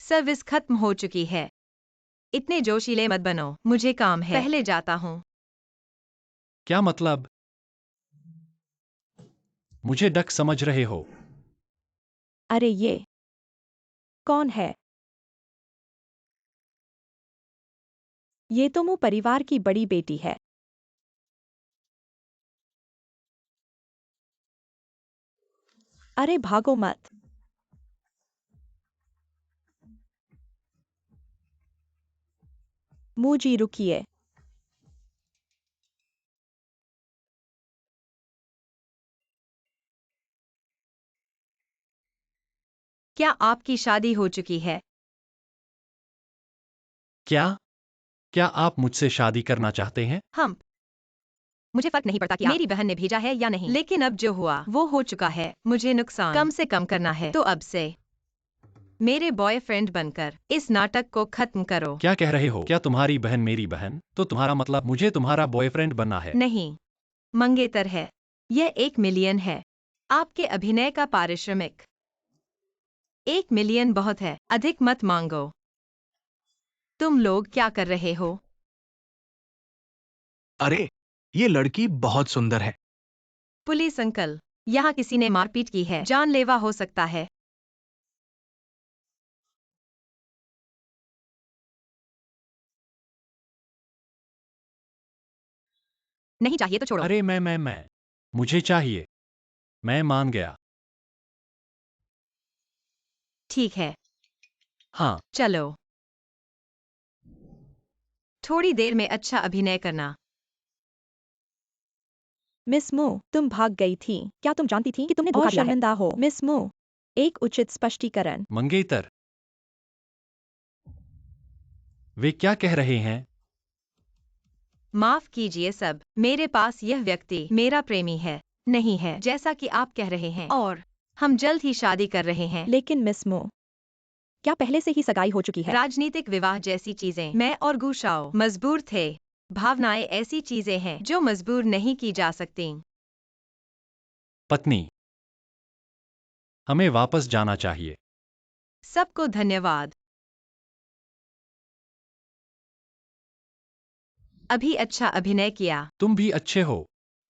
Service खत्म हो चुकी है। इतने जोशीले मत बनो, मुझे काम है, पहले जाता हूँ। क्या मतलब? मुझे डक समझ रहे हो? अरे ये कौन है? ये तो मुँह परिवार की बड़ी बेटी है। अरे भागो मत। मुझी रुकिए। क्या आपकी शादी हो चुकी है? क्या? क्या आप मुझसे शादी करना चाहते हैं? हम मुझे फर्क नहीं पड़ता कि मेरी बहन ने भेजा है या नहीं, लेकिन अब जो हुआ वो हो चुका है। मुझे नुकसान कम से कम करना है, तो अब से मेरे बॉयफ्रेंड बनकर इस नाटक को खत्म करो। क्या कह रहे हो? क्या तुम्हारी बहन मेरी बहन? तो तुम्हारा मतलब मुझे तुम्हारा बॉयफ्रेंड बनना है? नहीं, मंगेतर है। यह 1 मिलियन है। आपके अभिनय का पारिश्रमिक 1 मिलियन बहुत है, अधिक मत मांगो। तुम लोग क्या कर रहे हो? अरे, ये लड़की बहुत सुंदर है। पुलिस अंकल, यहाँ किसी ने मारपीट की है, जानलेवा हो सकता है। नहीं चाहिए तो छोड़ो। अरे मैं मुझे चाहिए। मैं मान गया। ठीक है, हाँ। चलो। थोड़ी देर में अच्छा अभिनय करना। मिस मो, तुम भाग गई थी। क्या तुम जानती थी कि तुमने धोखा दिया है? शर्मिंदा हो, मिस मो। एक उचित स्पष्टीकरण। मंगेतर, वे क्या कह रहे हैं? माफ कीजिए सब, मेरे पास यह व्यक्ति मेरा प्रेमी है, नहीं है जैसा कि आप कह रहे हैं, और हम जल्द ही शादी कर रहे हैं। लेकिन मिस मो, क्या पहले से ही सगाई हो चुकी है? राजनीतिक विवाह जैसी चीजें मैं और गुशाओ मजबूर थे। भावनाएं ऐसी चीजें हैं जो मजबूर नहीं की जा सकती। पत्नी, हमें वापस जाना चाहिए। सबको धन्यवाद। अभी अच्छा अभिनय किया। तुम भी अच्छे हो।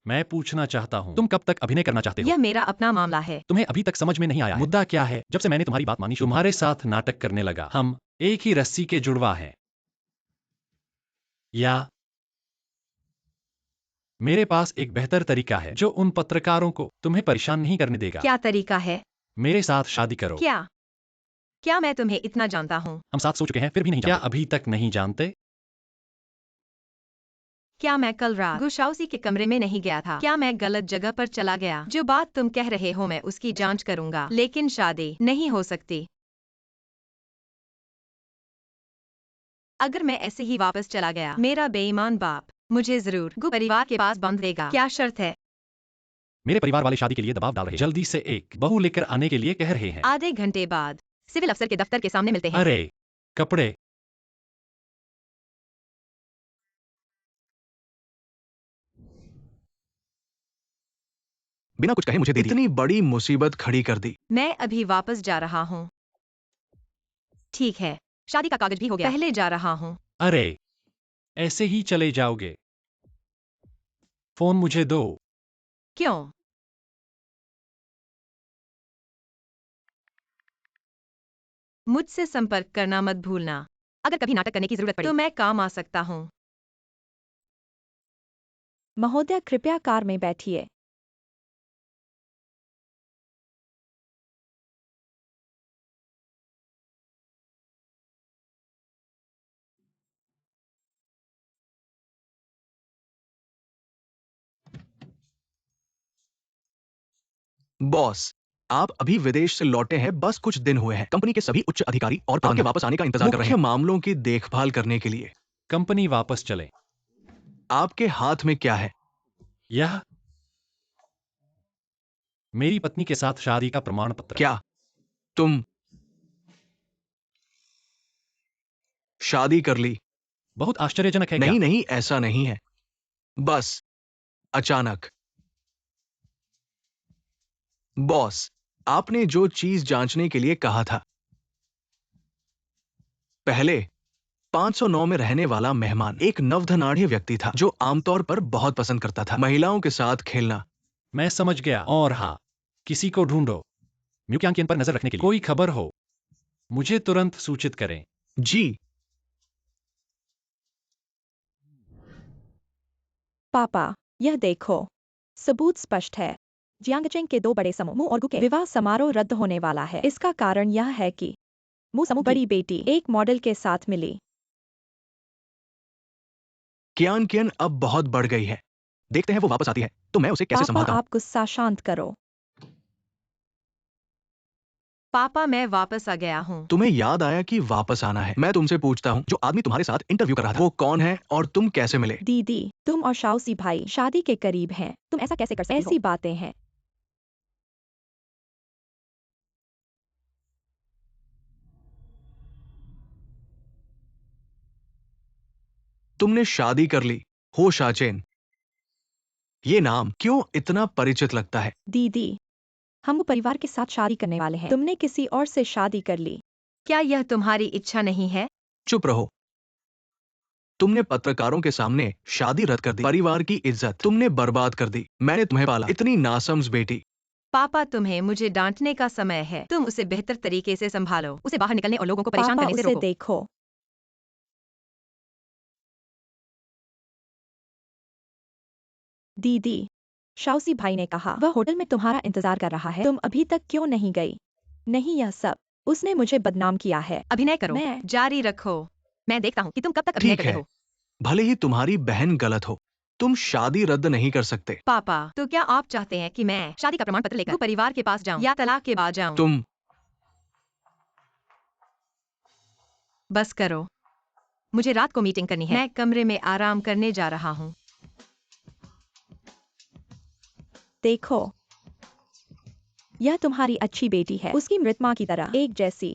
मैं पूछना चाहता हूँ, तुम कब तक अभिनय करना चाहते हो? यह मेरा अपना मामला है। तुम्हें अभी तक समझ में नहीं आया है। मुद्दा क्या है? जब से मैंने तुम्हारी बात मानी, तुम्हारे साथ नाटक करने लगा। हम एक ही रस्सी के जुड़वा हैं। या मेरे पास एक बेहतर तरीका है जो उन पत्रकारों को तुम्हें परेशान नहीं करने देगा। क्या तरीका है? मेरे साथ शादी करो। क्या क्या मैं तुम्हें इतना जानता हूँ? हम साथ सो चुके हैं, फिर भी नहीं जानते। क्या अभी तक नहीं जानते? क्या मैं कल रात गुशाउसी के कमरे में नहीं गया था? क्या मैं गलत जगह पर चला गया? जो बात तुम कह रहे हो मैं उसकी जांच करूंगा, लेकिन शादी नहीं हो सकती। अगर मैं ऐसे ही वापस चला गया, मेरा बेईमान बाप मुझे जरूर गु परिवार के पास बांध देगा। क्या शर्त है? मेरे परिवार वाले शादी के लिए दबाव डाल रहे हैं। जल्दी से एक बहू लेकर आने के लिए कह रहे हैं। आधे घंटे बाद सिविल अफसर के दफ्तर के सामने मिलते हैं। अरे, कपड़े। बिना कुछ कहे मुझे दे दी। इतनी बड़ी मुसीबत खड़ी कर दी। मैं अभी वापस जा रहा हूँ। ठीक है, शादी का कागज भी हो गया। पहले जा रहा हूँ। अरे, ऐसे ही चले जाओगे? फोन मुझे दो। क्यों? मुझसे संपर्क करना मत भूलना। अगर कभी नाटक करने की जरूरत पड़े तो मैं काम आ सकता हूँ। महोदय कृपया कार में बैठिए। बॉस, आप अभी विदेश से लौटे हैं, बस कुछ दिन हुए हैं। कंपनी के सभी उच्च अधिकारी और आपके वापस आने का इंतजार कर रहे हैं, मुख्य मामलों की देखभाल करने के लिए। कंपनी वापस चले। आपके हाथ में क्या है? यह मेरी पत्नी के साथ शादी का प्रमाण पत्र। क्या तुम शादी कर ली? बहुत आश्चर्यजनक है क्या? नहीं नहीं, ऐसा नहीं है। बस अचानक। बॉस, आपने जो चीज जांचने के लिए कहा था, पहले 509 में रहने वाला मेहमान एक नवधनाढ़ व्यक्ति था जो आमतौर पर बहुत पसंद करता था महिलाओं के साथ खेलना। मैं समझ गया। और हाँ, किसी को ढूंढो। म्यूक्यांकियन पर नजर रखने के लिए कोई खबर हो मुझे तुरंत सूचित करें। जी। पापा, यह देखो, सबूत स्पष्ट है। जियांगचेंग के 2 बड़े समूह मू और गु के विवाह समारोह रद्द होने वाला है। इसका कारण यह है कि मू समूह की बड़ी बेटी एक मॉडल के साथ मिली। कियान अब बहुत बढ़ गई है। देखते हैं वो वापस आती है तो मैं उसे कैसे पापा, संभालता हूँ। आप गुस्सा शांत करो। पापा, मैं वापस आ गया हूँ। तुम्हें याद आया कि वापस आना है। मैं तुमसे पूछता हूँ, जो आदमी तुम्हारे साथ इंटरव्यू कर रहा था वो कौन है और तुम कैसे मिले? दीदी, तुम और शाओसी भाई शादी के करीब हैं। तुम ऐसा कैसे कर सकती हो? ऐसी बातें हैं। तुमने शादी कर ली हो शाचेन। ये नाम क्यों इतना परिचित लगता है? दीदी, हम परिवार के साथ शादी करने वाले हैं। तुमने किसी और से शादी कर ली। क्या यह तुम्हारी इच्छा नहीं है? चुप रहो। तुमने पत्रकारों के सामने शादी रद्द कर दी। परिवार की इज्जत तुमने बर्बाद कर दी। मैंने तुम्हें पाला, इतनी नासमझ बेटी। पापा, तुम्हें मुझे डांटने का समय है। तुम उसे बेहतर तरीके से संभालो। उसे बाहर निकलने और लोगों को परेशान पापा, करने से उसे रोको। देखो। दीदी, शाओसी भाई ने कहा वह होटल में तुम्हारा इंतजार कर रहा है। तुम अभी तक क्यों नहीं गई? नहीं, यह सब उसने मुझे बदनाम किया है। अभिनय करो। मैं जारी रखो। मैं देखता हूँ कि तुम कब तक अभिनय ठीक करते है, हो। भले ही तुम्हारी बहन गलत हो, तुम शादी रद्द नहीं कर सकते। पापा, तो क्या आप चाहते हैं कि मैं शादी का प्रमाण पत्र लेकर वो परिवार के पास जाऊं या तलाक के बाद जाऊं? तुम बस करो। मुझे रात को मीटिंग करनी है। मैं कमरे में आराम करने जा रहा हूँ। देखो, यह तुम्हारी अच्छी बेटी है, उसकी मृत माँ की तरह एक जैसी।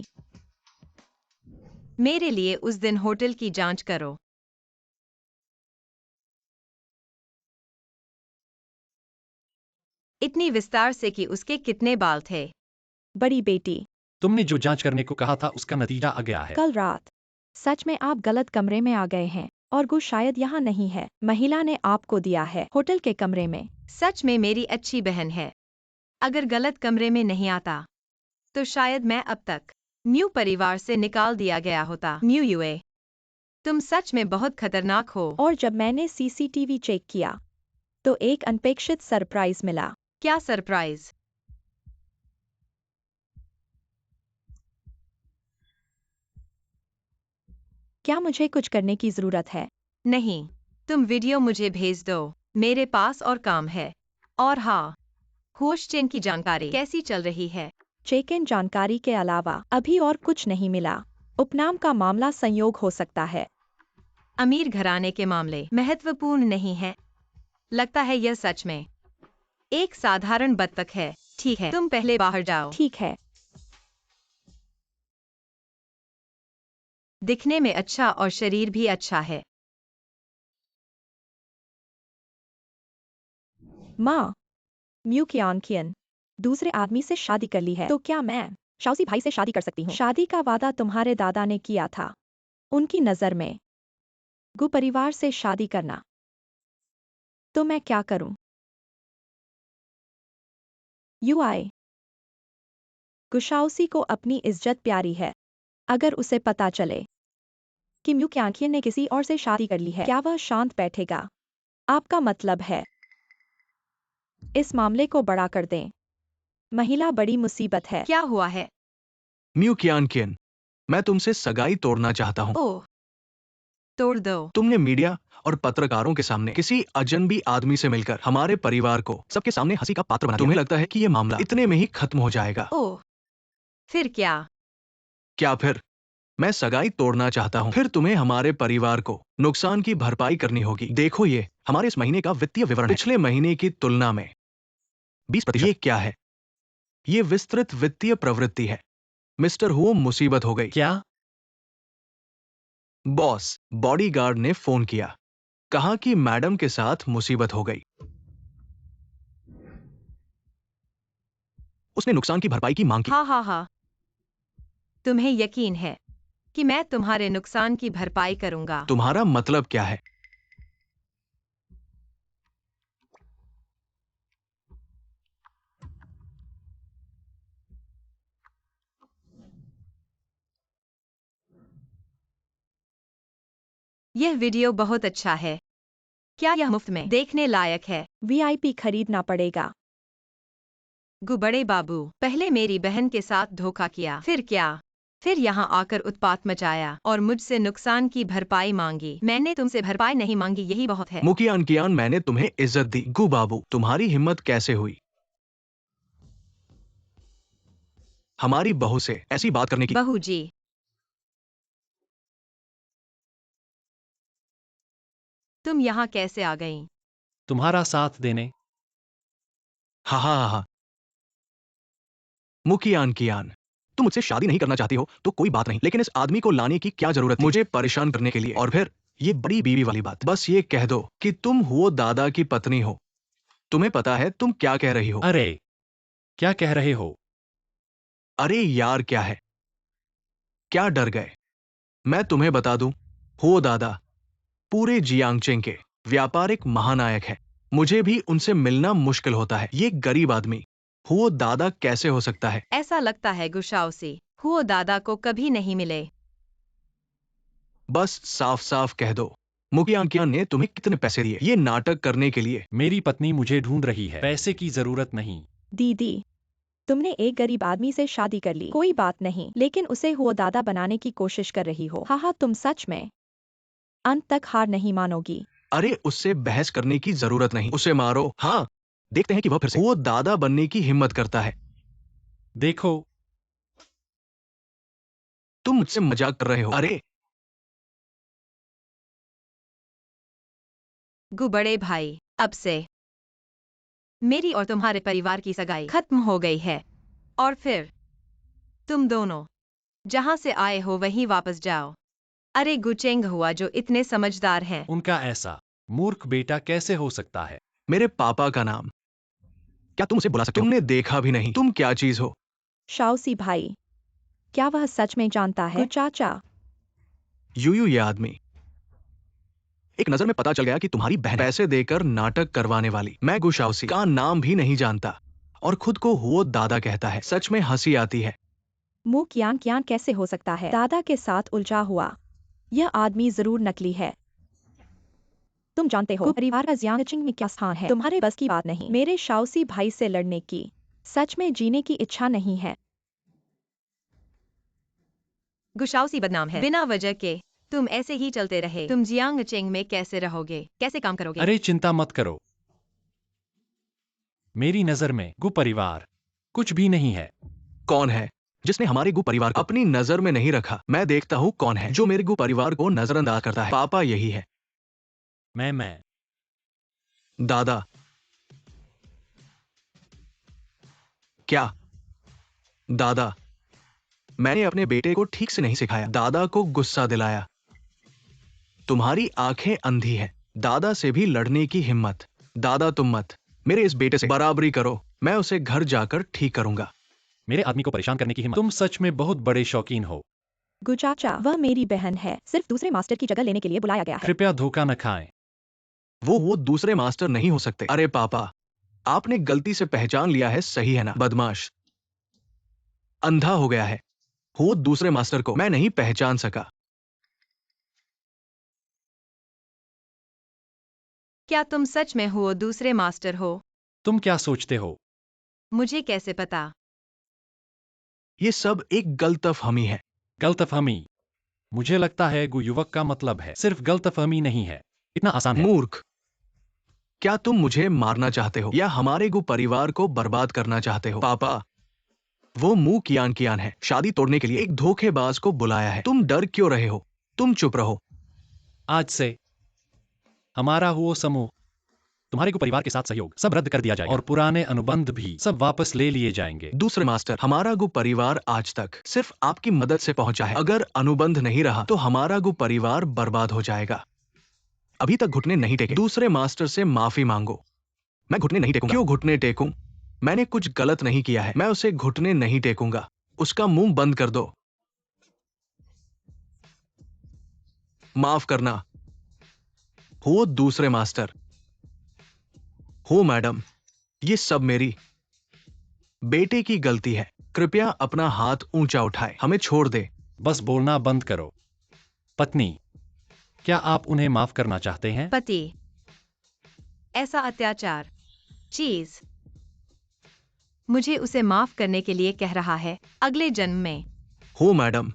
मेरे लिए उस दिन होटल की जांच करो। इतनी विस्तार से कि उसके कितने बाल थे। बड़ी बेटी, तुमने जो जांच करने को कहा था उसका नतीजा आ गया है। कल रात सच में आप गलत कमरे में आ गए हैं और गु शायद यहाँ नहीं है। महिला ने आपको दिया है होटल के कमरे में। सच में मेरी अच्छी बहन है। अगर गलत कमरे में नहीं आता तो शायद मैं अब तक म्यू परिवार से निकाल दिया गया होता। म्यू यूए, तुम सच में बहुत खतरनाक हो। और जब मैंने सीसीटीवी चेक किया तो एक अनपेक्षित सरप्राइज मिला। क्या सरप्राइज? क्या मुझे कुछ करने की जरूरत है? नहीं, तुम वीडियो मुझे भेज दो। मेरे पास और काम है। और हाँ, हुओशचेन की जानकारी कैसी चल रही है? चेक इन जानकारी के अलावा अभी और कुछ नहीं मिला। उपनाम का मामला संयोग हो सकता है। अमीर घराने के मामले महत्वपूर्ण नहीं है। लगता है यह सच में एक साधारण बत्तख है। ठीक है, तुम पहले बाहर जाओ। ठीक है। दिखने में अच्छा और शरीर भी अच्छा है। माँ, म्यू कियान दूसरे आदमी से शादी कर ली है, तो क्या मैं शाओसी भाई से शादी कर सकती हूँ? शादी का वादा तुम्हारे दादा ने किया था। उनकी नजर में गु परिवार से शादी करना। तो मैं क्या करूं? यूआई, गुशाओसी को अपनी इज्जत प्यारी है। अगर उसे पता चले कि म्यू क्यांकियन ने किसी और से शादी कर ली है, क्या वह शांत बैठेगा? आपका मतलब है इस मामले को बड़ा कर दें? महिला बड़ी मुसीबत है। क्या हुआ है? म्यू कियान, मैं तुमसे सगाई तोड़ना चाहता हूँ। ओह, तोड़ दो। तुमने मीडिया और पत्रकारों के सामने किसी अजनबी आदमी से मिलकर हमारे परिवार को सबके सामने हंसी का पात्र बना दिया। तुम्हें लगता है कि ये मामला इतने में ही खत्म हो जाएगा? ओह, फिर क्या? क्या फिर? मैं सगाई तोड़ना चाहता हूँ, फिर तुम्हें हमारे परिवार को नुकसान की भरपाई करनी होगी। देखो, ये हमारे इस महीने का वित्तीय विवरण है। पिछले महीने की तुलना में 20%। ये क्या है? ये विस्तृत वित्तीय प्रवृत्ति है। मिस्टर हुओ, मुसीबत हो गई। क्या? बॉस, बॉडीगार्ड ने फोन किया, कहा कि मैडम के साथ मुसीबत हो गई। उसने नुकसान की भरपाई की मांग की। हाँ हाँ हाँ, तुम्हें यकीन है कि मैं तुम्हारे नुकसान की भरपाई करूंगा। तुम्हारा मतलब क्या है? यह वीडियो बहुत अच्छा है। क्या यह मुफ्त में देखने लायक है? VIP खरीदना पड़ेगा। बड़े बाबू, पहले मेरी बहन के साथ धोखा किया, फिर क्या? फिर यहाँ आकर उत्पात मचाया और मुझसे नुकसान की भरपाई मांगी। मैंने तुमसे भरपाई नहीं मांगी, यही बहुत है। मुखियान कियान, मैंने तुम्हें इज्जत दी। गु बाबू, तुम्हारी हिम्मत कैसे हुई हमारी बहू से ऐसी बात करने की? बहू जी, तुम यहाँ कैसे आ गईं? तुम्हारा साथ देने। हा हा हा हा। मुखियान कियान, तुम मुझसे शादी नहीं करना चाहती हो तो कोई बात नहीं, लेकिन इस आदमी को लाने की क्या जरूरत थी मुझे परेशान करने के लिए? और फिर ये बड़ी बीवी वाली बात। बस ये कह दो कि तुम हुओ दादा की पत्नी हो। तुम्हें पता है तुम क्या कह रही हो? अरे, क्या कह रहे हो? अरे यार, क्या है? क्या डर गए? मैं तुम्हें बता दूं, हुओ दादा पूरे जियांगचेंग के व्यापारिक महानायक है। मुझे भी उनसे मिलना मुश्किल होता है। ये गरीब आदमी हुओ दादा कैसे हो सकता है? ऐसा लगता है गुशाओसी, हुओ दादा को कभी नहीं मिले। बस साफ साफ कह दो, मुखिया ने तुम्हें कितने पैसे दिए ये नाटक करने के लिए? मेरी पत्नी मुझे ढूंढ रही है, पैसे की जरूरत नहीं। दीदी, तुमने एक गरीब आदमी से शादी कर ली, कोई बात नहीं, लेकिन उसे हुआ दादा बनाने की कोशिश कर रही हो। हाँ, तुम सच में अंत तक हार नहीं मानोगी। अरे, उससे बहस करने की जरूरत नहीं, उसे मारो। हाँ, देखते हैं कि वह फिर से वो दादा बनने की हिम्मत करता है। देखो, तुम मुझसे मजाक कर रहे हो? अरे बड़े भाई, अब से मेरी और तुम्हारे परिवार की सगाई खत्म हो गई है। और फिर तुम दोनों जहां से आए हो वहीं वापस जाओ। अरे गुचेंग हुआ जो इतने समझदार हैं। उनका ऐसा मूर्ख बेटा कैसे हो सकता है? मेरे पापा का नाम क्या तुम उसे बुला सकते हो? तुमने देखा भी नहीं, तुम क्या चीज हो? शाओसी भाई, क्या वह सच में जानता है? चाचा, यूयू, ये आदमी एक नजर में पता चल गया कि तुम्हारी बहन है। पैसे देकर नाटक करवाने वाली। मैं गुशाउसी का नाम भी नहीं जानता और खुद को हुओ दादा कहता है। सच में हंसी आती है। मुंह कियान कियान कैसे हो सकता है? दादा के साथ उलझा हुआ यह आदमी जरूर नकली है। तुम जानते हो परिवार का जियांगचिंग में क्या स्थान है? तुम्हारे बस की बात नहीं मेरे शाओसी भाई से लड़ने की। सच में जीने की इच्छा नहीं है। गुशाओसी बदनाम है बिना वजह के। तुम ऐसे ही चलते रहे, तुम जियांगचेंग में कैसे रहोगे? कैसे काम करोगे? अरे चिंता मत करो, मेरी नजर में गु परिवार कुछ भी नहीं है। कौन है जिसने हमारे गु परिवार को अपनी नजर में नहीं रखा? मैं देखता हूँ कौन है जो मेरे गु परिवार को नजरअंदाज करता है। पापा यही है। मैं दादा, क्या? दादा, मैंने अपने बेटे को ठीक से नहीं सिखाया, दादा को गुस्सा दिलाया। तुम्हारी आंखें अंधी है। दादा से भी लड़ने की हिम्मत। दादा, तुम मत मेरे इस बेटे से बराबरी करो। मैं उसे घर जाकर ठीक करूंगा। मेरे आदमी को परेशान करने की हिम्मत। तुम सच में बहुत बड़े शौकीन हो। गुचाचा, वह मेरी बहन है, सिर्फ दूसरे मास्टर की जगह लेने के लिए बुलाया गया है। कृपया धोखा न खाएं। वो दूसरे मास्टर नहीं हो सकते। अरे पापा, आपने गलती से पहचान लिया है, सही है ना? बदमाश अंधा हो गया है। वो दूसरे मास्टर को मैं नहीं पहचान सका। क्या तुम सच में हो दूसरे मास्टर हो? तुम क्या सोचते हो? मुझे कैसे पता? ये सब एक गलतफहमी है। गलतफहमी? मुझे लगता है गु युवक का मतलब है सिर्फ गलतफहमी नहीं है। इतना आसान है। मूर्ख, क्या तुम मुझे मारना चाहते हो या हमारे गु परिवार को बर्बाद करना चाहते हो? पापा, वो मुंह कियान कियान है, शादी तोड़ने के लिए एक धोखेबाज को बुलाया है। तुम डर क्यों रहे हो? तुम चुप रहो। आज से हमारा हुआ समूह, तुम्हारे को परिवार के साथ सहयोग सब रद्द कर दिया जाएगा और पुराने अनुबंध भी सब वापस ले लिए जाएंगे। दूसरे मास्टर, हमारा गु परिवार आज तक सिर्फ आपकी मदद से पहुंचा है। अगर अनुबंध नहीं रहा तो हमारा गु परिवार बर्बाद हो जाएगा। अभी तक घुटने नहीं टेके। दूसरे मास्टर से माफी मांगो। मैं घुटने नहीं टेकूंगा। क्यों घुटने टेकूं? मैंने कुछ गलत नहीं किया है। मैं उसे घुटने नहीं टेकूंगा। उसका मुंह बंद कर दो। माफ करना। हो दूसरे मास्टर। हो मैडम, ये सब मेरी बेटे की गलती है। कृपया अपना हाथ ऊंचा उठाए, हमें छोड़ दे। बस बोलना बंद करो। पत्नी, क्या आप उन्हें माफ करना चाहते हैं? पति, ऐसा अत्याचार, चीज, मुझे उसे माफ करने के लिए कह रहा है अगले जन्म में। हो मैडम,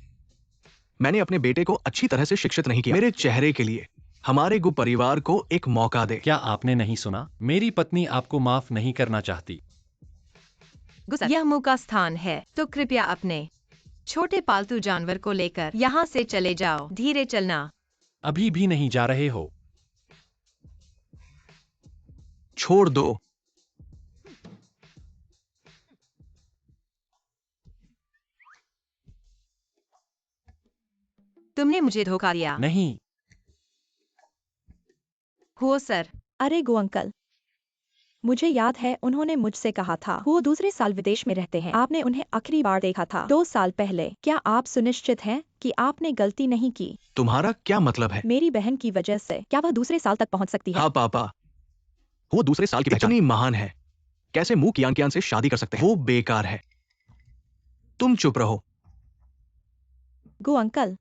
मैंने अपने बेटे को अच्छी तरह से शिक्षित नहीं किया। मेरे चेहरे के लिए हमारे गु परिवार को एक मौका दे। क्या आपने नहीं सुना? मेरी पत्नी आपको माफ नहीं करना चाहती। गुस्सा, यह मुंह का स्थान है, तो कृपया अपने छोटे पालतू जानवर को लेकर यहाँ से चले जाओ। धीरे चलना। अभी भी नहीं जा रहे हो? छोड़ दो। तुमने मुझे धोखा दिया। नहीं। हो सर। अरे गो अंकल, मुझे याद है उन्होंने मुझसे कहा था वो दूसरे साल विदेश में रहते हैं। आपने उन्हें आखिरी बार देखा था 2 साल पहले। क्या आप सुनिश्चित हैं कि आपने गलती नहीं की? तुम्हारा क्या मतलब है? मेरी बहन की वजह से क्या वह दूसरे साल तक पहुंच सकती है? हाँ पापा, वो दूसरे साल की इतनी महान है, कैसे मुंह कियान कियान से शादी कर सकते हैं? वो बेकार है। तुम चुप रहो। गो अंकल,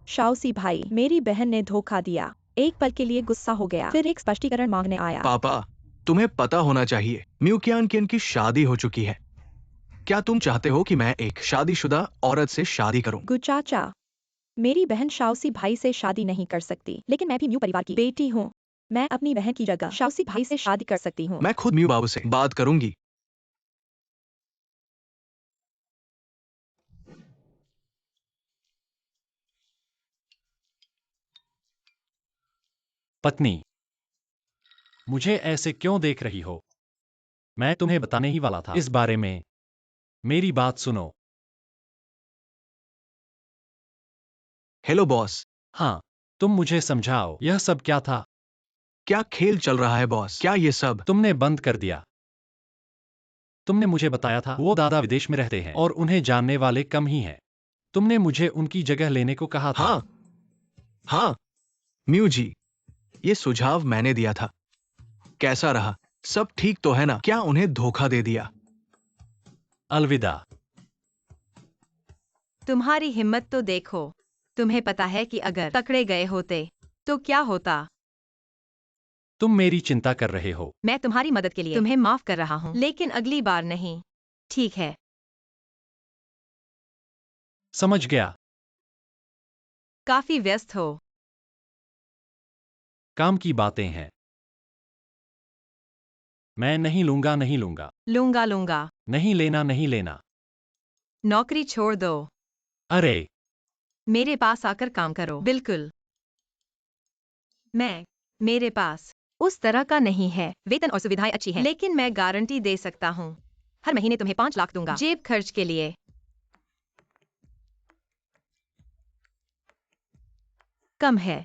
शाओसी भाई, मेरी बहन ने धोखा दिया। एक पल के लिए गुस्सा हो गया, फिर एक स्पष्टीकरण मांगने आया। पापा, तुम्हें पता होना चाहिए म्यू कियान किन की शादी हो चुकी है। क्या तुम चाहते हो कि मैं एक शादीशुदा औरत से शादी करूं? गु चाचा, मेरी बहन शाओसी भाई से शादी नहीं कर सकती, लेकिन मैं भी म्यू परिवार की बेटी हूँ। मैं अपनी बहन की जगह शाओसी भाई से शादी कर सकती हूँ। मैं खुद म्यू बाबू से बात करूंगी। पत्नी, मुझे ऐसे क्यों देख रही हो? मैं तुम्हें बताने ही वाला था इस बारे में। मेरी बात सुनो। Hello boss. हाँ, तुम मुझे समझाओ, यह सब क्या था? क्या खेल चल रहा है बॉस? क्या ये सब? तुमने बंद कर दिया। तुमने मुझे बताया था वो दादा विदेश में रहते हैं और उन्हें जानने वाले कम ही हैं। तुमने मुझे उनकी जगह लेने को कहा था। हाँ हाँ म्यू जी, ये सुझाव मैंने दिया था। कैसा रहा? सब ठीक तो है ना? क्या उन्हें धोखा दे दिया? अलविदा। तुम्हारी हिम्मत तो देखो। तुम्हें पता है कि अगर पकड़े गए होते तो क्या होता? तुम मेरी चिंता कर रहे हो। मैं तुम्हारी मदद के लिए तुम्हें माफ कर रहा हूँ, लेकिन अगली बार नहीं। ठीक है? समझ गया। काफी व्यस्त हो। काम की बातें हैं। मैं नहीं लूंगा, नहीं लूंगा। लूंगा लूंगा। नहीं लेना, नहीं लेना। नौकरी छोड़ दो। अरे, मेरे पास आकर काम करो। बिल्कुल। मेरे पास उस तरह का नहीं है। वेतन और सुविधाएं अच्छी हैं, लेकिन मैं गारंटी दे सकता हूँ हर महीने तुम्हें 5 लाख दूंगा जेब खर्च के लिए। कम है।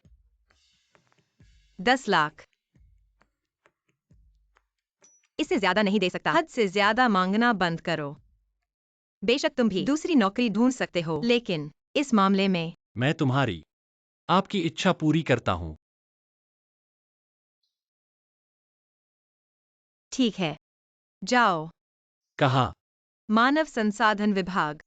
10 लाख। इससे ज्यादा नहीं दे सकता। हद से ज्यादा मांगना बंद करो। बेशक तुम भी दूसरी नौकरी ढूंढ सकते हो, लेकिन इस मामले में मैं तुम्हारी आपकी इच्छा पूरी करता हूं। ठीक है, जाओ। कहा। मानव संसाधन विभाग।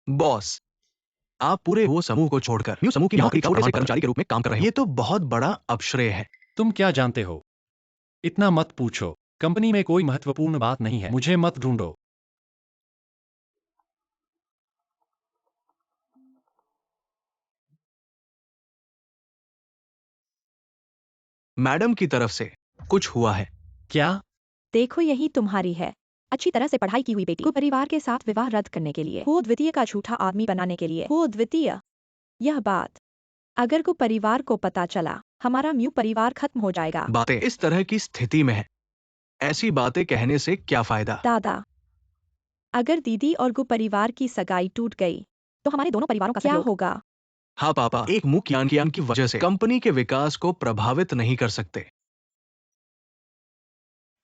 बॉस, आप पूरे वो समूह को छोड़कर न्यू समूह की नौकरी का छोटे से कर्मचारी के रूप में काम कर रहे हैं। ये तो बहुत बड़ा अपश्रेय है। तुम क्या जानते हो? इतना मत पूछो। कंपनी में कोई महत्वपूर्ण बात नहीं है। मुझे मत ढूंढो। मैडम की तरफ से कुछ हुआ है। क्या? देखो, यही तुम्हारी है अच्छी तरह से पढ़ाई की हुई बेटी को परिवार के साथ विवाह रद्द करने के लिए, वो द्वितीय का झूठा आदमी बनाने के लिए। वो द्वितीय, यह बात अगर को परिवार को पता चला, हमारा म्यू परिवार खत्म हो जाएगा। बातें इस तरह की स्थिति में है, ऐसी बातें कहने से क्या फायदा? दादा, अगर दीदी और गु परिवार की सगाई टूट गई तो हमारे दोनों परिवारों का क्या सहयोग? होगा? हाँ पापा, एक मुंह कियान की वजह से कंपनी के विकास को प्रभावित नहीं कर सकते,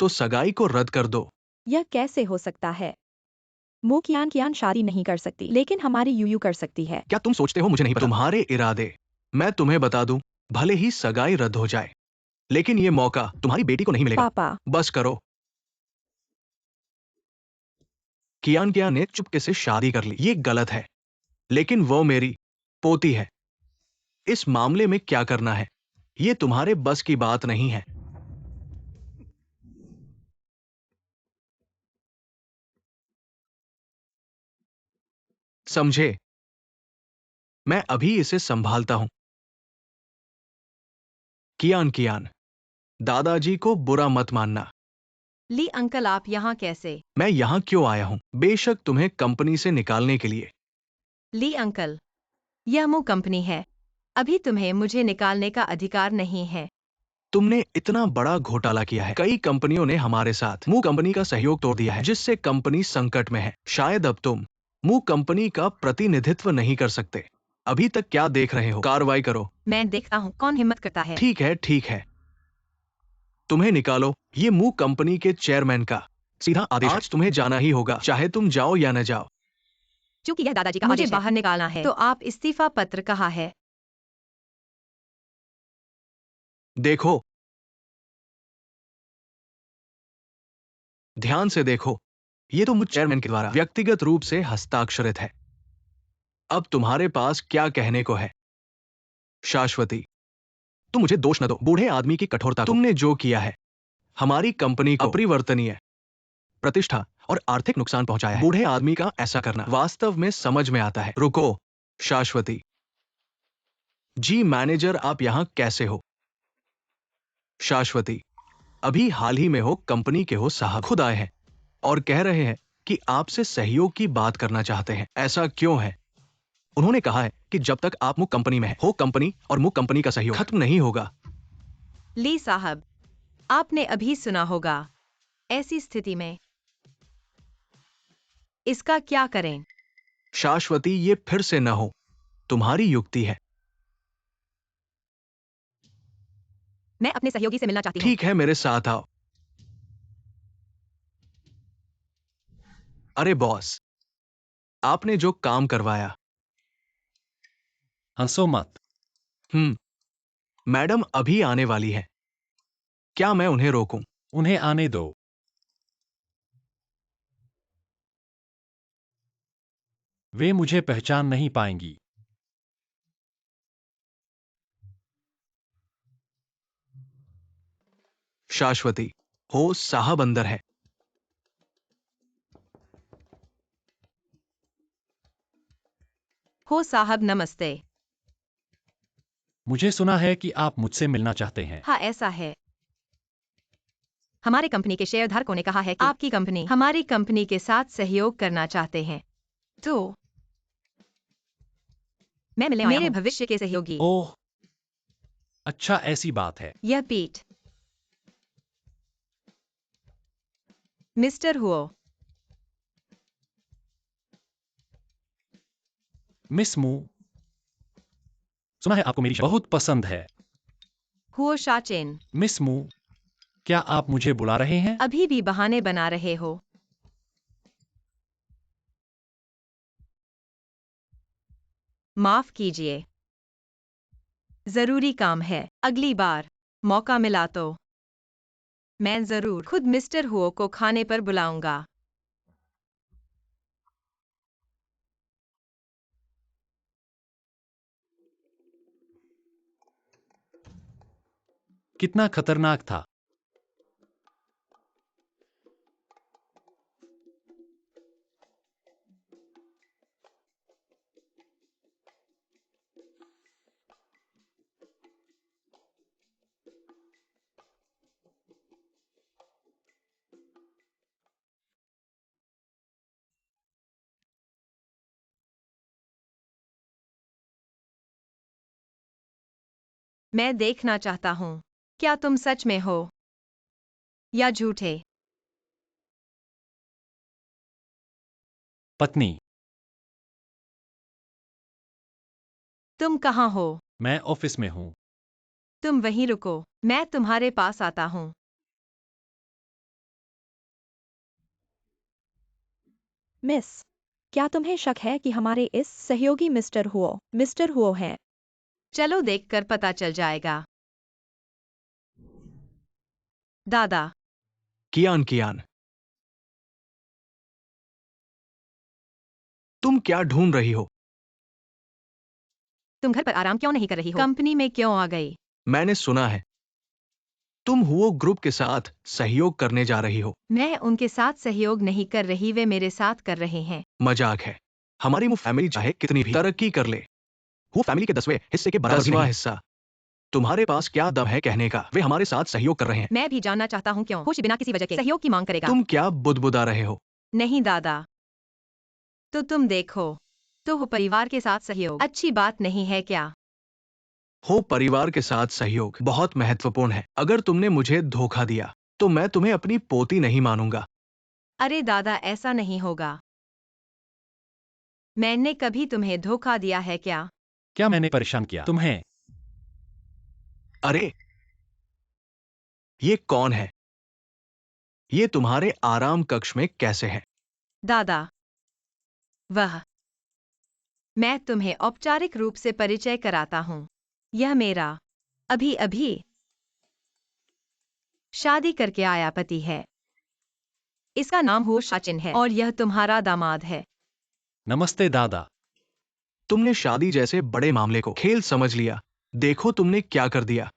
तो सगाई को रद्द कर दो। यह कैसे हो सकता है? मु कियान शादी नहीं कर सकती, लेकिन हमारी यूयू कर सकती है। क्या तुम सोचते हो मुझे नहीं पता? तुम्हारे इरादे मैं तुम्हें बता दूं, भले ही सगाई रद्द हो जाए, लेकिन ये मौका तुम्हारी बेटी को नहीं मिलेगा। पापा, बस करो। कियान ने चुपके से शादी कर ली, ये गलत है, लेकिन वो मेरी पोती है। इस मामले में क्या करना है, ये तुम्हारे बस की बात नहीं है। समझे? मैं अभी इसे संभालता हूं। कियान, दादाजी को बुरा मत मानना। ली अंकल, आप यहाँ कैसे? मैं यहां क्यों आया हूं? बेशक तुम्हें कंपनी से निकालने के लिए। ली अंकल, यह मु कंपनी है। अभी तुम्हें मुझे निकालने का अधिकार नहीं है। तुमने इतना बड़ा घोटाला किया है। कई कंपनियों ने हमारे साथ मू कंपनी का सहयोग तोड़ दिया है, जिससे कंपनी संकट में है। शायद अब तुम मू कंपनी का प्रतिनिधित्व नहीं कर सकते। अभी तक क्या देख रहे हो? कार्रवाई करो। मैं देखता हूँ कौन हिम्मत करता है। ठीक है। तुम्हें निकालो। ये मू कंपनी के चेयरमैन का सीधा आदेश है। आज तुम्हें जाना ही होगा, चाहे तुम जाओ या न जाओ। क्योंकि यह दादाजी का मुझे आदेश है। बाहर निकालना है, तो आप इस्तीफा पत्र कहाँ है? देखो, ध्यान से देखो, ये तो मुझ चेयरमैन के द्वारा व्यक्तिगत रूप से हस्ताक्षरित है। अब तुम्हारे पास क्या कहने को है? शाश्वती, तुम मुझे दोष न दो बूढ़े आदमी की कठोरता को। तुमने जो किया है हमारी कंपनी को अपरिवर्तनीय प्रतिष्ठा और आर्थिक नुकसान पहुंचाया है। बूढ़े आदमी का ऐसा करना वास्तव में समझ में आता है। रुको, शाश्वती जी, मैनेजर आप यहां कैसे हो? शाश्वती, अभी हाल ही में हो कंपनी के हो साहब, खुद आए हैं और कह रहे हैं कि आपसे सहयोग की बात करना चाहते हैं। ऐसा क्यों है? उन्होंने कहा है कि जब तक आप मुख कंपनी में हैं, हो कंपनी और मुख कंपनी का सहयोग खत्म नहीं होगा। ली साहब, आपने अभी सुना होगा। ऐसी स्थिति में इसका क्या करें? शाश्वती, ये फिर से न हो। तुम्हारी युक्ति है। मैं अपने सहयोगी से मिलना चाहती हूँ। ठीक है, मेरे साथ आओ। अरे बॉस, आपने जो काम करवाया। हंसो मत। मैडम अभी आने वाली है, क्या मैं उन्हें रोकूं? उन्हें आने दो। वे मुझे पहचान नहीं पाएंगी। शाश्वती, हो साहब अंदर है। हो साहब, नमस्ते। मुझे सुना है कि आप मुझसे मिलना चाहते हैं। हाँ, ऐसा है। हमारे कंपनी के शेयरधारकों ने कहा है कि आपकी कंपनी हमारी कंपनी के साथ सहयोग करना चाहते हैं। तो मैं मिलने आया मेरे हूँ। भविष्य के सहयोगी। ओह, अच्छा, ऐसी बात है। यह पीट मिस्टर हुओ। मिस मू, सुना है आपको मेरी शक्ल बहुत पसंद है। हुओ शाचेन, मिस मू, क्या आप मुझे बुला रहे हैं? अभी भी बहाने बना रहे हो। माफ कीजिए, जरूरी काम है। अगली बार मौका मिला तो मैं जरूर खुद मिस्टर हुओ को खाने पर बुलाऊंगा। कितना खतरनाक था। मैं देखना चाहता हूँ, क्या तुम सच में हो या झूठे। पत्नी, तुम कहाँ हो? मैं ऑफिस में हूँ। तुम वहीं रुको, मैं तुम्हारे पास आता हूँ। मिस, क्या तुम्हें शक है कि हमारे इस सहयोगी मिस्टर हुओ हैं? चलो देखकर पता चल जाएगा। दादा, कियान कियान, तुम क्या ढूंढ रही हो? तुम घर पर आराम क्यों नहीं कर रही हो? कंपनी में क्यों आ गई? मैंने सुना है तुम हुओ ग्रुप के साथ सहयोग करने जा रही हो। मैं उनके साथ सहयोग नहीं कर रही, वे मेरे साथ कर रहे हैं। मजाक है। हमारी वो फैमिली चाहे कितनी भी तरक्की कर ले, वो फैमिली के 10वें हिस्से के बराबर भी नहीं। हिस्सा। तुम्हारे पास क्या दम है कहने का वे हमारे साथ सहयोग कर रहे हैं? मैं भी जानना चाहता हूँ क्यों खुश बिना किसी वजह के सहयोग की मांग करेगा। तुम क्या बुदबुदा रहे हो? नहीं दादा, तो तुम देखो, तो वो परिवार के साथ सहयोग अच्छी बात नहीं है क्या? हो परिवार के साथ सहयोग बहुत महत्वपूर्ण है। अगर तुमने मुझे धोखा दिया तो मैं तुम्हें अपनी पोती नहीं मानूंगा। अरे दादा, ऐसा नहीं होगा। मैंने कभी तुम्हें धोखा दिया है क्या? क्या मैंने परेशान किया तुम्हें? अरे ये कौन है? ये तुम्हारे आराम कक्ष में कैसे है? दादा, वह, मैं तुम्हें औपचारिक रूप से परिचय कराता हूँ। यह मेरा अभी अभी शादी करके आया पति है। इसका नाम हो शाचिन है और यह तुम्हारा दामाद है। नमस्ते दादा। तुमने शादी जैसे बड़े मामले को खेल समझ लिया। देखो तुमने क्या कर दिया।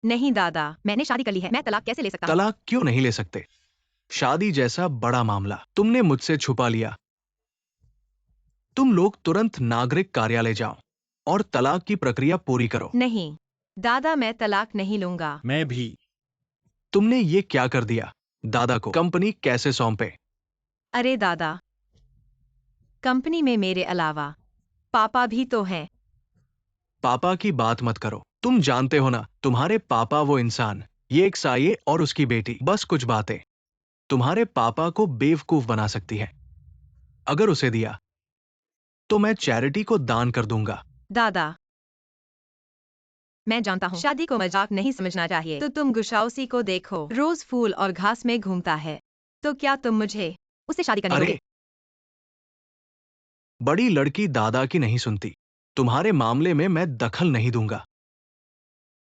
नहीं दादा, मैंने शादी कर ली है, मैं तलाक कैसे ले सकता हूँ? तलाक क्यों नहीं ले सकते? शादी जैसा बड़ा मामला तुमने मुझसे छुपा लिया। तुम लोग तुरंत नागरिक कार्यालय जाओ और तलाक की प्रक्रिया पूरी करो। नहीं दादा, मैं तलाक नहीं लूंगा। मैं भी। तुमने ये क्या कर दिया? दादा को कंपनी कैसे सौंपे? अरे दादा, कंपनी में मेरे अलावा पापा भी तो हैं। पापा की बात मत करो। तुम जानते हो ना, तुम्हारे पापा वो इंसान, ये एक साये और उसकी बेटी, बस कुछ बातें तुम्हारे पापा को बेवकूफ बना सकती है। अगर उसे दिया तो मैं चैरिटी को दान कर दूंगा। दादा, मैं जानता हूँ शादी को मजाक नहीं समझना चाहिए, तो तुम गुशाउसी को देखो, रोज फूल और घास में घूमता है। तो क्या तुम मुझे उससे शादी करने अरे दोगे? बड़ी लड़की दादा की नहीं सुनती। तुम्हारे मामले में मैं दखल नहीं दूंगा।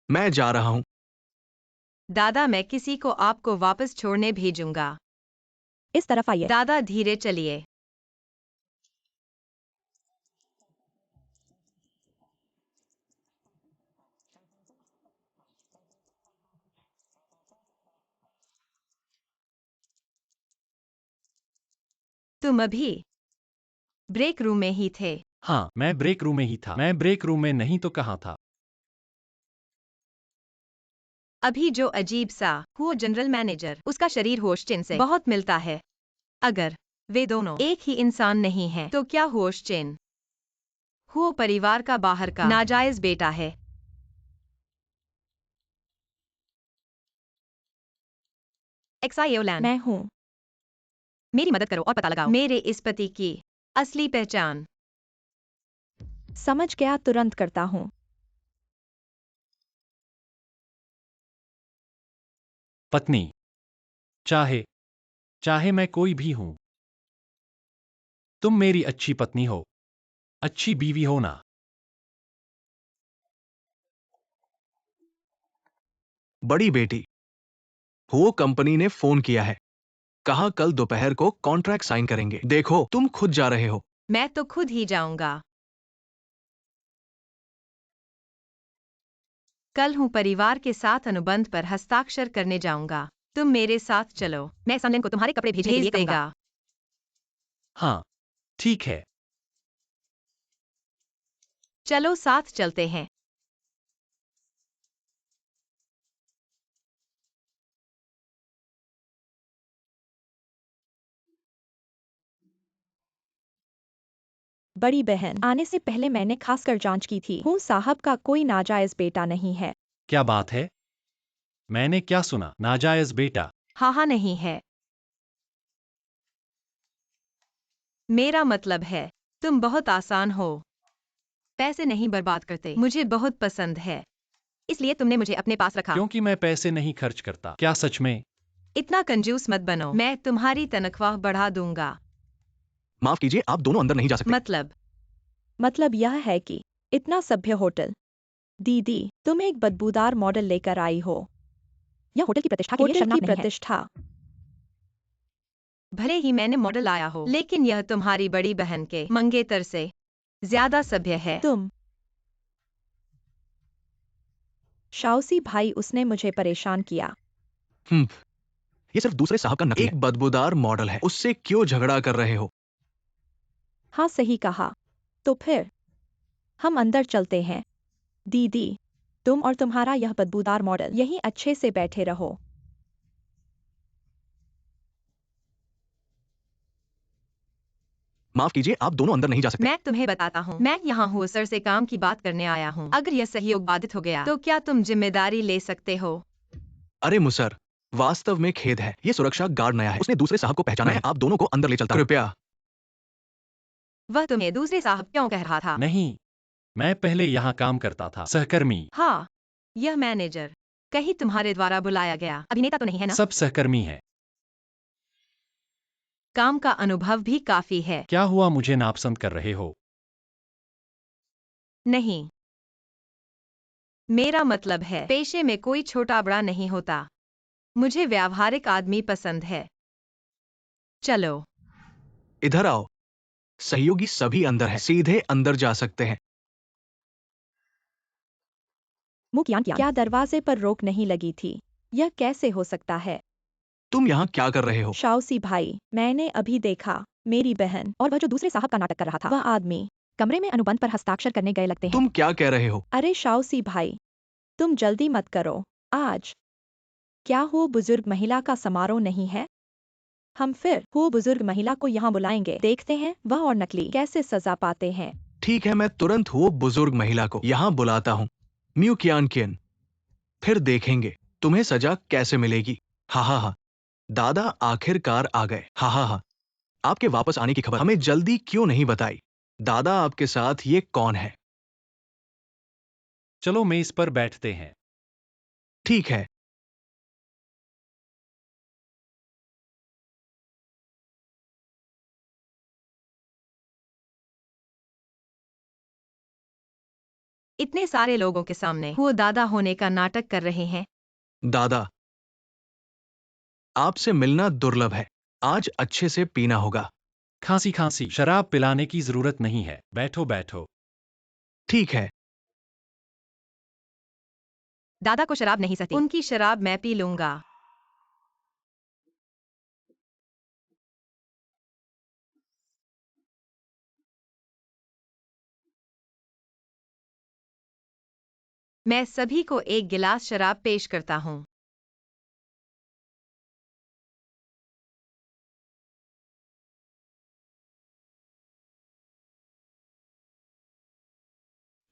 मैं जा रहा हूं। दादा, मैं किसी को आपको वापस छोड़ने भेजूंगा। इस तरफ आइए। दादा धीरे चलिए। तुम अभी ब्रेक रूम में ही थे। हाँ, मैं ब्रेक रूम में ही था। मैं ब्रेक रूम में नहीं तो कहाँ था? अभी जो अजीब सा हुआ जनरल मैनेजर, उसका शरीर होस्टिन से बहुत मिलता है। अगर वे दोनों एक ही इंसान नहीं हैं, तो क्या होस्टिन हुआ परिवार का बाहर का नाजायज बेटा है? एक्साइयोलैंड, मैं हूँ। मेरी मदद करो और पता लगाओ मेरे इस पति की असली पहचान। समझ गया, तुरंत करता हूँ। पत्नी, चाहे चाहे मैं कोई भी हूं, तुम मेरी अच्छी पत्नी हो, अच्छी बीवी हो ना? बड़ी बेटी, वो कंपनी ने फोन किया है। कहा कल दोपहर को कॉन्ट्रैक्ट साइन करेंगे। देखो तुम खुद जा रहे हो। मैं तो खुद ही जाऊंगा। कल हूँ परिवार के साथ अनुबंध पर हस्ताक्षर करने जाऊंगा। तुम मेरे साथ चलो, मैं सनलिन को तुम्हारे कपड़े भेजने के लिए कहूंगा। हाँ, ठीक है। चलो साथ चलते हैं। बड़ी बहन, आने से पहले मैंने खासकर जांच की थी। हूँ साहब का कोई नाजायज बेटा नहीं है। क्या बात है? मैंने क्या सुना? नाजायज बेटा? हाँ हाँ, नहीं है। मेरा मतलब है, तुम बहुत आसान हो। पैसे नहीं बर्बाद करते। मुझे बहुत पसंद है, इसलिए तुमने मुझे अपने पास रखा। क्योंकि मैं पैसे नहीं खर्च करता। क्या सच में? इतना कंजूस मत बनो, मैं तुम्हारी तनख्वाह बढ़ा दूंगा। माफ कीजिए, आप दोनों अंदर नहीं जा सकते। मतलब यह है कि इतना सभ्य होटल। दीदी, तुम एक बदबूदार मॉडल लेकर आई हो। यह होटल की प्रतिष्ठा के लिए शर्मनाक नहीं है। प्रतिष्ठा। भले ही मैंने मॉडल लाया हो, लेकिन यह तुम्हारी बड़ी बहन के मंगेतर से ज्यादा सभ्य है। तुम शाओसी भाई, उसने मुझे परेशान किया। ये सिर्फ दूसरे साहब का नकली है। एक बदबूदार मॉडल है, उससे क्यों झगड़ा कर रहे हो? हाँ, सही कहा। तो फिर हम अंदर चलते हैं। दीदी, तुम और तुम्हारा यह बदबूदार मॉडल यहीं अच्छे से बैठे रहो। माफ कीजिए, आप दोनों अंदर नहीं जा सकते। मैं तुम्हें बताता हूँ, मैं यहाँ हूँ सर से काम की बात करने आया हूँ। अगर यह सहयोग बाधित हो गया तो क्या तुम जिम्मेदारी ले सकते हो? अरे मुसर, वास्तव में खेद है, ये सुरक्षा गार्ड नया है, उसने दूसरे साहब को पहचाना है। आप दोनों को अंदर ले चलता हूं। कृपया। वह तुम्हें दूसरे साहब क्यों कह रहा था? नहीं, मैं पहले यहाँ काम करता था। सहकर्मी। हाँ, यह मैनेजर कहीं तुम्हारे द्वारा बुलाया गया अभिनेता तो नहीं है ना? सब सहकर्मी है। काम का अनुभव भी काफी है। क्या हुआ, मुझे नापसंद कर रहे हो? नहीं, मेरा मतलब है, पेशे में कोई छोटा बड़ा नहीं होता। मुझे व्यावहारिक आदमी पसंद है। चलो इधर आओ। सहयोगी सभी अंदर हैं, सीधे अंदर जा सकते हैं। मुकियान, क्या दरवाजे पर रोक नहीं लगी थी? यह कैसे हो सकता है? तुम यहाँ क्या कर रहे हो? शाओसी भाई, मैंने अभी देखा मेरी बहन और वह जो दूसरे साहब का नाटक कर रहा था, वह आदमी कमरे में अनुबंध पर हस्ताक्षर करने गए लगते हैं। तुम क्या कह रहे हो? अरे शाओसी भाई, तुम जल्दी मत करो। आज क्या वो बुजुर्ग महिला का समारोह नहीं है? हम फिर वो बुजुर्ग महिला को यहाँ बुलाएंगे, देखते हैं वह और नकली कैसे सजा पाते हैं। ठीक है, मैं तुरंत वो बुजुर्ग महिला को यहाँ बुलाता हूँ। म्यू कियान किन, फिर देखेंगे तुम्हें सजा कैसे मिलेगी। हा हा हा, दादा आखिरकार आ गए। हा हा हा, आपके वापस आने की खबर हमें जल्दी क्यों नहीं बताई? दादा, आपके साथ ये कौन है? चलो मेज पर बैठते हैं। ठीक है। इतने सारे लोगों के सामने वो दादा होने का नाटक कर रहे हैं। दादा, आपसे मिलना दुर्लभ है, आज अच्छे से पीना होगा। खांसी खांसी, शराब पिलाने की जरूरत नहीं है, बैठो बैठो। ठीक है। दादा को शराब नहीं सकती, उनकी शराब मैं पी लूंगा। मैं सभी को एक गिलास शराब पेश करता हूँ।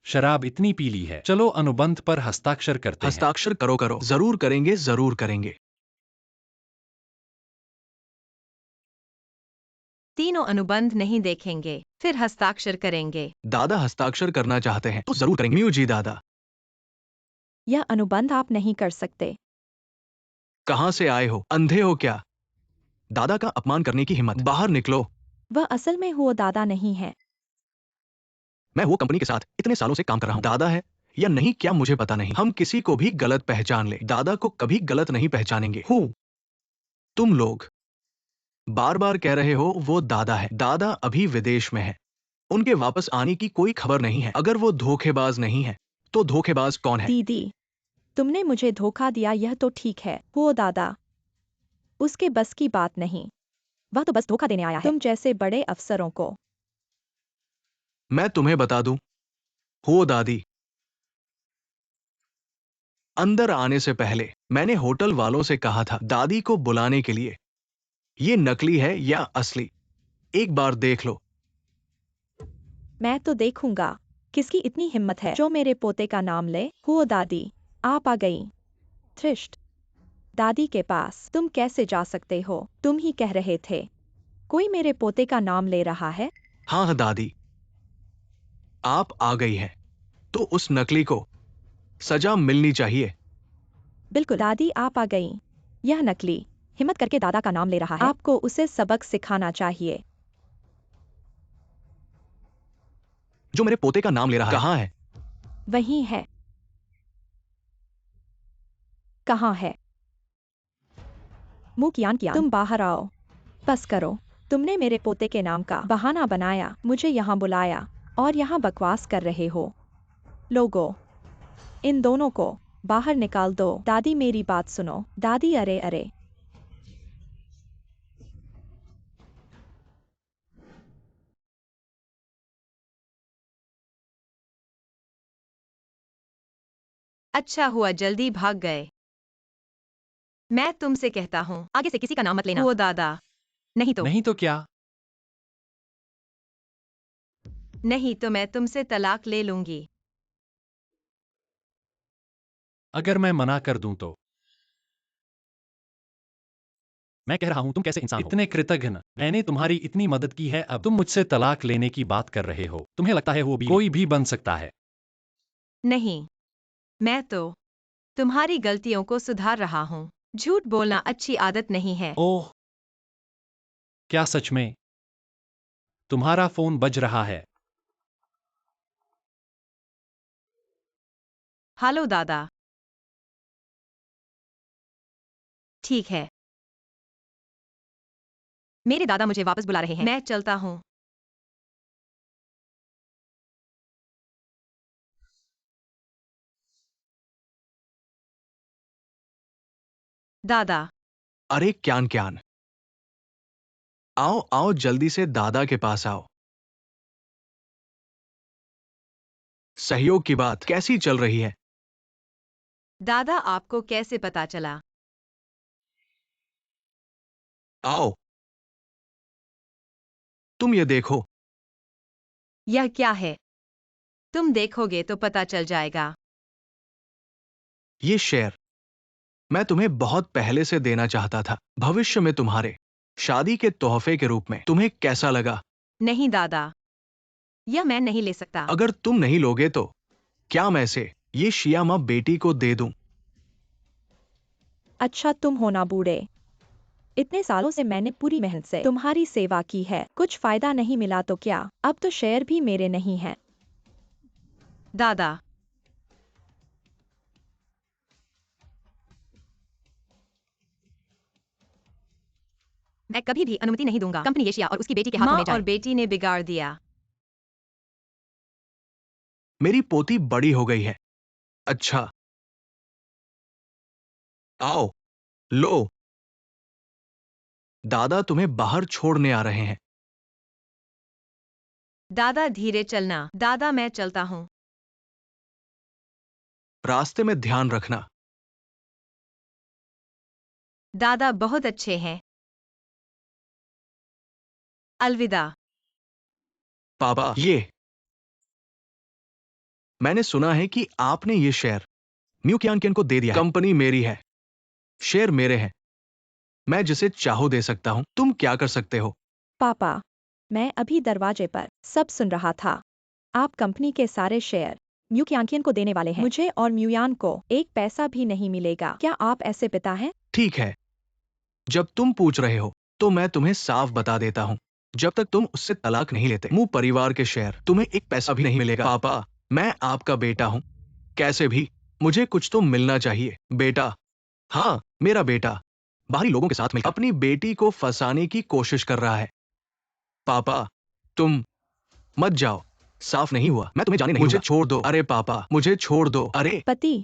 शराब इतनी पीली है, चलो अनुबंध पर हस्ताक्षर करते हैं। हस्ताक्षर करो करो, जरूर करेंगे, जरूर करेंगे। तीनों अनुबंध नहीं देखेंगे, फिर हस्ताक्षर करेंगे। दादा हस्ताक्षर करना चाहते हैं तो जरूर करेंगे। म्यू जी दादा, यह अनुबंध आप नहीं कर सकते। कहां से आए हो? अंधे हो क्या? दादा का अपमान करने की हिम्मत, बाहर निकलो। वह असल में वो दादा नहीं है। मैं वो कंपनी के साथ इतने सालों से काम कर रहा हूं। दादा है या नहीं क्या मुझे पता नहीं, हम किसी को भी गलत पहचान ले, दादा को कभी गलत नहीं पहचानेंगे। हूँ तुम लोग बार बार कह रहे हो वो दादा है। दादा अभी विदेश में है, उनके वापस आने की कोई खबर नहीं है। अगर वो धोखेबाज नहीं है तो धोखेबाज कौन है? दीदी, तुमने मुझे धोखा दिया, यह तो ठीक है। वो दादा, उसके बस की बात नहीं। वह तो बस धोखा देने आया है तुम जैसे बड़े अफसरों को। मैं तुम्हें बता दूं, हो दादी, अंदर आने से पहले मैंने होटल वालों से कहा था दादी को बुलाने के लिए। ये नकली है या असली, एक बार देख लो। मैं तो देखूंगा किसकी इतनी हिम्मत है जो मेरे पोते का नाम ले। हो दादी, आप आ गई। थ्रिष्ट, दादी के पास तुम कैसे जा सकते हो? तुम ही कह रहे थे कोई मेरे पोते का नाम ले रहा है? हाँ हाँ दादी, आप आ गई हैं, तो उस नकली को सजा मिलनी चाहिए। बिल्कुल दादी, आप आ गई। यह नकली हिम्मत करके दादा का नाम ले रहा है। आपको उसे सबक सिखाना चाहिए। जो मेरे पोते का नाम ले रहा है कहाँ है? वही है। कहाँ है? मुंह कियान कियान, तुम बाहर आओ। बस करो। तुमने मेरे पोते के नाम का बहाना बनाया, मुझे यहाँ बुलाया और यहाँ बकवास कर रहे हो। लोगों, इन दोनों को बाहर निकाल दो। दादी मेरी बात सुनो। दादी, अरे अरे। अच्छा हुआ जल्दी भाग गए। मैं तुमसे कहता हूँ आगे से किसी का नाम मत लेना। वो दादा। नहीं तो नहीं तो क्या? नहीं तो मैं तुमसे तलाक ले लूंगी। अगर मैं मना कर दूं तो? मैं कह रहा हूं तुम कैसे इंसान हो? इतने कृतज्ञ न। मैंने तुम्हारी इतनी मदद की है, अब तुम मुझसे तलाक लेने की बात कर रहे हो। तुम्हें लगता है वो भी कोई भी बन सकता है? नहीं, मैं तो तुम्हारी गलतियों को सुधार रहा हूँ। झूठ बोलना अच्छी आदत नहीं है। ओह, क्या सच में? तुम्हारा फोन बज रहा है। हेलो दादा। ठीक है। मेरे दादा मुझे वापस बुला रहे हैं। मैं चलता हूँ। दादा। अरे क्यान क्यान, आओ आओ जल्दी से दादा के पास आओ। सहयोग की बात कैसी चल रही है? दादा, आपको कैसे पता चला? आओ, तुम ये देखो। यह क्या है? तुम देखोगे तो पता चल जाएगा। ये शेयर मैं तुम्हें बहुत पहले से देना चाहता था, भविष्य में तुम्हारे शादी के तोहफे के रूप में। तुम्हें कैसा लगा? नहीं दादा, यह मैं नहीं ले सकता। अगर तुम नहीं लोगे तो क्या मैं से ये शियामा बेटी को दे दूं? अच्छा, तुम हो ना बूढ़े। इतने सालों से मैंने पूरी मेहनत से तुम्हारी सेवा की है, कुछ फायदा नहीं मिला तो क्या? अब तो शेयर भी मेरे नहीं हैं। दादा। मैं कभी भी अनुमति नहीं दूंगा कंपनी एशिया और उसकी बेटी के हाथों माँ में जाए। और बेटी ने बिगाड़ दिया। मेरी पोती बड़ी हो गई है। अच्छा, आओ, लो। दादा तुम्हें बाहर छोड़ने आ रहे हैं। दादा धीरे चलना। दादा, मैं चलता हूँ। रास्ते में ध्यान रखना। दादा बहुत अच्छे हैं। अलविदा। पापा, ये मैंने सुना है कि आपने ये शेयर म्यू कियान को दे दिया है। कंपनी मेरी है, शेयर मेरे हैं। मैं जिसे चाहूं दे सकता हूं। तुम क्या कर सकते हो? पापा, मैं अभी दरवाजे पर सब सुन रहा था। आप कंपनी के सारे शेयर म्यू कियान को देने वाले हैं। मुझे और म्यूयान को एक पैसा भी नहीं मिलेगा। क्या आप ऐसे पिता हैं? ठीक है, जब तुम पूछ रहे हो तो मैं तुम्हें साफ बता देता हूं। जब तक तुम उससे तलाक नहीं लेते, मुंह परिवार के शेयर तुम्हें एक पैसा भी नहीं मिलेगा। पापा, मैं आपका बेटा हूं, कैसे भी मुझे कुछ तो मिलना चाहिए। बेटा, हाँ, मेरा बेटा बाहरी लोगों के साथ मिलकर अपनी बेटी को फंसाने की कोशिश कर रहा है। पापा, तुम मत जाओ। साफ नहीं हुआ, मैं तुम्हें जाने नहीं दूंगा। मुझे छोड़ दो। अरे पापा, मुझे छोड़ दो। अरे पति,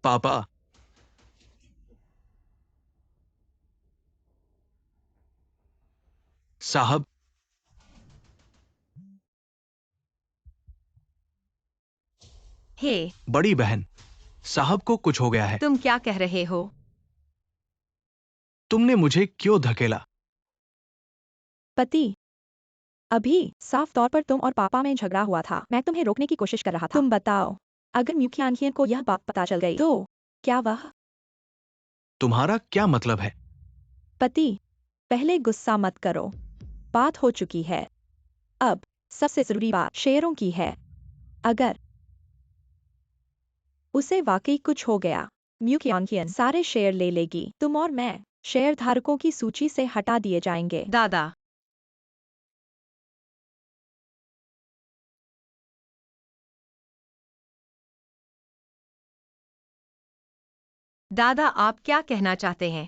पापा, साहब, हे, बड़ी बहन, साहब को कुछ हो गया है। तुम क्या कह रहे हो? तुमने मुझे क्यों धकेला? पति, अभी साफ तौर पर तुम और पापा में झगड़ा हुआ था। मैं तुम्हें रोकने की कोशिश कर रहा था। तुम बताओ, अगर म्यू कियान को यह बात पता चल गई तो क्या वह? तुम्हारा क्या मतलब है? पति, पहले गुस्सा मत करो, बात हो चुकी है। अब सबसे जरूरी बात शेयरों की है। अगर उसे वाकई कुछ हो गया, म्यूकियानकियन सारे शेयर ले लेगी। तुम और मैं शेयर धारकों की सूची से हटा दिए जाएंगे। दादा, दादा आप क्या कहना चाहते हैं?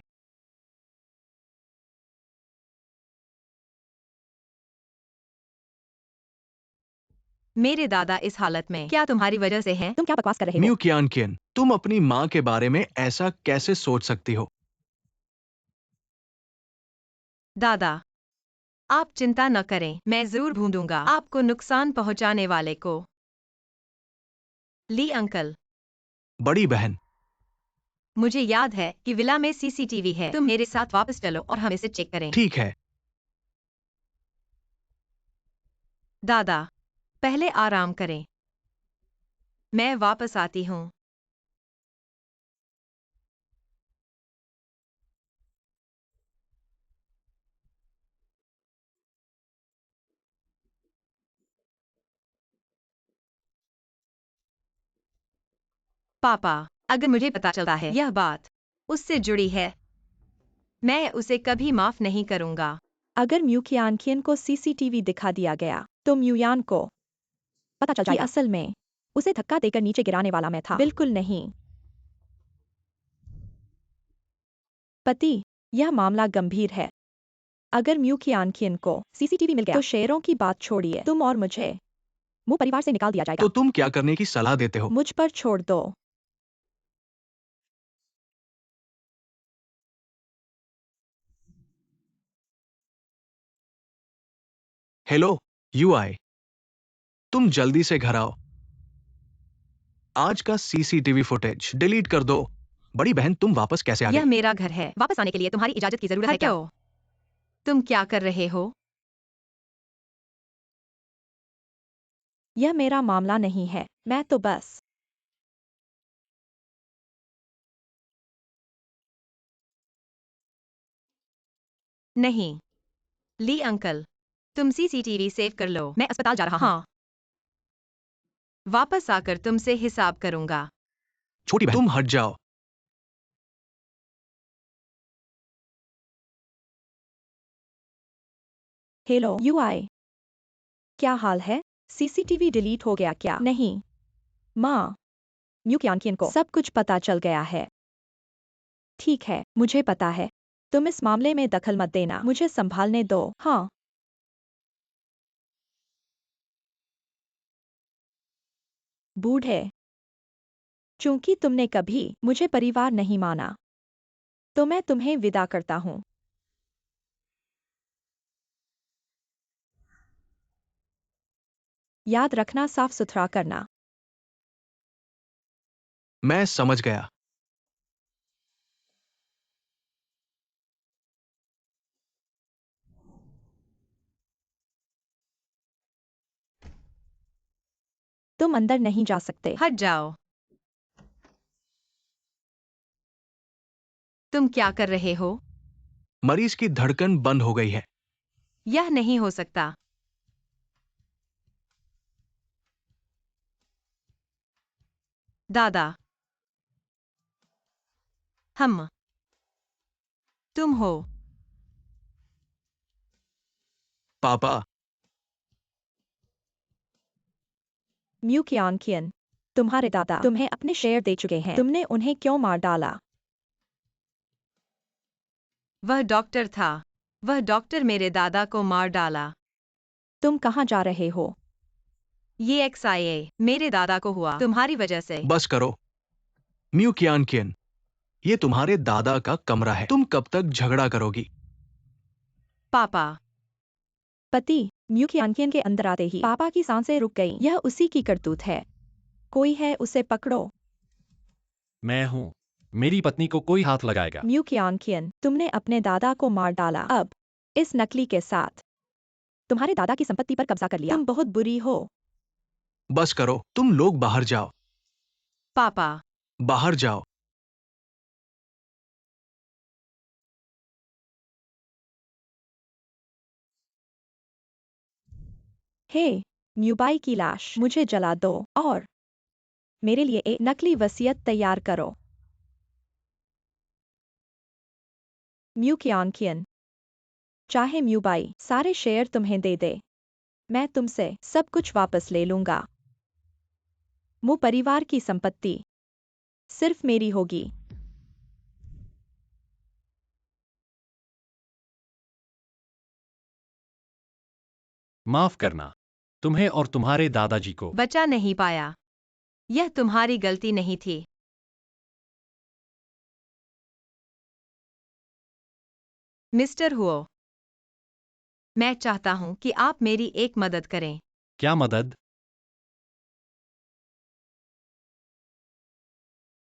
मेरे दादा इस हालत में क्या तुम्हारी वजह से हैं? तुम क्या बकवास कर रहे हो? म्यू कियान, तुम अपनी माँ के बारे में ऐसा कैसे सोच सकती हो? दादा, आप चिंता न करें, मैं जरूर ढूंढूंगा आपको नुकसान पहुंचाने वाले को। ली अंकल, बड़ी बहन, मुझे याद है कि विला में सीसीटीवी है। तुम मेरे साथ वापस चलो और हम इसे चेक करें। ठीक है। दादा, पहले आराम करें। मैं वापस आती हूँ। पापा, अगर मुझे पता चलता है यह बात उससे जुड़ी है, मैं उसे कभी माफ नहीं करूंगा। अगर म्यूकियानकियन को सीसीटीवी दिखा दिया गया, तो म्यूयान को पता चल जाएगा कि असल में उसे धक्का देकर नीचे गिराने वाला मैं था। बिल्कुल नहीं। पति, यह मामला गंभीर है। अगर म्यूकियानकियन को सीसीटीवी मिल गया, तो शेयरों की बात छोड़िए, तुम और मुझे मुंह परिवार से निकाल दिया जाएगा। तो तुम क्या करने की सलाह देते हो? मुझ पर छोड़ दो। हेलो, यूआई, तुम जल्दी से घर आओ। आज का सीसीटीवी फुटेज डिलीट कर दो। बड़ी बहन, तुम वापस कैसे आ यह गई? मेरा घर है। वापस आने के लिए तुम्हारी इजाजत की जरूरत है क्या? तुम क्या कर रहे हो? यह मेरा मामला नहीं है, मैं तो बस नहीं, ली अंकल, तुम सीसीटीवी सेव कर लो। मैं अस्पताल जा रहा हूँ। हाँ, वापस आकर तुमसे हिसाब करूंगा। छोटी बहन, तुम हट जाओ। हेलो यूआई, क्या हाल है? सीसीटीवी डिलीट हो गया क्या? नहीं माँ, म्यूकियानकियन को सब कुछ पता चल गया है। ठीक है, मुझे पता है। तुम इस मामले में दखल मत देना, मुझे संभालने दो। हाँ, बूढ़े, चूंकि तुमने कभी मुझे परिवार नहीं माना, तो मैं तुम्हें विदा करता हूँ। याद रखना, साफ सुथरा करना। मैं समझ गया। तुम अंदर नहीं जा सकते। हट जाओ। तुम क्या कर रहे हो? मरीज की धड़कन बंद हो गई है। यह नहीं हो सकता। दादा, हम, तुम हो। पापा, म्यूकियानकियन, तुम्हारे दादा तुम्हें अपने शेयर दे चुके हैं। तुमने उन्हें क्यों मार डाला? वह डॉक्टर था। वह डॉक्टर मेरे दादा को मार डाला। तुम कहाँ जा रहे हो? ये XIA मेरे दादा को हुआ तुम्हारी वजह से। बस करो। म्यू कियान, ये तुम्हारे दादा का कमरा है। तुम कब तक झगड़ा करोगी? पापा, पति, म्यूकियानकियन के अंदर आते ही पापा की सांसें रुक गईं। यह उसी की करतूत है। कोई है, उसे पकड़ो। मैं हूं। मेरी पत्नी को कोई हाथ लगाएगा। म्यूकियानकियन, तुमने अपने दादा को मार डाला। अब इस नकली के साथ तुम्हारे दादा की संपत्ति पर कब्जा कर लिया। तुम बहुत बुरी हो। बस करो। तुम लोग बाहर जाओ। पापा, बाहर जाओ। हे म्यूबाई की लाश, मुझे जला दो और मेरे लिए एक नकली वसीयत तैयार करो। म्यू कियानकियन, चाहे म्यूबाई सारे शेयर तुम्हें दे दे, मैं तुमसे सब कुछ वापस ले लूंगा। मु परिवार की संपत्ति सिर्फ मेरी होगी। माफ करना, तुम्हें और तुम्हारे दादाजी को बचा नहीं पाया। यह तुम्हारी गलती नहीं थी। मिस्टर हुओ, मैं चाहता हूं कि आप मेरी एक मदद करें। क्या मदद?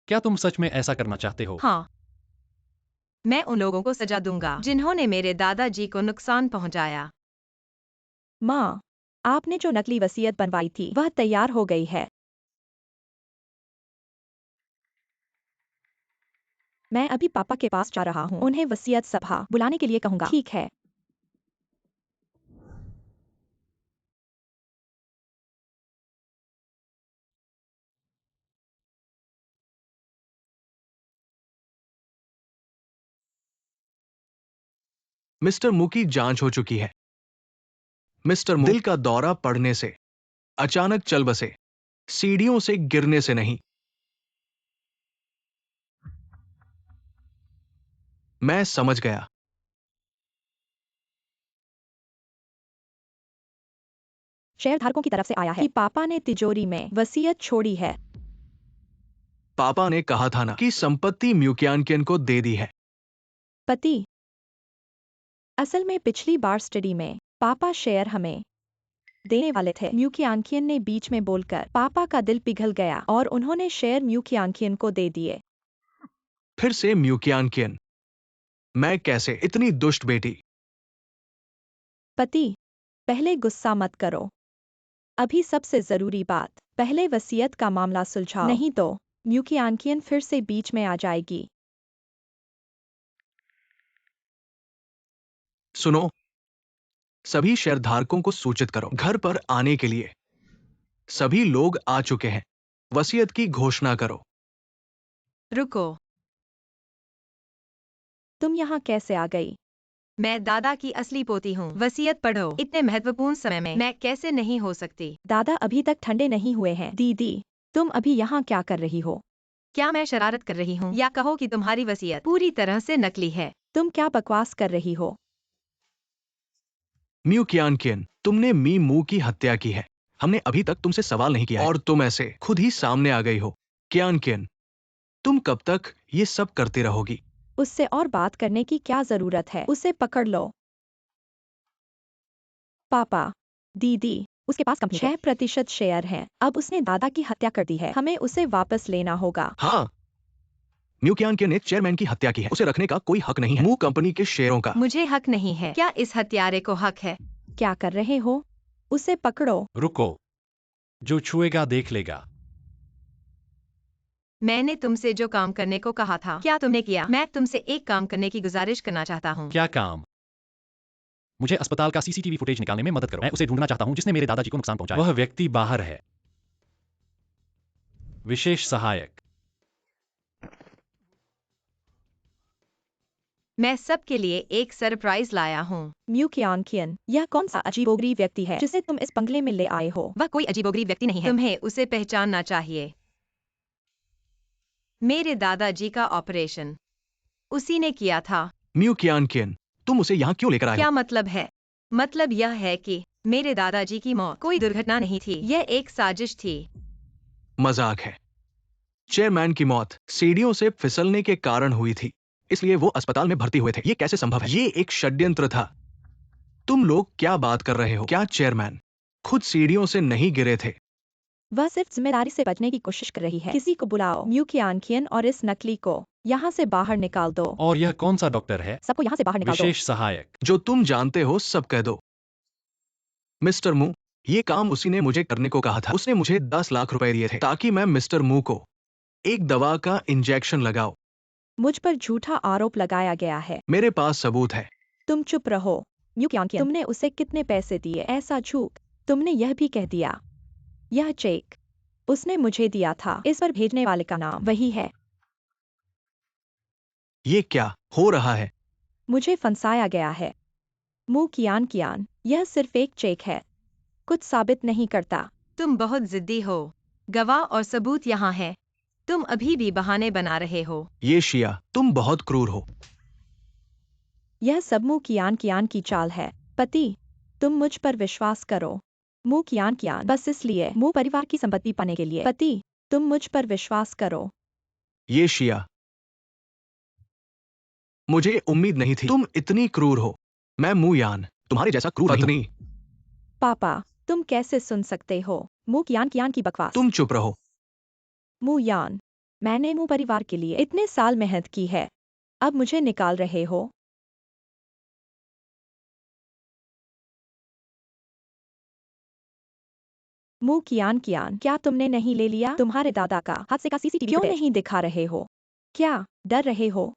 क्या तुम सच में ऐसा करना चाहते हो? हाँ, मैं उन लोगों को सजा दूंगा जिन्होंने मेरे दादाजी को नुकसान पहुंचाया। माँ, आपने जो नकली वसीयत बनवाई थी वह तैयार हो गई है। मैं अभी पापा के पास जा रहा हूँ, उन्हें वसीयत सभा बुलाने के लिए कहूंगा। ठीक है। मिस्टर मू की जांच हो चुकी है। मिस्टर मू दिल का दौरा पड़ने से अचानक चल बसे, सीढ़ियों से गिरने से नहीं। मैं समझ गया। शेयरधारकों की तरफ से आया है कि पापा ने तिजोरी में वसीयत छोड़ी है। पापा ने कहा था ना कि संपत्ति म्यूकियानकियन को दे दी है। पति, असल में पिछली बार स्टडी में पापा शेयर हमें देने वाले थे। म्यूकियानकियन ने बीच में बोलकर पापा का दिल पिघल गया और उन्होंने शेयर म्यूकियानकियन को दे दिए। फिर से म्यूकियानकियन, मैं कैसे? इतनी दुष्ट बेटी। पति, पहले गुस्सा मत करो। अभी सबसे जरूरी बात, पहले वसीयत का मामला सुलझाओ, नहीं तो म्यूकियानकियन फिर से बीच में आ जाएगी। सुनो, सभी शेयरधारकों को सूचित करो, घर पर आने के लिए। सभी लोग आ चुके हैं। वसीयत की घोषणा करो। रुको, तुम यहाँ कैसे आ गई? मैं दादा की असली पोती हूँ। वसीयत पढ़ो। इतने महत्वपूर्ण समय में मैं कैसे नहीं हो सकती? दादा अभी तक ठंडे नहीं हुए हैं। दीदी, तुम अभी यहाँ क्या कर रही हो? क्या मैं शरारत कर रही हूँ या कहो कि तुम्हारी वसीयत पूरी तरह से नकली है? तुम क्या बकवास कर रही हो? म्यूकियानकियन, तुमने मी मू की हत्या की है। हमने अभी तक तुमसे सवाल नहीं किया है और तुम ऐसे खुद ही सामने आ गई हो। कियानकियन, तुम कब तक ये सब करती रहोगी? उससे और बात करने की क्या जरूरत है? उसे पकड़ लो। पापा, दीदी, उसके पास कंपनी के 6% शेयर हैं। अब उसने दादा की हत्या कर दी है, हमें उसे वापस लेना होगा। हाँ, म्यूकियानकियन ने चेयरमैन की हत्या की है। उसे रखने का कोई हक नहीं है मू कंपनी के शेयरों का। मुझे हक नहीं है। क्या इस हत्यारे को हक है? क्या कर रहे हो? उसे पकड़ो। रुको, जो छुएगा देख लेगा। मैंने तुमसे जो काम करने को कहा था, क्या तुमने किया? मैं तुमसे एक काम करने की गुजारिश करना चाहता हूँ। क्या काम? मुझे अस्पताल का सीसीटीवी फुटेज निकालने में मदद करो। मैं उसे ढूंढना चाहता हूं जिसने मेरे दादाजी को नुकसान पहुंचाया। वह व्यक्ति बाहर है। विशेष सहायक। मैं सबके लिए एक सरप्राइज लाया हूँ। म्यूकियानकियन, यह कौन सा अजीबोगरीब व्यक्ति है जिसे तुम इस बंगले में ले आए हो? वह कोई अजीबोगरीब व्यक्ति नहीं है। तुम्हें उसे पहचानना चाहिए। मेरे दादाजी का ऑपरेशन उसी ने किया था। म्यूकियानकियन, तुम उसे यहाँ क्यों लेकर आए क्या हो? मतलब है? मतलब यह है कि मेरे दादाजी की मौत कोई दुर्घटना नहीं थी, यह एक साजिश थी। मजाक है। चेयरमैन की मौत सीढ़ियों से फिसलने के कारण हुई थी, इसलिए वो अस्पताल में भर्ती हुए थे। ये कैसे संभव है? ये एक षड्यंत्र था। तुम लोग क्या बात कर रहे हो? क्या चेयरमैन खुद सीढ़ियों से नहीं गिरे थे? वह सिर्फ जिम्मेदारी से बचने की कोशिश कर रही है। किसी को बुलाओ म्यूकियानकियन और इस नकली को यहाँ से बाहर निकाल दो। और यह कौन सा डॉक्टर है? सबको यहाँ से बाहर निकाल दो। विशेष सहायक। जो तुम जानते हो सब कह दो। मिस्टर मू, ये काम उसी ने मुझे करने को कहा था। उसने मुझे 10 लाख रुपए दिए थे ताकि मैं मिस्टर मू को एक दवा का इंजेक्शन लगाओ। मुझ पर झूठा आरोप लगाया गया है। मेरे पास सबूत है। तुम चुप रहो। म्यूकियानकियन, तुमने उसे कितने पैसे दिए? ऐसा झूठ तुमने यह भी कह दिया। यह चेक उसने मुझे दिया था। इस पर भेजने वाले का नाम वही है। ये क्या हो रहा है? मुझे फंसाया गया है। मू कियान कियान, यह सिर्फ एक चेक है, कुछ साबित नहीं करता। तुम बहुत जिद्दी हो। गवाह और सबूत यहाँ है। तुम अभी भी बहाने बना रहे हो। ये शिया, तुम बहुत क्रूर हो। यह सब मू कियान कियान की चाल है। पति, तुम मुझ पर विश्वास करो। मू कियान कियान, बस इसलिए मू परिवार की संपत्ति पाने के लिए। पति, तुम मुझ पर विश्वास करो। ये शिया, मुझे उम्मीद नहीं थी तुम इतनी क्रूर हो। मैं मुयान तुम्हारे जैसा क्रूर नहीं। पापा, तुम कैसे सुन सकते हो मू कियान कियान की बकवास? तुम चुप रहो। मू यान, मैंने मू परिवार के लिए इतने साल मेहनत की है, अब मुझे निकाल रहे हो? मू कियान कियान, क्या तुमने नहीं ले लिया तुम्हारे दादा का हादसे का सीसीटीवी क्यों नहीं दिखा रहे हो? क्या डर रहे हो?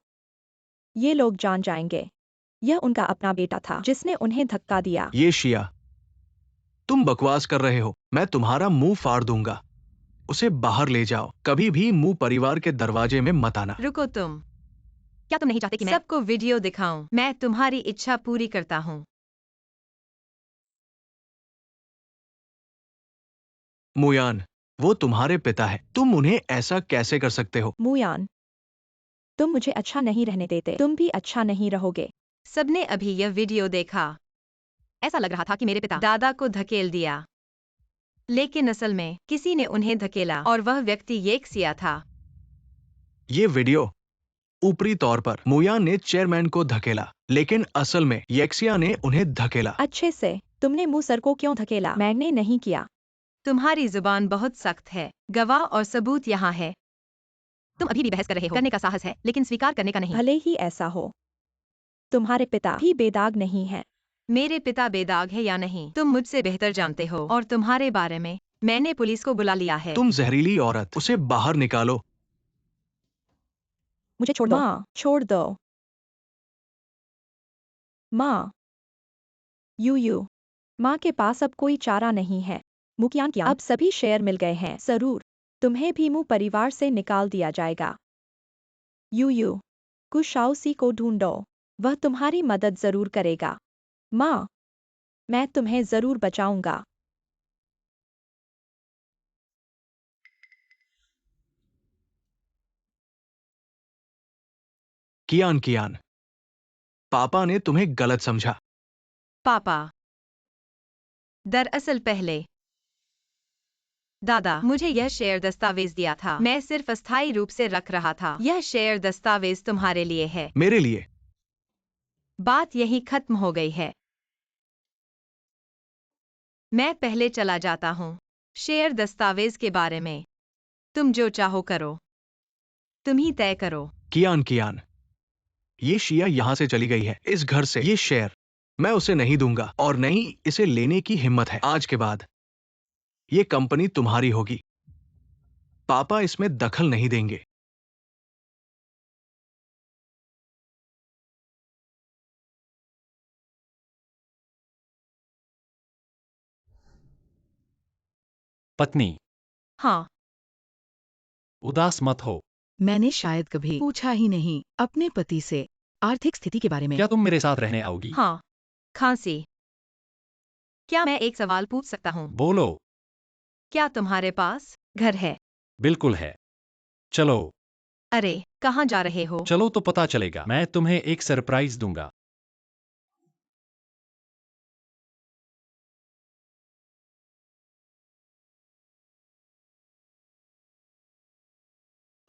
ये लोग जान जाएंगे। यह उनका अपना बेटा था जिसने उन्हें धक्का दिया। ये शिया, तुम बकवास कर रहे हो। मैं तुम्हारा मुंह फाड़ दूंगा। उसे बाहर ले जाओ। कभी भी मुंह परिवार के दरवाजे में मत आना। रुको तुम। क्या तुम नहीं चाहते कि मैं सबको वीडियो दिखाऊं? मैं तुम्हारी इच्छा पूरी करता हूँ। मुयान, वो तुम्हारे पिता है। तुम उन्हें ऐसा कैसे कर सकते हो? मू यान, तुम मुझे अच्छा नहीं रहने देते, तुम भी अच्छा नहीं रहोगे। सबने अभी यह वीडियो देखा। ऐसा लग रहा था कि मेरे पिता दादा को धकेल दिया, लेकिन असल में किसी ने उन्हें धकेला और वह व्यक्ति येक्सिया था। ये वीडियो ऊपरी तौर पर मुयान ने चेयरमैन को धकेला, लेकिन असल में येक्सिया ने उन्हें धकेला। अच्छे से, तुमने मू सर को क्यों धकेला? मैंने नहीं किया। तुम्हारी जुबान बहुत सख्त है। गवाह और सबूत यहाँ है। तुम अभी भी बहस कर रहे हो। करने का साहस है, लेकिन स्वीकार करने का नहीं। भले ही ऐसा हो, तुम्हारे पिता भी बेदाग नहीं है। मेरे पिता बेदाग है या नहीं, तुम मुझसे बेहतर जानते हो, और तुम्हारे बारे में मैंने पुलिस को बुला लिया है। तुम जहरीली औरत, उसे बाहर निकालो। मुझे छोड़ दो। माँ, छोड़ दो। माँ, यू माँ के पास अब कोई चारा नहीं है। मुखियान क्या अब सभी शेयर मिल गए हैं। जरूर तुम्हें भी मु परिवार से निकाल दिया जाएगा। यू कुशाउसी को ढूंढो, वह तुम्हारी मदद जरूर करेगा। माँ, मैं तुम्हें जरूर बचाऊंगा। कियान कियान, पापा ने तुम्हें गलत समझा। पापा, दरअसल पहले दादा मुझे यह शेयर दस्तावेज दिया था। मैं सिर्फ अस्थायी रूप से रख रहा था। यह शेयर दस्तावेज तुम्हारे लिए है। मेरे लिए? बात यहीं खत्म हो गई है। मैं पहले चला जाता हूँ। शेयर दस्तावेज के बारे में तुम जो चाहो करो। तुम ही तय करो। कियान कियान, ये शिया यहां से चली गई है, इस घर से। ये शेयर मैं उसे नहीं दूंगा, और नहीं इसे लेने की हिम्मत है। आज के बाद ये कंपनी तुम्हारी होगी। पापा इसमें दखल नहीं देंगे। पत्नी, हाँ, उदास मत हो। मैंने शायद कभी पूछा ही नहीं अपने पति से आर्थिक स्थिति के बारे में। क्या तुम मेरे साथ रहने आओगी? हाँ। खांसी। क्या मैं एक सवाल पूछ सकता हूँ? बोलो। क्या तुम्हारे पास घर है? बिल्कुल है। चलो। अरे, कहाँ जा रहे हो? चलो तो पता चलेगा। मैं तुम्हें एक सरप्राइज दूंगा।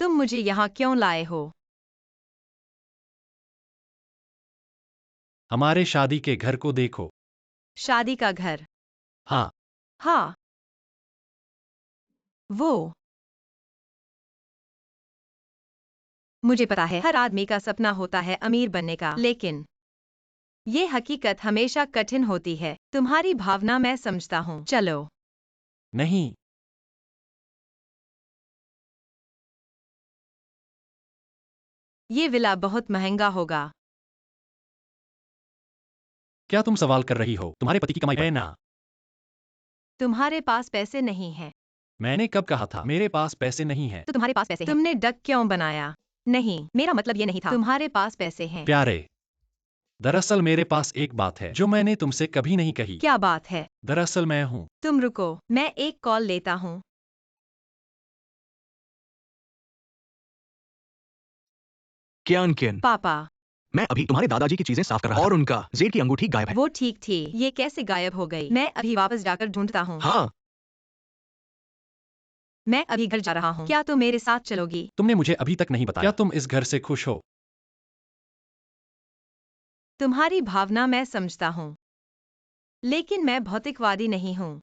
तुम मुझे यहाँ क्यों लाए हो? हमारे शादी के घर को देखो। शादी का घर? हाँ। हाँ। वो मुझे पता है, हर आदमी का सपना होता है अमीर बनने का, लेकिन ये हकीकत हमेशा कठिन होती है। तुम्हारी भावना मैं समझता हूँ। चलो। नहीं। ये विला बहुत महंगा होगा। क्या तुम सवाल कर रही हो तुम्हारे पति की कमाई है ना? तुम्हारे पास पैसे नहीं हैं। मैंने कब कहा था मेरे पास पैसे नहीं हैं? तो तुम्हारे पास पैसे हैं। तुमने डक क्यों बनाया? नहीं, मेरा मतलब ये नहीं था। तुम्हारे पास पैसे हैं। प्यारे, दरअसल मेरे पास एक बात है जो मैंने तुमसे कभी नहीं कही। क्या बात है? दरअसल मैं हूँ। तुम रुको, मैं एक कॉल लेता हूँ। कियान कियन, पापा, मैं अभी तुम्हारे दादाजी की चीजें साफ कर रहा था और उनका जेड की अंगूठी गायब है। वो ठीक थी। ये कैसे गायब हो गई? मैं अभी वापस जाकर ढूंढता हूँ। हाँ, मैं अभी घर जा रहा हूँ। क्या तुम मेरे साथ चलोगी? तुमने मुझे अभी तक नहीं बताया। क्या तुम इस घर से खुश हो? तुम्हारी भावना मैं समझता हूँ, लेकिन मैं भौतिकवादी नहीं हूँ।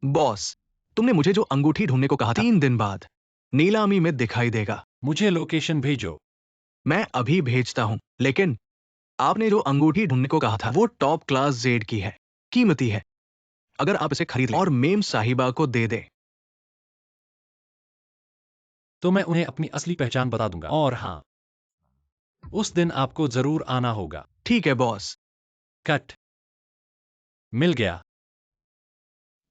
बॉस, तुमने मुझे जो अंगूठी ढूंढने को कहा था 3 दिन बाद नीलामी में दिखाई देगा। मुझे लोकेशन भेजो। मैं अभी भेजता हूँ, लेकिन आपने जो अंगूठी ढूंढने को कहा था वो टॉप क्लास जेड की है, कीमती है। अगर आप इसे खरीद लें और मेम साहिबा को दे दें। तो मैं उन्हें अपनी असली पहचान बता दूंगा। और हाँ, उस दिन आपको जरूर आना होगा। ठीक है बॉस। कट। मिल गया।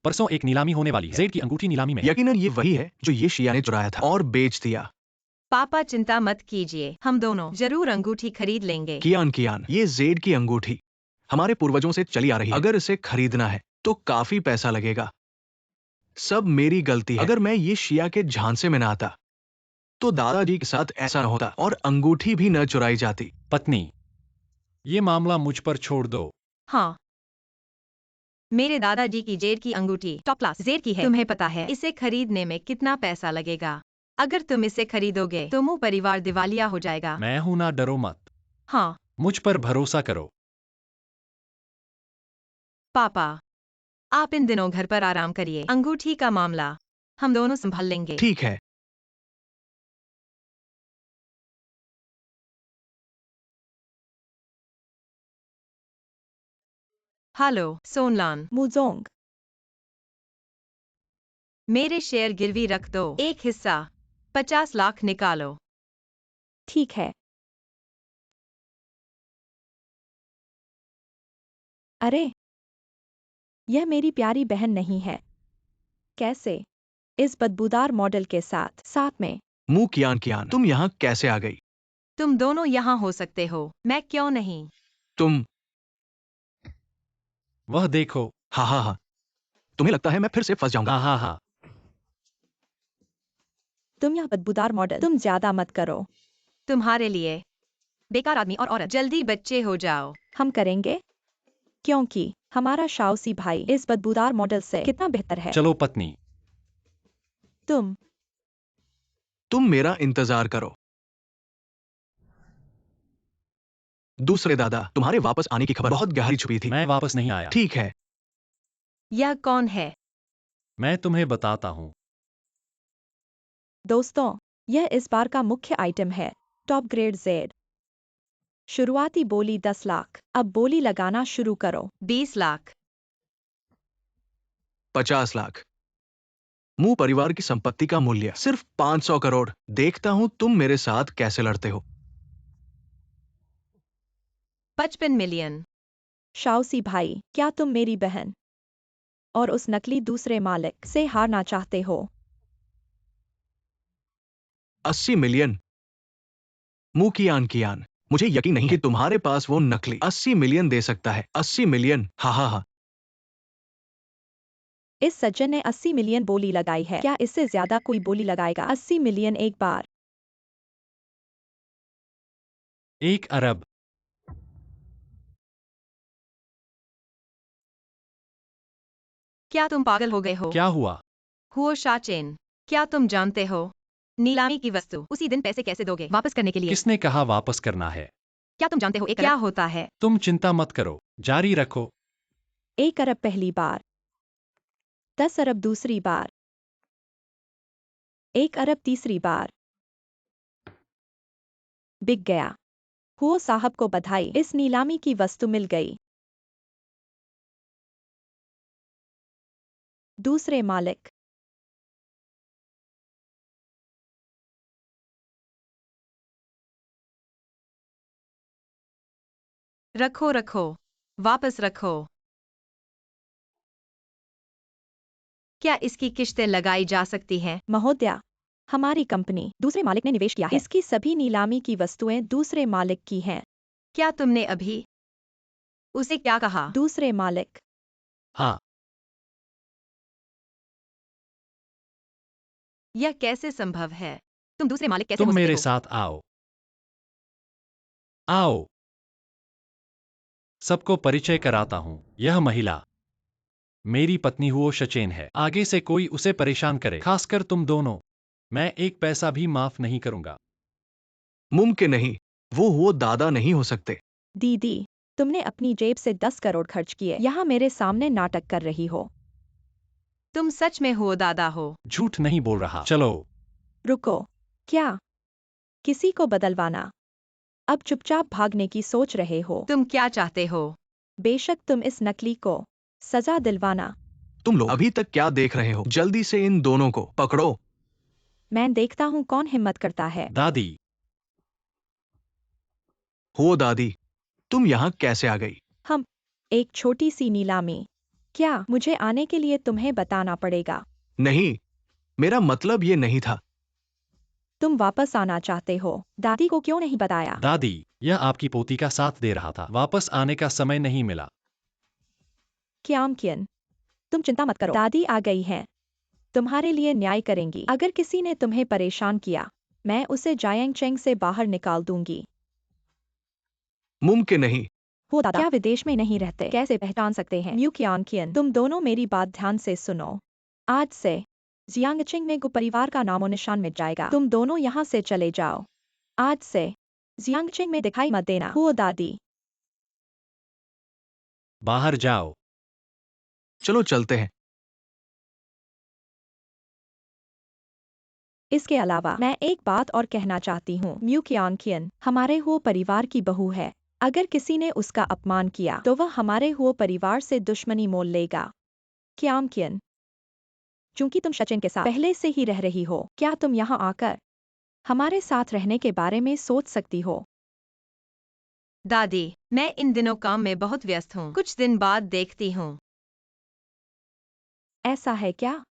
परसों एक नीलामी होने वाली है। जेड की अंगूठी नीलामी में है। यकीनन ये वही है जो ये शिया ने चुराया था और बेच दिया। पापा चिंता मत कीजिए, हम दोनों जरूर अंगूठी खरीद लेंगे। कियान कियान, ये जेड की अंगूठी हमारे पूर्वजों से चली आ रही है। अगर इसे खरीदना है तो काफी पैसा लगेगा। सब मेरी गलती है। अगर मैं ये शिया के झांसे में ना आता तो दादाजी के साथ ऐसा न होता और अंगूठी भी न चुराई जाती। पत्नी, ये मामला मुझ पर छोड़ दो। हाँ, मेरे दादाजी की जेड की अंगूठी टॉप क्लास जेड की है। तुम्हें पता है इसे खरीदने में कितना पैसा लगेगा? अगर तुम इसे खरीदोगे तो मुंह परिवार दिवालिया हो जाएगा। मैं हूं ना, डरो मत। हाँ, मुझ पर भरोसा करो। पापा, आप इन दिनों घर पर आराम करिए। अंगूठी का मामला हम दोनों संभाल लेंगे। ठीक है। हेलो सोनलान, मुजोंग, मेरे शेयर गिरवी रख दो। एक हिस्सा 50 लाख निकालो। ठीक है। अरे, यह मेरी प्यारी बहन नहीं है। कैसे? इस बदबूदार मॉडल के साथ साथ में। मुंह कियान कियान, तुम यहाँ कैसे आ गई? तुम दोनों यहाँ हो सकते हो, मैं क्यों नहीं? तुम। वह देखो। हाँ हाँ हाँ, तुम्हें लगता है मैं फिर से फंस जाऊंगा? हाँ हाँ हाँ। तुम यह बदबूदार मॉडल, तुम ज्यादा मत करो। तुम्हारे लिए बेकार आदमी और औरत, जल्दी बच्चे हो जाओ। हम करेंगे, क्योंकि हमारा शाओसी भाई इस बदबूदार मॉडल से कितना बेहतर है। चलो पत्नी। तुम तुम मेरा इंतजार करो। दूसरे दादा, तुम्हारे वापस आने की खबर बहुत गहरी छुपी थी। मैं वापस नहीं आया। ठीक है। यह कौन है? मैं तुम्हें बताता हूँ। दोस्तों, यह इस बार का मुख्य आइटम है, टॉप ग्रेड जेड। शुरुआती बोली 10 लाख, अब बोली लगाना शुरू करो। 20 लाख। 50 लाख। मुंह परिवार की संपत्ति का मूल्य सिर्फ 500 करोड़। देखता हूँ तुम मेरे साथ कैसे लड़ते हो। 55 मिलियन। शाओसी भाई, क्या तुम मेरी बहन और उस नकली दूसरे मालिक से हारना चाहते हो? 80 मिलियन। मुंह कियान कियान, मुझे यकीन नहीं कि तुम्हारे पास वो नकली 80 मिलियन दे सकता है। 80 मिलियन, हाँ हाँ हाँ। इस सज्जन ने 80 मिलियन बोली लगाई है। क्या इससे ज्यादा कोई बोली लगाएगा? 80 मिलियन एक बार। 1 अरब। क्या तुम पागल हो गए हो? क्या हुआ? हुओ शाचेन, क्या तुम जानते हो नीलामी की वस्तु उसी दिन पैसे कैसे दोगे वापस करने के लिए? किसने कहा वापस करना है? क्या तुम जानते हो एक क्या होता है? तुम चिंता मत करो, जारी रखो। 1 अरब पहली बार, 10 अरब दूसरी बार, 1 अरब तीसरी बार। बिक गया। हुओ साहब को बधाई, इस नीलामी की वस्तु मिल गई। दूसरे मालिक। रखो रखो, वापस रखो। क्या इसकी किश्तें लगाई जा सकती हैं? महोदया, हमारी कंपनी दूसरे मालिक ने निवेश किया है। इसकी सभी नीलामी की वस्तुएं दूसरे मालिक की हैं। क्या तुमने अभी उसे क्या कहा? दूसरे मालिक। हाँ, यह कैसे संभव है? तुम दूसरे मालिक कैसे तुम हो सकते मेरे हो? साथ आओ। आओ, सबको परिचय कराता हूँ। यह महिला मेरी पत्नी हुओ शचेन है। आगे से कोई उसे परेशान करे, खासकर तुम दोनों, मैं एक पैसा भी माफ नहीं करूंगा। मुमकिन नहीं, वो दादा नहीं हो सकते। दीदी, तुमने अपनी जेब से 10 करोड़ खर्च किए, यहाँ मेरे सामने नाटक कर रही हो। तुम सच में हो दादा हो? झूठ नहीं बोल रहा। चलो, रुको, क्या किसी को बदलवाना? अब चुपचाप भागने की सोच रहे हो? तुम क्या चाहते हो? बेशक तुम इस नकली को सजा दिलवाना। तुम लोग अभी तक क्या देख रहे हो? जल्दी से इन दोनों को पकड़ो। मैं देखता हूँ कौन हिम्मत करता है। दादी, हो दादी, तुम यहाँ कैसे आ गई? हम एक छोटी सी नीलामी। क्या मुझे आने के लिए तुम्हें बताना पड़ेगा? नहीं, मेरा मतलब ये नहीं था। तुम वापस आना चाहते हो? दादी को क्यों नहीं बताया? दादी, यह आपकी पोती का साथ दे रहा था। वापस आने का समय नहीं मिला। क्यामकियन, तुम चिंता मत करो, दादी आ गई हैं। तुम्हारे लिए न्याय करेंगी। अगर किसी ने तुम्हें परेशान किया, मैं उसे जायंग चेंग से बाहर निकाल दूंगी। मुमकिन नहीं। हो दादा, क्या विदेश में नहीं रहते? कैसे पहचान सकते हैं? म्यू क्यानकियन, तुम दोनों मेरी बात ध्यान से सुनो। आज से जियांगचिंग में गु परिवार का नामो निशान मिट जाएगा। तुम दोनों यहाँ से चले जाओ। आज से जियांगचिंग में दिखाई मत देना। हो दादी। बाहर जाओ। चलो चलते हैं। इसके अलावा मैं एक बात और कहना चाहती हूँ। म्यू क्यानकियन हमारे हो परिवार की बहू है। अगर किसी ने उसका अपमान किया तो वह हमारे हो परिवार से दुश्मनी मोल लेगा। क्यामकियन, चूंकि तुम सचिन के साथ पहले से ही रह रही हो, क्या तुम यहाँ आकर हमारे साथ रहने के बारे में सोच सकती हो? दादी, मैं इन दिनों काम में बहुत व्यस्त हूँ। कुछ दिन बाद देखती हूँ। ऐसा है क्या?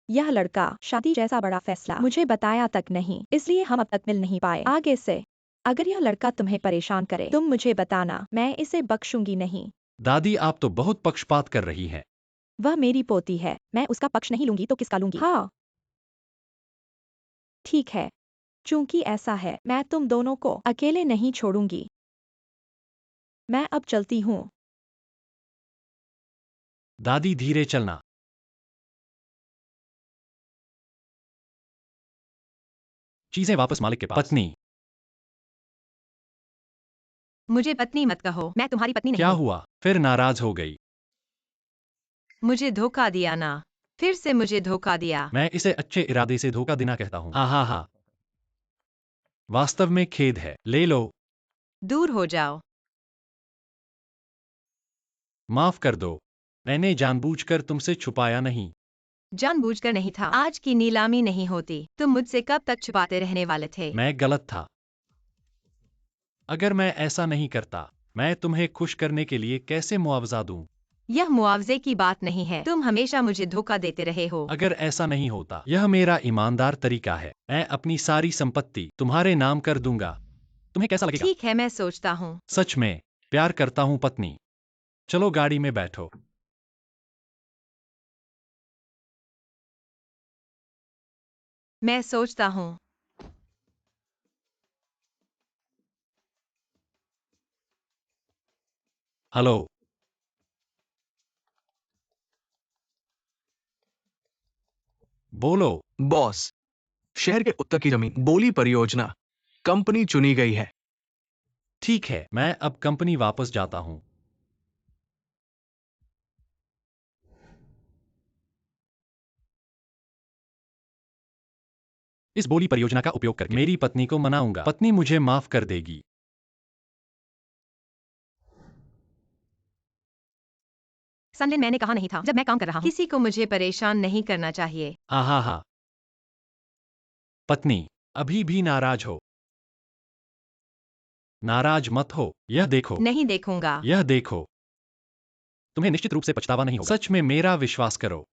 यह लड़का शादी जैसा बड़ा फैसला मुझे बताया तक नहीं, इसलिए हम अब तक मिल नहीं पाए। आगे से अगर यह लड़का तुम्हें परेशान करे, तुम मुझे बताना, मैं इसे बख्शूंगी नहीं। दादी, आप तो बहुत पक्षपात कर रही हैं। वह मेरी पोती है, मैं उसका पक्ष नहीं लूंगी तो किसका लूंगी? हाँ, ठीक है। चूंकि ऐसा है, मैं तुम दोनों को अकेले नहीं छोड़ूंगी। मैं अब चलती हूँ। दादी, धीरे चलना। चीजें वापस मालिक के पास। पत्नी, मुझे पत्नी मत कहो, मैं तुम्हारी पत्नी नहीं क्या हूँ। हुआ? फिर नाराज हो गई? मुझे धोखा दिया ना। फिर से मुझे धोखा दिया। मैं इसे अच्छे इरादे से धोखा देना कहता हूँ। हा हा। वास्तव में खेद है। ले लो। दूर हो जाओ। माफ कर दो। मैंने जानबूझकर तुमसे छुपाया नहीं। जानबूझकर नहीं था। आज की नीलामी नहीं होती। तुम मुझसे कब तक छुपाते रहने वाले थे? मैं गलत था। अगर मैं ऐसा नहीं करता, मैं तुम्हें खुश करने के लिए कैसे मुआवजा दूं? यह मुआवजे की बात नहीं है। तुम हमेशा मुझे धोखा देते रहे हो। अगर ऐसा नहीं होता, यह मेरा ईमानदार तरीका है। मैं अपनी सारी संपत्ति तुम्हारे नाम कर दूंगा। तुम्हें कैसा लगेगा? ठीक है, मैं सोचता हूँ। सच में प्यार करता हूँ पत्नी। चलो गाड़ी में बैठो। मैं सोचता हूँ। हेलो। बोलो। बॉस, शहर के उत्तर की जमीन बोली परियोजना कंपनी चुनी गई है। ठीक है, मैं अब कंपनी वापस जाता हूँ। इस बोली परियोजना का उपयोग करके मेरी पत्नी को मनाऊंगा। पत्नी मुझे माफ कर देगी। सनलिन, मैंने कहा नहीं था जब मैं काम कर रहा हूँ। किसी को मुझे परेशान नहीं करना चाहिए। हा। पत्नी, अभी भी नाराज हो? नाराज मत हो। यह देखो। नहीं देखूंगा। यह देखो। तुम्हें निश्चित रूप से पछतावा नहीं होगा। सच में मेरा विश्वास करो।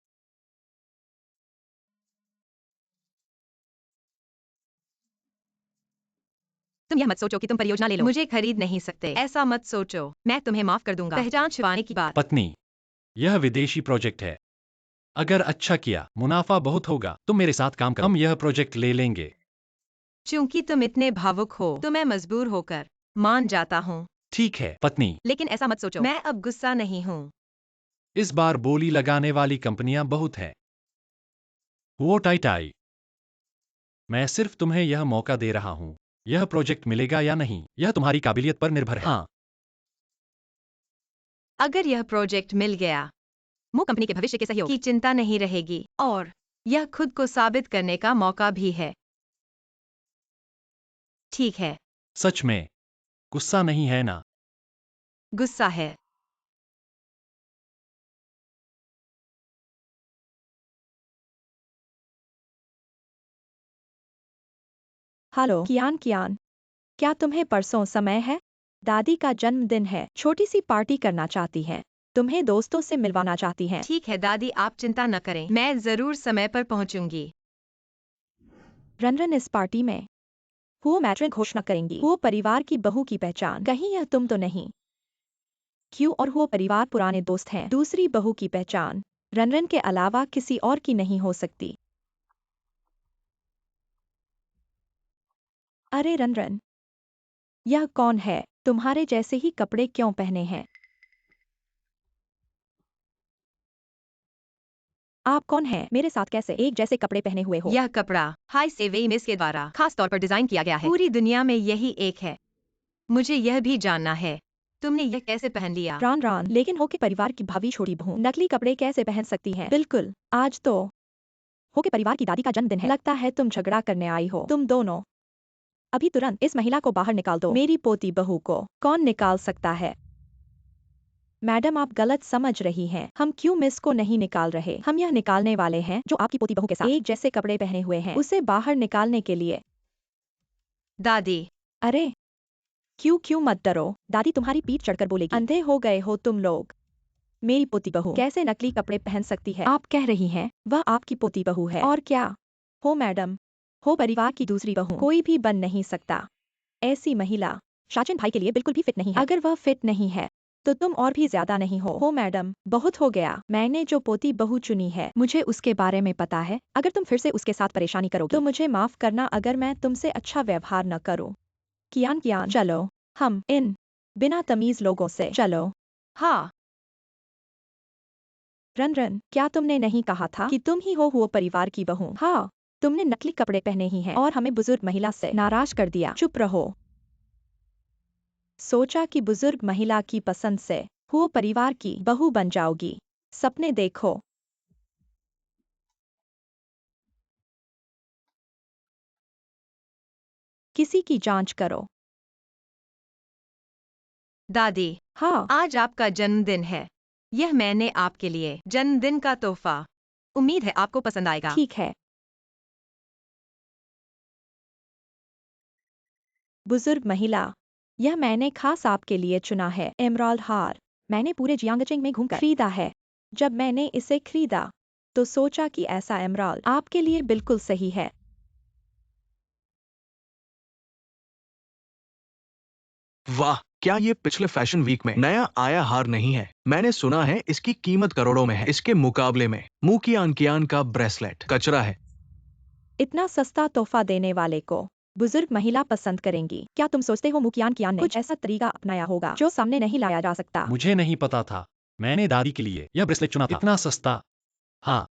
तुम यह मत सोचो कि तुम परियोजना ले लो, मुझे खरीद नहीं सकते, ऐसा मत सोचो, मैं तुम्हें माफ कर दूंगा। पहचान छुपाने की बात। पत्नी, यह विदेशी प्रोजेक्ट है। अगर अच्छा किया, मुनाफा बहुत होगा, तुम मेरे साथ काम करो, हम यह प्रोजेक्ट ले लेंगे। चूंकि तुम इतने भावुक हो तो मैं मजबूर होकर मान जाता हूँ, ठीक है पत्नी, लेकिन ऐसा मत सोचो, मैं अब गुस्सा नहीं हूँ। इस बार बोली लगाने वाली कंपनियां बहुत हैं। वो टाई टाई, मैं सिर्फ तुम्हें यह मौका दे रहा हूँ। यह प्रोजेक्ट मिलेगा या नहीं, यह तुम्हारी काबिलियत पर निर्भर है। हाँ, अगर यह प्रोजेक्ट मिल गया, मो कंपनी के भविष्य के सहयोग की चिंता नहीं रहेगी और यह खुद को साबित करने का मौका भी है। ठीक है, सच में गुस्सा नहीं है ना? गुस्सा है। हेलो कियान कियान, क्या तुम्हें परसों समय है? दादी का जन्मदिन है, छोटी सी पार्टी करना चाहती हैं। तुम्हें दोस्तों से मिलवाना चाहती हैं। ठीक है दादी, आप चिंता न करें, मैं जरूर समय पर पहुंचूंगी। रनरन इस पार्टी में वो मैट्रिक घोषणा करेंगी। वो परिवार की बहू की पहचान, कहीं यह तुम तो नहीं? क्यों? और वो परिवार पुराने दोस्त हैं। दूसरी बहू की पहचान रनरन के अलावा किसी और की नहीं हो सकती। अरे रनरन, यह कौन है? तुम्हारे जैसे ही कपड़े क्यों पहने हैं? आप कौन हैं? मेरे साथ कैसे एक जैसे कपड़े पहने हुए हो? यह कपड़ा हाई सेवे मिस के द्वारा खास तौर पर डिजाइन किया गया है। पूरी दुनिया में यही एक है। मुझे यह भी जानना है, तुमने यह कैसे पहन लिया? रान रान, लेकिन हो के परिवार की भावी छोटी बहू नकली कपड़े कैसे पहन सकती हैं? बिल्कुल, आज तो हो के परिवार की दादी का जन्मदिन है। लगता है तुम झगड़ा करने आई हो। तुम दोनों अभी तुरंत इस महिला को बाहर निकाल दो। मेरी पोती बहू को कौन निकाल सकता है? मैडम, आप गलत समझ रही हैं। हम क्यों मिस को नहीं निकाल रहे? हम यह निकालने वाले हैं जो आपकी पोती बहू के साथ एक जैसे कपड़े पहने हुए हैं, उसे बाहर निकालने के लिए। दादी, अरे क्यों क्यों मत डरो, दादी तुम्हारी पीठ चढ़कर बोलेगी। अंधे हो गए हो तुम लोग? मेरी पोती बहू कैसे नकली कपड़े पहन सकती है? आप कह रही हैं वह आपकी पोती बहू है, और क्या हो मैडम? हो परिवार की दूसरी बहू, कोई भी बन नहीं सकता। ऐसी महिला शाचन भाई के लिए बिल्कुल भी फिट नहीं है। अगर वह फिट नहीं है तो तुम और भी ज्यादा नहीं हो मैडम, बहुत हो गया। मैंने जो पोती बहू चुनी है, मुझे उसके बारे में पता है। अगर तुम फिर से उसके साथ परेशानी करोगे तो मुझे माफ करना अगर मैं तुमसे अच्छा व्यवहार न करूं। कियान कियान, चलो हम इन बिना तमीज लोगों से चलो। हाँ, रन रन, क्या तुमने नहीं कहा था कि तुम ही हो वो परिवार की बहू? हाँ, तुमने नकली कपड़े पहने ही हैं और हमें बुजुर्ग महिला से नाराज कर दिया। चुप रहो। सोचा कि बुजुर्ग महिला की पसंद से वो परिवार की बहू बन जाओगी। सपने देखो। किसी की जांच करो। दादी, हाँ, आज आपका जन्मदिन है। यह मैंने आपके लिए जन्मदिन का तोहफा। उम्मीद है आपको पसंद आएगा। ठीक है। बुजुर्ग महिला, यह मैंने खास आपके लिए चुना है। एमराल्ड हार मैंने पूरे जियांगचेंग में घूमकर खरीदा है। जब मैंने इसे खरीदा तो सोचा कि ऐसा एमराल्ड आपके लिए बिल्कुल सही है। वाह, क्या ये पिछले फैशन वीक में नया आया हार नहीं है? मैंने सुना है इसकी कीमत करोड़ों में है। इसके मुकाबले में मुकियान कियान का ब्रेसलेट कचरा है। इतना सस्ता तोहफा देने वाले को बुजुर्ग महिला पसंद करेंगी। क्या तुम सोचते हो मुकियान कियान ने कुछ ऐसा तरीका अपनाया होगा जो सामने नहीं लाया जा सकता? मुझे नहीं पता था। मैंने दादी के लिए यह ब्रेसलेट चुना था। इतना सस्ता। हाँ,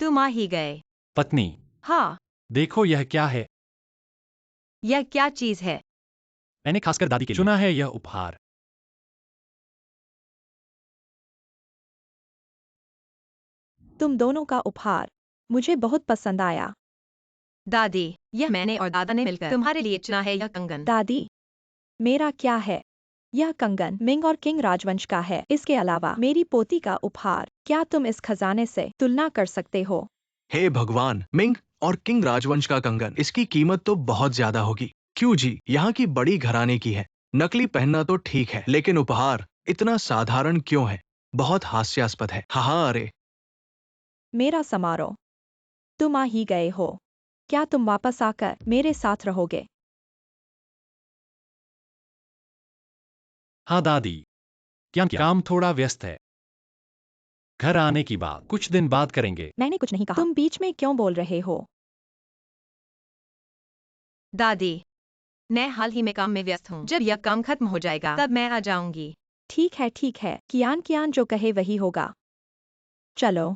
तुम आ ही गए। पत्नी, हाँ, देखो यह क्या है। यह क्या चीज है? मैंने खासकर दादी के लिए चुना है यह उपहार। तुम दोनों का उपहार मुझे बहुत पसंद आया। दादी, यह मैंने और दादा ने मिलकर तुम्हारे लिए चुना है यह कंगन। दादी, मेरा क्या है? यह कंगन मिंग और किंग राजवंश का है। इसके अलावा मेरी पोती का उपहार, क्या तुम इस खजाने से तुलना कर सकते हो? हे भगवान, मिंग और किंग राजवंश का कंगन, इसकी कीमत तो बहुत ज्यादा होगी। क्यों जी, यहाँ की बड़ी घराने की है। नकली पहनना तो ठीक है, लेकिन उपहार इतना साधारण क्यों है? बहुत हास्यास्पद है। हाँ अरे, मेरा समारोह, तुम आ ही गए हो। क्या तुम वापस आकर मेरे साथ रहोगे? हाँ दादी। क्या काम थोड़ा व्यस्त है। घर आने की बात कुछ दिन बाद करेंगे। मैंने कुछ नहीं कहा। तुम बीच में क्यों बोल रहे हो? दादी, मैं हाल ही में काम में व्यस्त हूँ। जब यह काम खत्म हो जाएगा तब मैं आ जाऊंगी। ठीक है ठीक है, कियान कियान जो कहे वही होगा। चलो।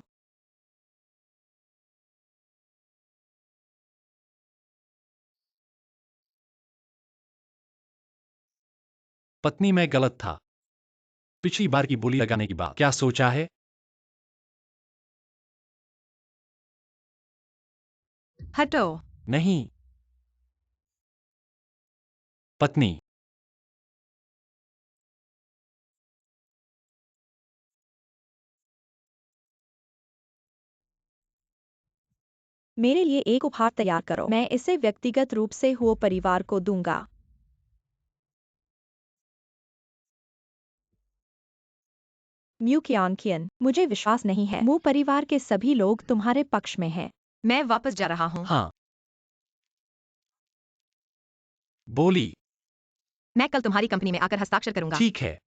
पत्नी, मैं गलत था। पिछली बार की बोली लगाने की बात क्या सोचा है? हटो। नहीं। पत्नी। मेरे लिए एक उपहार तैयार करो। मैं इसे व्यक्तिगत रूप से हुए परिवार को दूंगा। म्यू कियान कियन, मुझे विश्वास नहीं है। मू परिवार के सभी लोग तुम्हारे पक्ष में हैं। मैं वापस जा रहा हूँ। हाँ। बोली। मैं कल तुम्हारी कंपनी में आकर हस्ताक्षर करूंगा। ठीक है।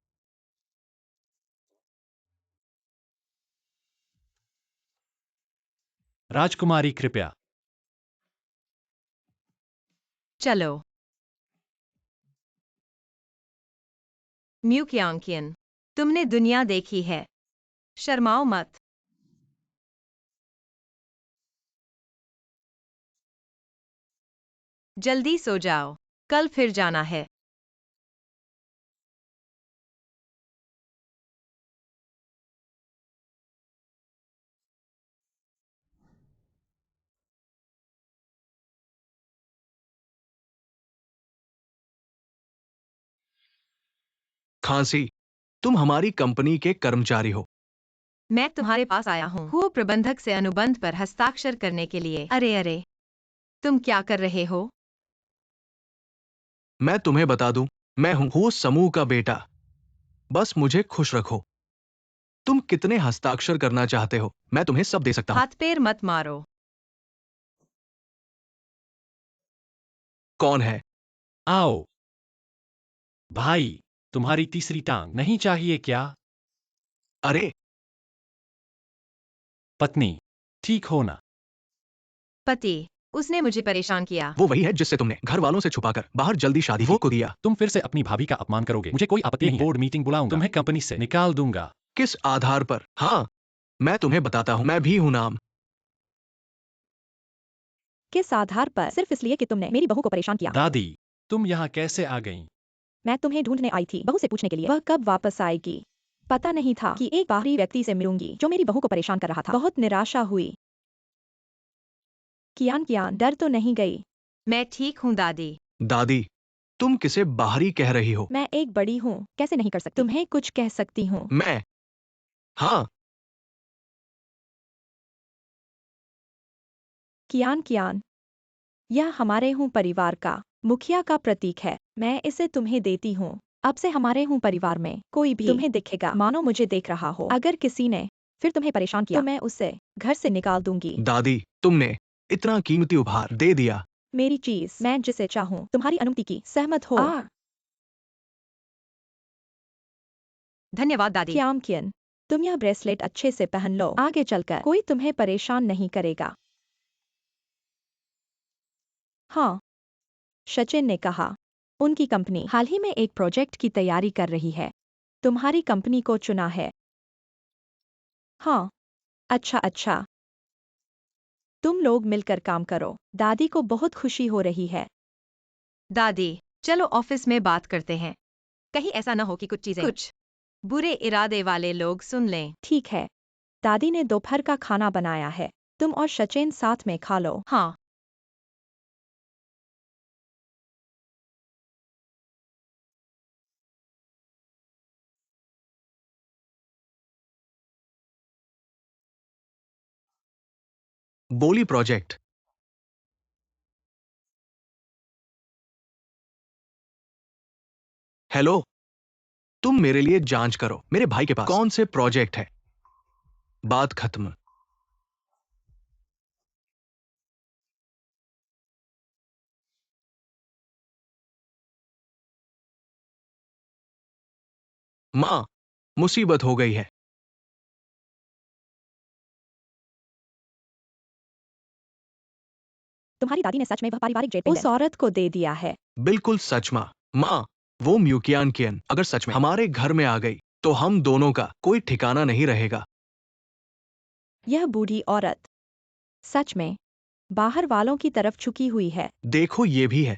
राजकुमारी, कृपया। चलो। म्यू कियांकियन, तुमने दुनिया देखी है। शर्माओ मत। जल्दी सो जाओ, कल फिर जाना है। खांसी, तुम हमारी कंपनी के कर्मचारी हो। मैं तुम्हारे पास आया हूँ वो प्रबंधक से अनुबंध पर हस्ताक्षर करने के लिए। अरे अरे, तुम क्या कर रहे हो? मैं तुम्हें बता दूं, मैं हूँ समूह का बेटा। बस मुझे खुश रखो। तुम कितने हस्ताक्षर करना चाहते हो, मैं तुम्हें सब दे सकता हूँ। हाथ पैर मत मारो। कौन है? आओ। भाई, तुम्हारी तीसरी टांग नहीं चाहिए क्या? अरे, पत्नी, ठीक हो ना? पति, उसने मुझे परेशान किया। वो वही है जिससे तुमने घर वालों से छुपाकर बाहर जल्दी शादी वो को दिया। तुम फिर से अपनी भाभी का अपमान करोगे। मुझे कोई आपत्ति नहीं है। बोर्ड मीटिंग बुलाऊंगा, तुम्हें कंपनी से निकाल दूंगा। किस आधार पर? हाँ, मैं तुम्हें बताता हूँ, मैं भी हूं नाम। किस आधार पर? सिर्फ इसलिए कि तुमने मेरी बहू को परेशान किया। दादी, तुम यहाँ कैसे आ गईं? मैं तुम्हें ढूंढने आई थी, बहू से पूछने के लिए वह कब वापस आएगी। पता नहीं था कि एक बाहरी व्यक्ति से मिलूंगी जो मेरी बहू को परेशान कर रहा था। बहुत निराशा हुई। कियान कियान, डर तो नहीं गई? मैं ठीक हूँ दादी। दादी, तुम किसे बाहरी कह रही हो? मैं एक बड़ी हूँ, कैसे नहीं कर सकती? तुम्हें कुछ कह सकती हूँ। मैं? हाँ। कियान कियान, यह हमारे हूँ परिवार का मुखिया का प्रतीक है। मैं इसे तुम्हें देती हूँ। अब से हमारे हूँ परिवार में कोई भी तुम्हें दिखेगा मानो मुझे देख रहा हो। अगर किसी ने फिर तुम्हें परेशान किया तो मैं उसे घर से निकाल दूंगी। दादी, तुमने इतना कीमती उपहार दे दिया। मेरी चीज, मैं जिसे चाहूँ, तुम्हारी अनुमति की सहमत हो? धन्यवाद दादी। कियाम कियन, तुम यह ब्रेसलेट अच्छे से पहन लो। आगे चलकर कोई तुम्हें परेशान नहीं करेगा। हाँ, सचिन ने कहा। उनकी कंपनी हाल ही में एक प्रोजेक्ट की तैयारी कर रही है। तुम्हारी कंपनी को चुना है। हाँ, अच्छा अच्छा। तुम लोग मिलकर काम करो। दादी को बहुत खुशी हो रही है। दादी, चलो ऑफिस में बात करते हैं। कहीं ऐसा न हो कि कुछ बुरे इरादे वाले लोग सुन लें। ठीक है। दादी ने दोपहर का खाना बनाया है। तुम और सचिन साथ में खा लो। हाँ। बोली प्रोजेक्ट। हेलो, तुम मेरे लिए जांच करो, मेरे भाई के पास कौन से प्रोजेक्ट है। बात खत्म। माँ, मुसीबत हो गई है। तुम्हारी दादी ने सच में वह पारिवारिक जेट उस औरत को दे दिया है। बिल्कुल सच माँ। माँ, वो म्यूकियान कियन अगर सच में हमारे घर में आ गई तो हम दोनों का कोई ठिकाना नहीं रहेगा। यह बूढ़ी औरत सच में बाहर वालों की तरफ झुकी हुई है। देखो ये भी है।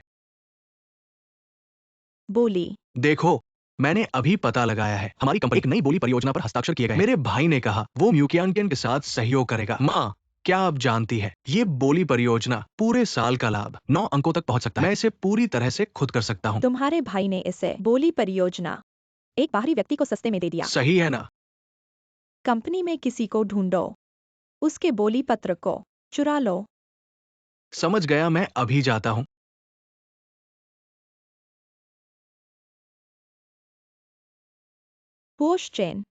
बोली, देखो, मैंने अभी पता लगाया है, हमारी कंपनी एक नई बोली परियोजना पर हस्ताक्षर किए गए हैं। मेरे भाई ने कहा वो म्यूकियानकिन के साथ सहयोग करेगा। माँ, क्या आप जानती है ये बोली परियोजना पूरे साल का लाभ 9 अंकों तक पहुंच सकता है। मैं इसे पूरी तरह से खुद कर सकता हूँ। तुम्हारे भाई ने इसे बोली परियोजना एक बाहरी व्यक्ति को सस्ते में दे दिया। सही है ना? कंपनी में किसी को ढूंढो, उसके बोली पत्र को चुरा लो। समझ गया, मैं अभी जाता हूँ। होश चैन,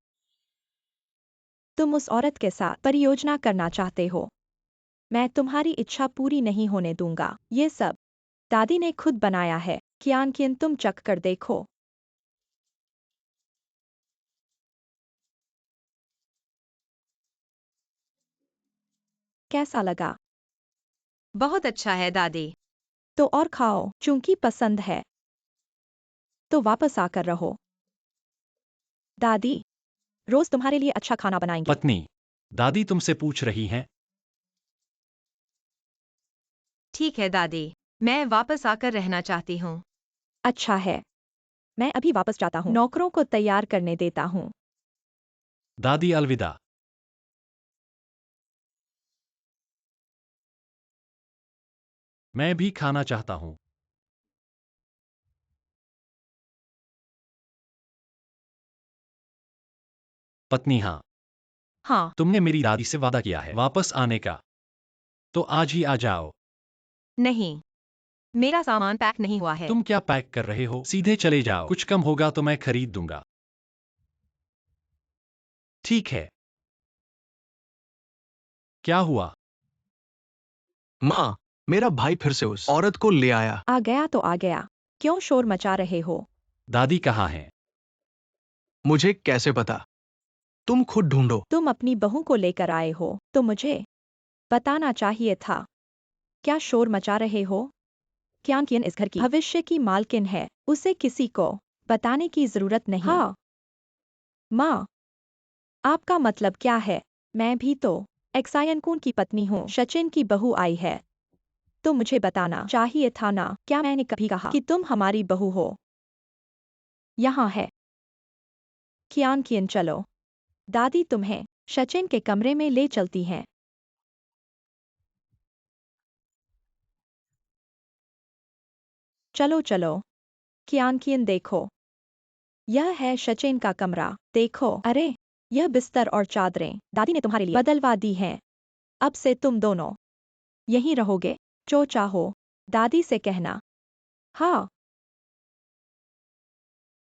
तुम उस औरत के साथ परियोजना करना चाहते हो। मैं तुम्हारी इच्छा पूरी नहीं होने दूंगा। ये सब दादी ने खुद बनाया है। कियान तुम चख कर देखो। कैसा लगा? बहुत अच्छा है दादी। तो और खाओ, चूंकि पसंद है तो वापस आकर रहो। दादी रोज तुम्हारे लिए अच्छा खाना बनाएंगी। पत्नी, दादी तुमसे पूछ रही हैं। ठीक है दादी, मैं वापस आकर रहना चाहती हूँ। अच्छा है, मैं अभी वापस जाता हूँ। नौकरों को तैयार करने देता हूँ। दादी अलविदा। मैं भी खाना चाहता हूँ। पत्नी, हाँ, हाँ, तुमने मेरी दादी से वादा किया है वापस आने का, तो आज ही आ जाओ। नहीं, मेरा सामान पैक नहीं हुआ है। तुम क्या पैक कर रहे हो? सीधे चले जाओ, कुछ कम होगा तो मैं खरीद दूंगा। ठीक है। क्या हुआ? माँ, मेरा भाई फिर से उस औरत को ले आया। आ गया तो आ गया, क्यों शोर मचा रहे हो? दादी कहाँ है? मुझे कैसे पता? तुम खुद ढूंढो। तुम अपनी बहू को लेकर आए हो तो मुझे बताना चाहिए था। क्या शोर मचा रहे हो? कियान इस घर की भविष्य की मालकिन है, उसे किसी को बताने की जरूरत नहीं। हाँ माँ, आपका मतलब क्या है? मैं भी तो एक्सायनकून की पत्नी हूँ। सचिन की बहू आई है तो मुझे बताना चाहिए था ना। क्या मैंने कभी कहा कि तुम हमारी बहू हो? यहाँ है। कियान चलो, दादी तुम्हें सचिन के कमरे में ले चलती हैं। चलो चलो, कियान देखो, यह है सचिन का कमरा। देखो, अरे यह बिस्तर और चादरें दादी ने तुम्हारे लिए बदलवा दी हैं। अब से तुम दोनों यहीं रहोगे, जो चाहो दादी से कहना। हाँ,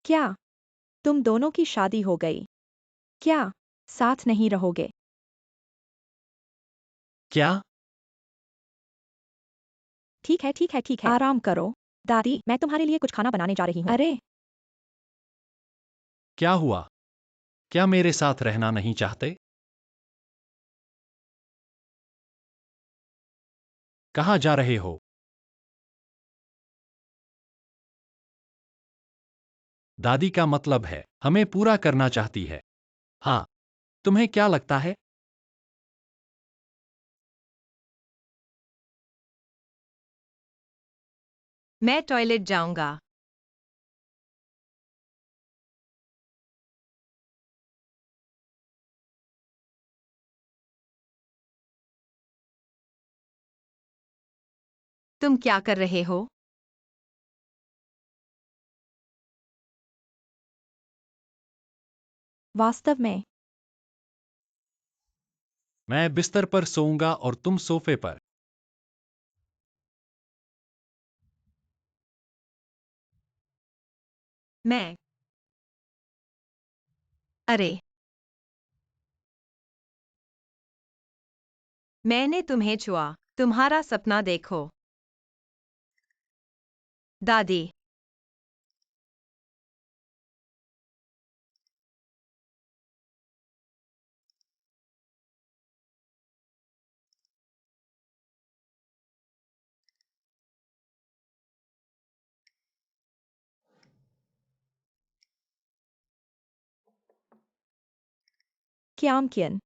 क्या तुम दोनों की शादी हो गई? क्या साथ नहीं रहोगे? क्या? ठीक है ठीक है ठीक है, आराम करो। दादी मैं तुम्हारे लिए कुछ खाना बनाने जा रही हूँ। अरे क्या हुआ? क्या मेरे साथ रहना नहीं चाहते? कहाँ जा रहे हो? दादी का मतलब है हमें पूरा करना चाहती है। हाँ, तुम्हें क्या लगता है? मैं टॉयलेट जाऊंगा। तुम क्या कर रहे हो? वास्तव में मैं बिस्तर पर सोऊंगा और तुम सोफे पर। मैं अरे मैंने तुम्हें छुआ। तुम्हारा सपना देखो। दादी क्यामकियन।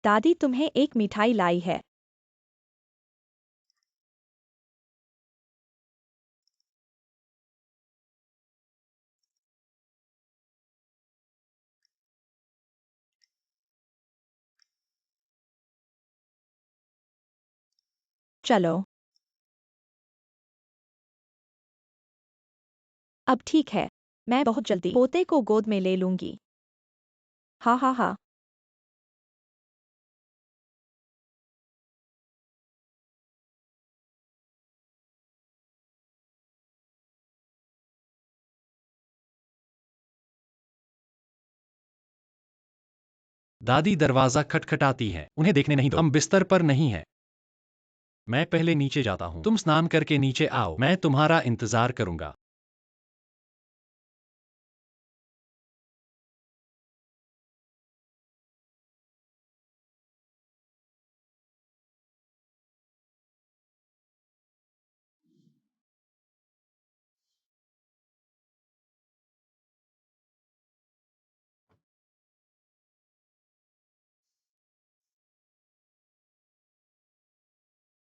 दादी तुम्हें एक मिठाई लाई है। चलो। अब ठीक है, मैं बहुत जल्दी पोते को गोद में ले लूंगी। हा हा हा। दादी दरवाजा खटखटाती है। उन्हें देखने नहीं दो। हम बिस्तर पर नहीं है। मैं पहले नीचे जाता हूँ। तुम स्नान करके नीचे आओ। मैं तुम्हारा इंतजार करूंगा।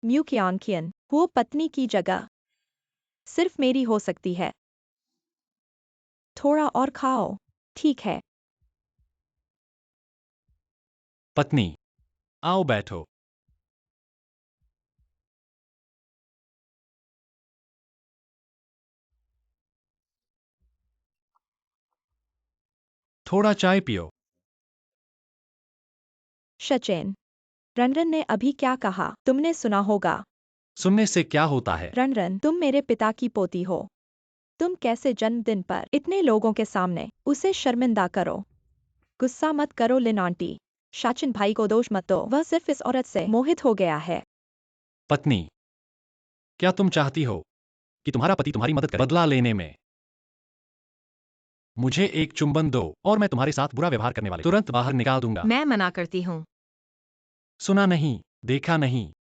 म्यूकियानकियन, वो पत्नी की जगह सिर्फ मेरी हो सकती है। थोड़ा और खाओ। ठीक है। पत्नी, आओ बैठो। थोड़ा चाय पियो। सचिन, रनरन ने अभी क्या कहा तुमने सुना होगा। सुनने से क्या होता है? रनरन, तुम मेरे पिता की पोती हो। तुम कैसे जन्मदिन पर इतने लोगों के सामने उसे शर्मिंदा करो। गुस्सा मत करो लिन आंटी। सचिन भाई को दोष मत दो, वह सिर्फ इस औरत से मोहित हो गया है। पत्नी, क्या तुम चाहती हो कि तुम्हारा पति तुम्हारी मदद करे बदला लेने में? मुझे एक चुंबन दो और मैं तुम्हारे साथ बुरा व्यवहार करने वाले तुरंत बाहर निकाल दूंगा। मैं मना करती हूँ। सुना नहीं, देखा नहीं।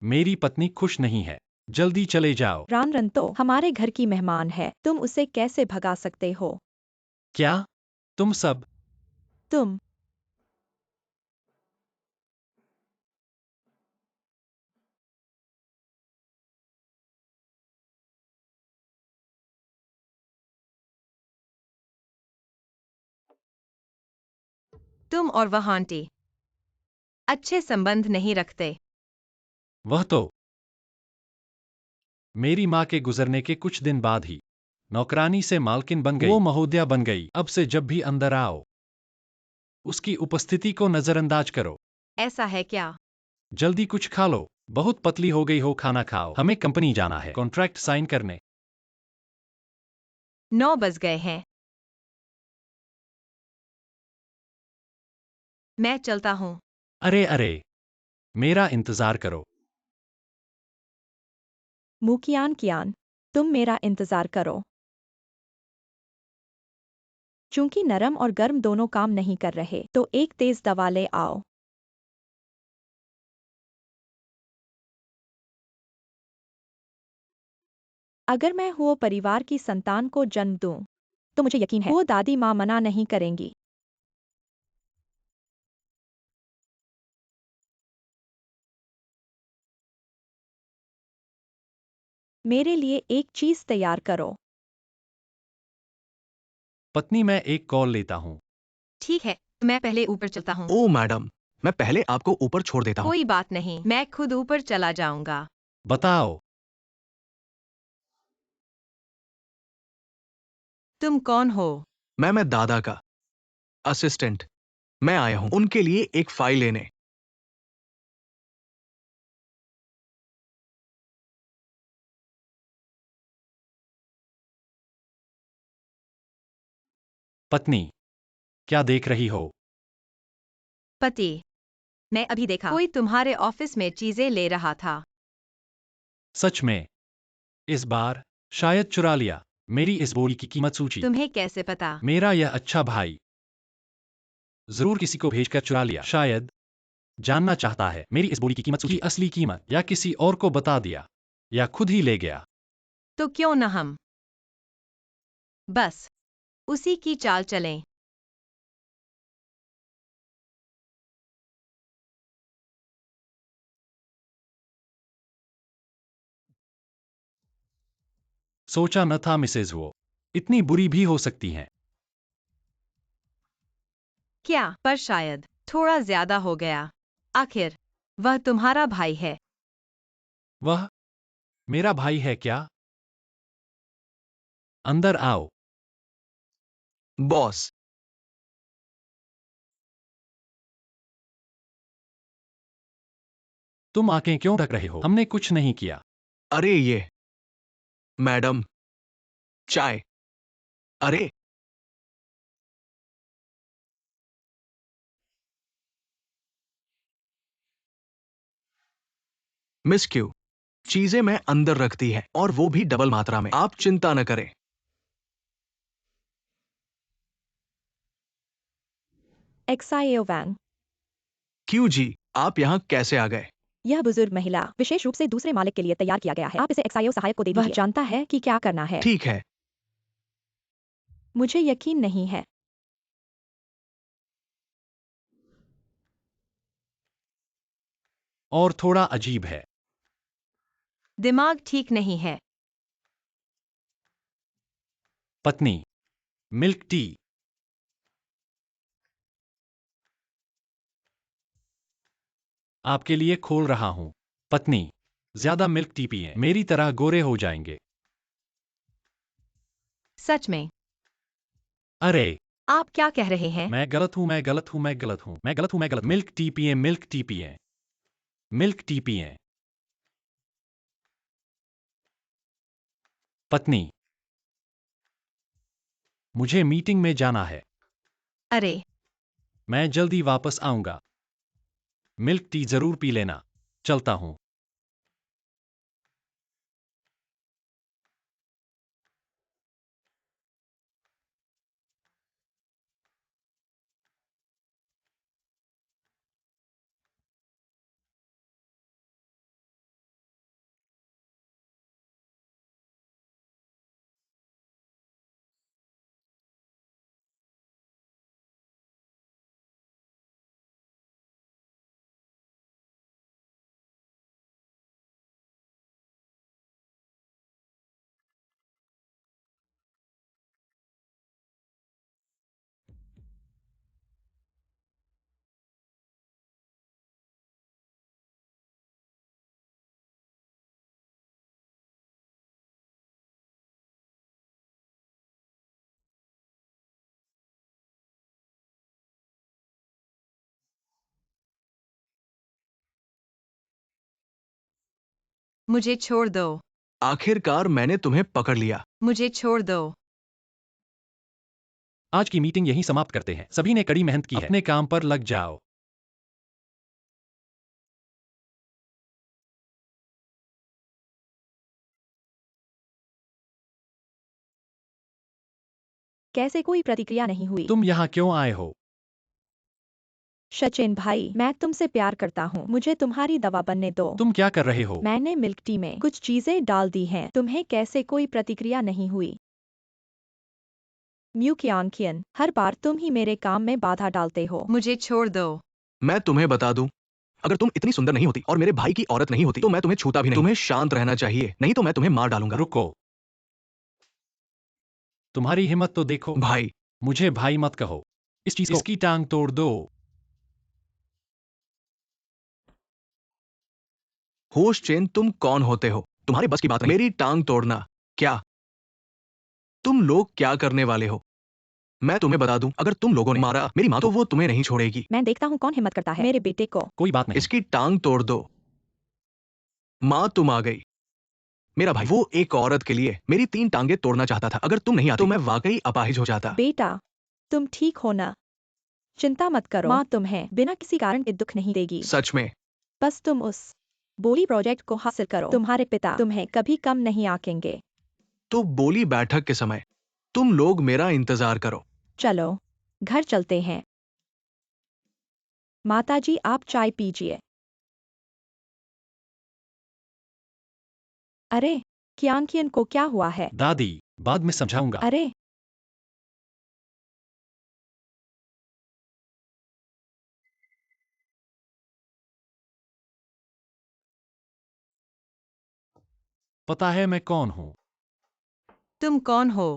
मेरी पत्नी खुश नहीं है। जल्दी चले जाओ। रनरन तो हमारे घर की मेहमान है, तुम उसे कैसे भगा सकते हो। क्या? तुम सब? तुम तुम और वह आंटी अच्छे संबंध नहीं रखते। वह तो मेरी माँ के गुजरने के कुछ दिन बाद ही नौकरानी से मालकिन बन गई। वो महोदया बन गई। अब से जब भी अंदर आओ, उसकी उपस्थिति को नजरअंदाज करो। ऐसा है क्या? जल्दी कुछ खा लो। बहुत पतली हो गई हो, खाना खाओ। हमें कंपनी जाना है कॉन्ट्रैक्ट साइन करने। 9 बज गए हैं। मैं चलता हूँ। अरे अरे, मेरा इंतजार करो। मुकियान कियान, तुम मेरा इंतजार करो। चूंकि नरम और गर्म दोनों काम नहीं कर रहे, तो एक तेज दवा ले आओ। अगर मैं हुओ परिवार की संतान को जन्म दूं, तो मुझे यकीन है वो दादी माँ मना नहीं करेंगी। मेरे लिए एक चीज तैयार करो। पत्नी, मैं एक कॉल लेता हूँ। ठीक है, मैं पहले ऊपर चलता हूँ। ओ मैडम, मैं पहले आपको ऊपर छोड़ देता हूँ। कोई बात नहीं, मैं खुद ऊपर चला जाऊंगा। बताओ। तुम कौन हो? मैं दादा का असिस्टेंट। मैं आया हूँ उनके लिए एक फाइल लेने। पत्नी, क्या देख रही हो? पति, मैं अभी देखा कोई तुम्हारे ऑफिस में चीजें ले रहा था। सच में? इस बार शायद चुरा लिया। मेरी इस बोली की कीमत सूची। तुम्हें कैसे पता? मेरा यह अच्छा भाई जरूर किसी को भेजकर चुरा लिया। शायद जानना चाहता है मेरी इस बोली की कीमत सूची, असली कीमत, या किसी और को बता दिया, या खुद ही ले गया। तो क्यों न हम बस उसी की चाल चलें। सोचा न था मिसेज वो इतनी बुरी भी हो सकती हैं। क्या, पर शायद थोड़ा ज्यादा हो गया। आखिर वह तुम्हारा भाई है। वह मेरा भाई है क्या? अंदर आओ। बॉस, तुम आंखें क्यों ढक रहे हो? हमने कुछ नहीं किया। अरे ये मैडम, चाय। अरे मिस क्यू, चीजें मैं अंदर रखती है और वो भी डबल मात्रा में। आप चिंता न करें। एक्साइओ वैंग। क्यू जी, आप यहाँ कैसे आ गए? यह बुजुर्ग महिला विशेष रूप से दूसरे मालिक के लिए तैयार किया गया है। आप इसे एक्साइओ सहायक को दे दीजिए। वह जानता है कि क्या करना है। ठीक है। मुझे यकीन नहीं है। और थोड़ा अजीब है। दिमाग ठीक नहीं है। पत्नी, मिल्क टी। आपके लिए खोल रहा हूं। पत्नी, ज्यादा मिल्क टी पिए, मेरी तरह गोरे हो जाएंगे। सच में? अरे, आप क्या कह रहे हैं? मैं गलत हूं, मैं गलत हूं, मैं गलत हूं, मैं गलत हूं, मैं गलत। मिल्क टी पिए, मिल्क टी पिए, मिल्क टी पिए। पत्नी, मुझे मीटिंग में जाना है। अरे, मैं जल्दी वापस आऊंगा। मिल्क टी जरूर पी लेना। चलता हूं। मुझे छोड़ दो। आखिरकार मैंने तुम्हें पकड़ लिया। मुझे छोड़ दो। आज की मीटिंग यहीं समाप्त करते हैं। सभी ने कड़ी मेहनत की है। अपने काम पर लग जाओ। कैसे कोई प्रतिक्रिया नहीं हुई? तुम यहाँ क्यों आए हो? सचिन भाई, मैं तुमसे प्यार करता हूँ। मुझे तुम्हारी दवा बनने दो। तुम क्या कर रहे हो? मैंने मिल्क टी में कुछ चीजें डाल दी हैं। तुम्हें कैसे कोई प्रतिक्रिया नहीं हुई? म्यूकियानकियन, हर बार तुम ही मेरे काम में बाधा डालते हो। मुझे छोड़ दो। मैं तुम्हें बता दूं, अगर तुम इतनी सुंदर नहीं होती और मेरे भाई की औरत नहीं होती तो मैं तुम्हें छूता भी नहीं। तुम्हें शांत रहना चाहिए, नहीं तो मैं तुम्हें मार डालूंगा। रुको। तुम्हारी हिम्मत तो देखो। भाई, मुझे भाई मत कहो। इस चीज को इसकी टांग तोड़ दो। होश चेन, तुम कौन होते हो? तुम्हारे बस की बात नहीं। मेरी टांग तोड़ना। क्या तुम लोग क्या करने वाले हो? मैं तुम्हें बता दूं, अगर तुम लोगों ने मारा मेरी माँ तो वो तुम्हें नहीं छोड़ेगी। मैं देखता हूँ कौन हिम्मत करता है मेरे बेटे को। कोई बात नहीं। इसकी टांग तोड़ दो। माँ, तुम आ गई। मेरा भाई वो एक औरत के लिए मेरी 3 टांगे तोड़ना चाहता था। अगर तुम नहीं आती तो मैं वाकई अपाहिज हो जाता। बेटा, तुम ठीक हो ना? चिंता मत करो। माँ तुम्हें बिना किसी कारण के दुख नहीं देगी। सच में? बस तुम उस बोली प्रोजेक्ट को हासिल करो। तुम्हारे पिता तुम्हें कभी कम नहीं आंकेंगे। तो बोली बैठक के समय तुम लोग मेरा इंतजार करो। चलो, घर चलते हैं। माताजी, आप चाय पीजिए। अरे, कियांकियन को क्या हुआ है? दादी, बाद में समझाऊंगा। अरे, पता है मैं कौन हूं? तुम कौन हो?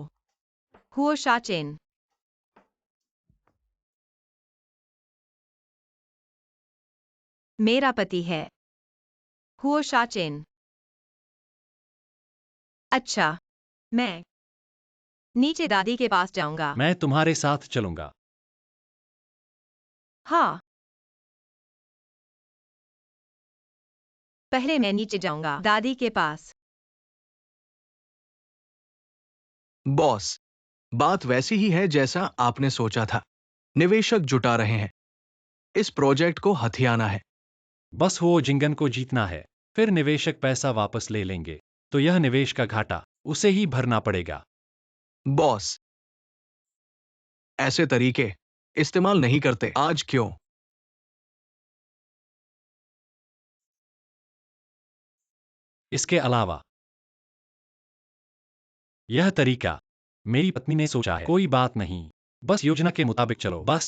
हुओ शाचेन। मेरा पति है। हुओ शाचेन। अच्छा, मैं नीचे दादी के पास जाऊंगा। मैं तुम्हारे साथ चलूंगा। हाँ, पहले मैं नीचे जाऊंगा दादी के पास। बॉस, बात वैसी ही है जैसा आपने सोचा था। निवेशक जुटा रहे हैं। इस प्रोजेक्ट को हथियाना है। बस वो जिंगन को जीतना है, फिर निवेशक पैसा वापस ले लेंगे, तो यह निवेश का घाटा उसे ही भरना पड़ेगा। बॉस, ऐसे तरीके इस्तेमाल नहीं करते। आज क्यों? इसके अलावा यह तरीका मेरी पत्नी ने सोचा है। कोई बात नहीं, बस योजना के मुताबिक चलो बस।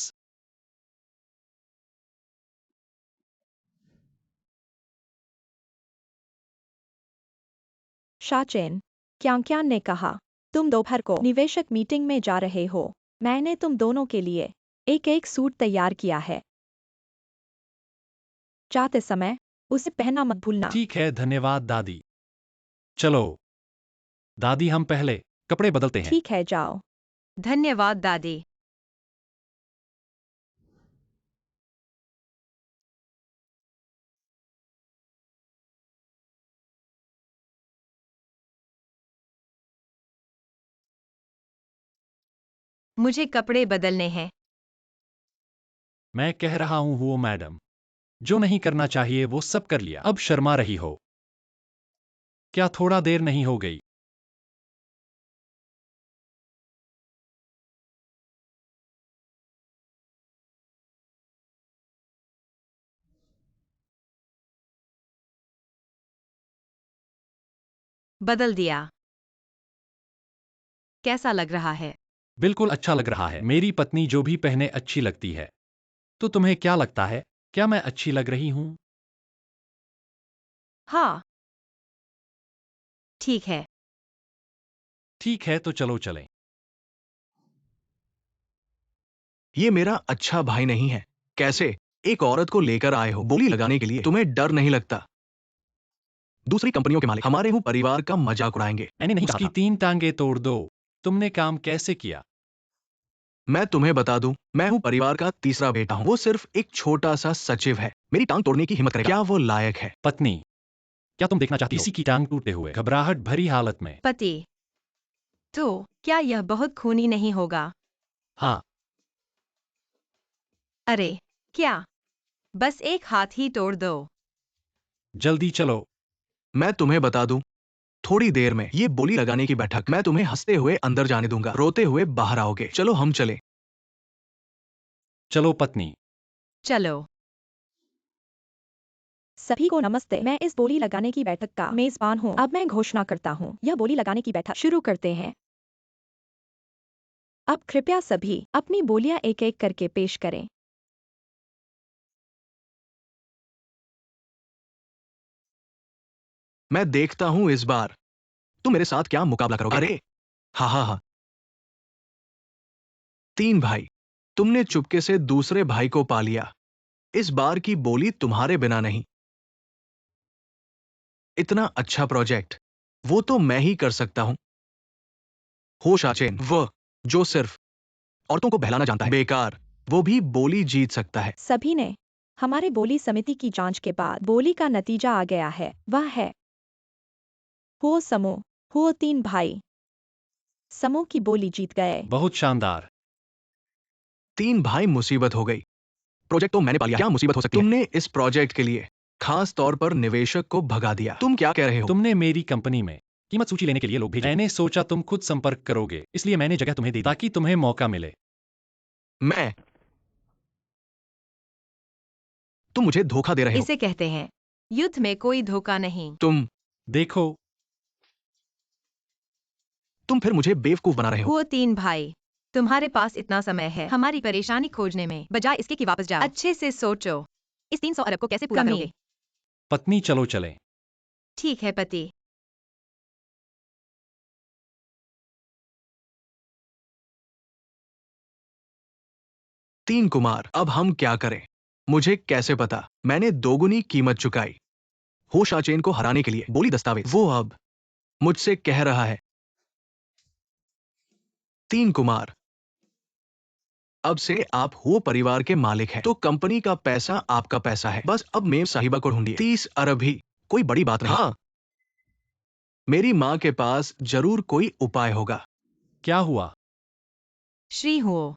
शाचेन, क्यांक्यान ने कहा, तुम दोपहर को निवेशक मीटिंग में जा रहे हो। मैंने तुम दोनों के लिए एक एक सूट तैयार किया है। जाते समय उसे पहनना मत भूलना। ठीक है, धन्यवाद दादी। चलो दादी, हम पहले कपड़े बदलते हैं। ठीक है, जाओ। धन्यवाद दादी। मुझे कपड़े बदलने हैं। मैं कह रहा हूं वो मैडम, जो नहीं करना चाहिए वो सब कर लिया, अब शर्मा रही हो। क्या थोड़ा देर नहीं हो गई? बदल दिया। कैसा लग रहा है? बिल्कुल अच्छा लग रहा है। मेरी पत्नी जो भी पहने अच्छी लगती है। तो तुम्हें क्या लगता है, क्या मैं अच्छी लग रही हूं? हाँ, ठीक है। ठीक है, तो चलो चलें। ये मेरा अच्छा भाई नहीं है। कैसे एक औरत को लेकर आए हो बोली लगाने के लिए? तुम्हें डर नहीं लगता? दूसरी कंपनियों के मालिक हमारे हूँ परिवार का मजाक उड़ाएंगे। मैंने नहीं उसकी 3 टांगे तोड़ दो। तुमने काम कैसे किया? मैं तुम्हें बता दूं, मैं हूँ परिवार का तीसरा बेटा हूँ। वो सिर्फ एक छोटा सा सचिव है। मेरी टांग तोड़ने की हिम्मत करेगा? क्या वो लायक है? पत्नी, क्या तुम देखना चाहती हो किसी की टांग टूटे हुए घबराहट भरी हालत में? पति, तो क्या यह बहुत खूनी नहीं होगा? हाँ। अरे, क्या? बस एक हाथ ही तोड़ दो। जल्दी चलो। मैं तुम्हें बता दूं, थोड़ी देर में ये बोली लगाने की बैठक, मैं तुम्हें हंसते हुए अंदर जाने दूंगा, रोते हुए बाहर आओगे। चलो हम चले। चलो पत्नी। चलो। सभी को नमस्ते। मैं इस बोली लगाने की बैठक का मेजबान हूँ। अब मैं घोषणा करता हूँ, यह बोली लगाने की बैठक शुरू करते हैं। अब कृपया सभी अपनी बोलियां एक एक करके पेश करें। मैं देखता हूं इस बार तुम मेरे साथ क्या मुकाबला करोगे। अरे हा हा हा। 3 भाई, तुमने चुपके से दूसरे भाई को पा लिया। इस बार की बोली तुम्हारे बिना नहीं। इतना अच्छा प्रोजेक्ट वो तो मैं ही कर सकता हूं। होश आचेन, वह जो सिर्फ औरतों को बहलाना जानता है, बेकार। वो भी बोली जीत सकता है। सभी ने हमारे बोली समिति की जांच के बाद बोली का नतीजा आ गया है। वह है हो समूह, हो 3 भाई। समूह की बोली जीत गए। बहुत शानदार। 3 भाई, मुसीबत हो गई। प्रोजेक्ट तो मैंने पा लिया, क्या मुसीबत हो सकती है? तुमने इस प्रोजेक्ट के लिए खास तौर पर निवेशक को भगा दिया। तुम क्या कह रहे हो? तुमने मेरी कंपनी में कीमत सूची लेने के लिए लोग भेजे। मैंने सोचा तुम खुद संपर्क करोगे, इसलिए मैंने जगह तुम्हें दी ताकि तुम्हें मौका मिले। मैं तुम मुझे धोखा दे रहे हो। इसे कहते हैं युद्ध में कोई धोखा नहीं। देखो, तुम फिर मुझे बेवकूफ बना रहे हो। हुओ 3 भाई, तुम्हारे पास इतना समय है हमारी परेशानी खोजने में, बजाय इसके कि वापस जाओ। अच्छे से सोचो, इस 300 अरब को कैसे पूरा करोगे? पत्नी चलो चलें। ठीक है पति। 3 कुमार, अब हम क्या करें? मुझे कैसे पता? मैंने दोगुनी कीमत चुकाई हो शाचेन को हराने के लिए। बोली दस्तावेज। वो अब मुझसे कह रहा है। 3 कुमार, अब से आप हो परिवार के मालिक हैं, तो कंपनी का पैसा आपका पैसा है। बस अब मेम साहिबा को ढूंढिए। 30 अरब ही कोई बड़ी बात नहीं। हाँ, मेरी माँ के पास जरूर कोई उपाय होगा। क्या हुआ? श्री हुओ,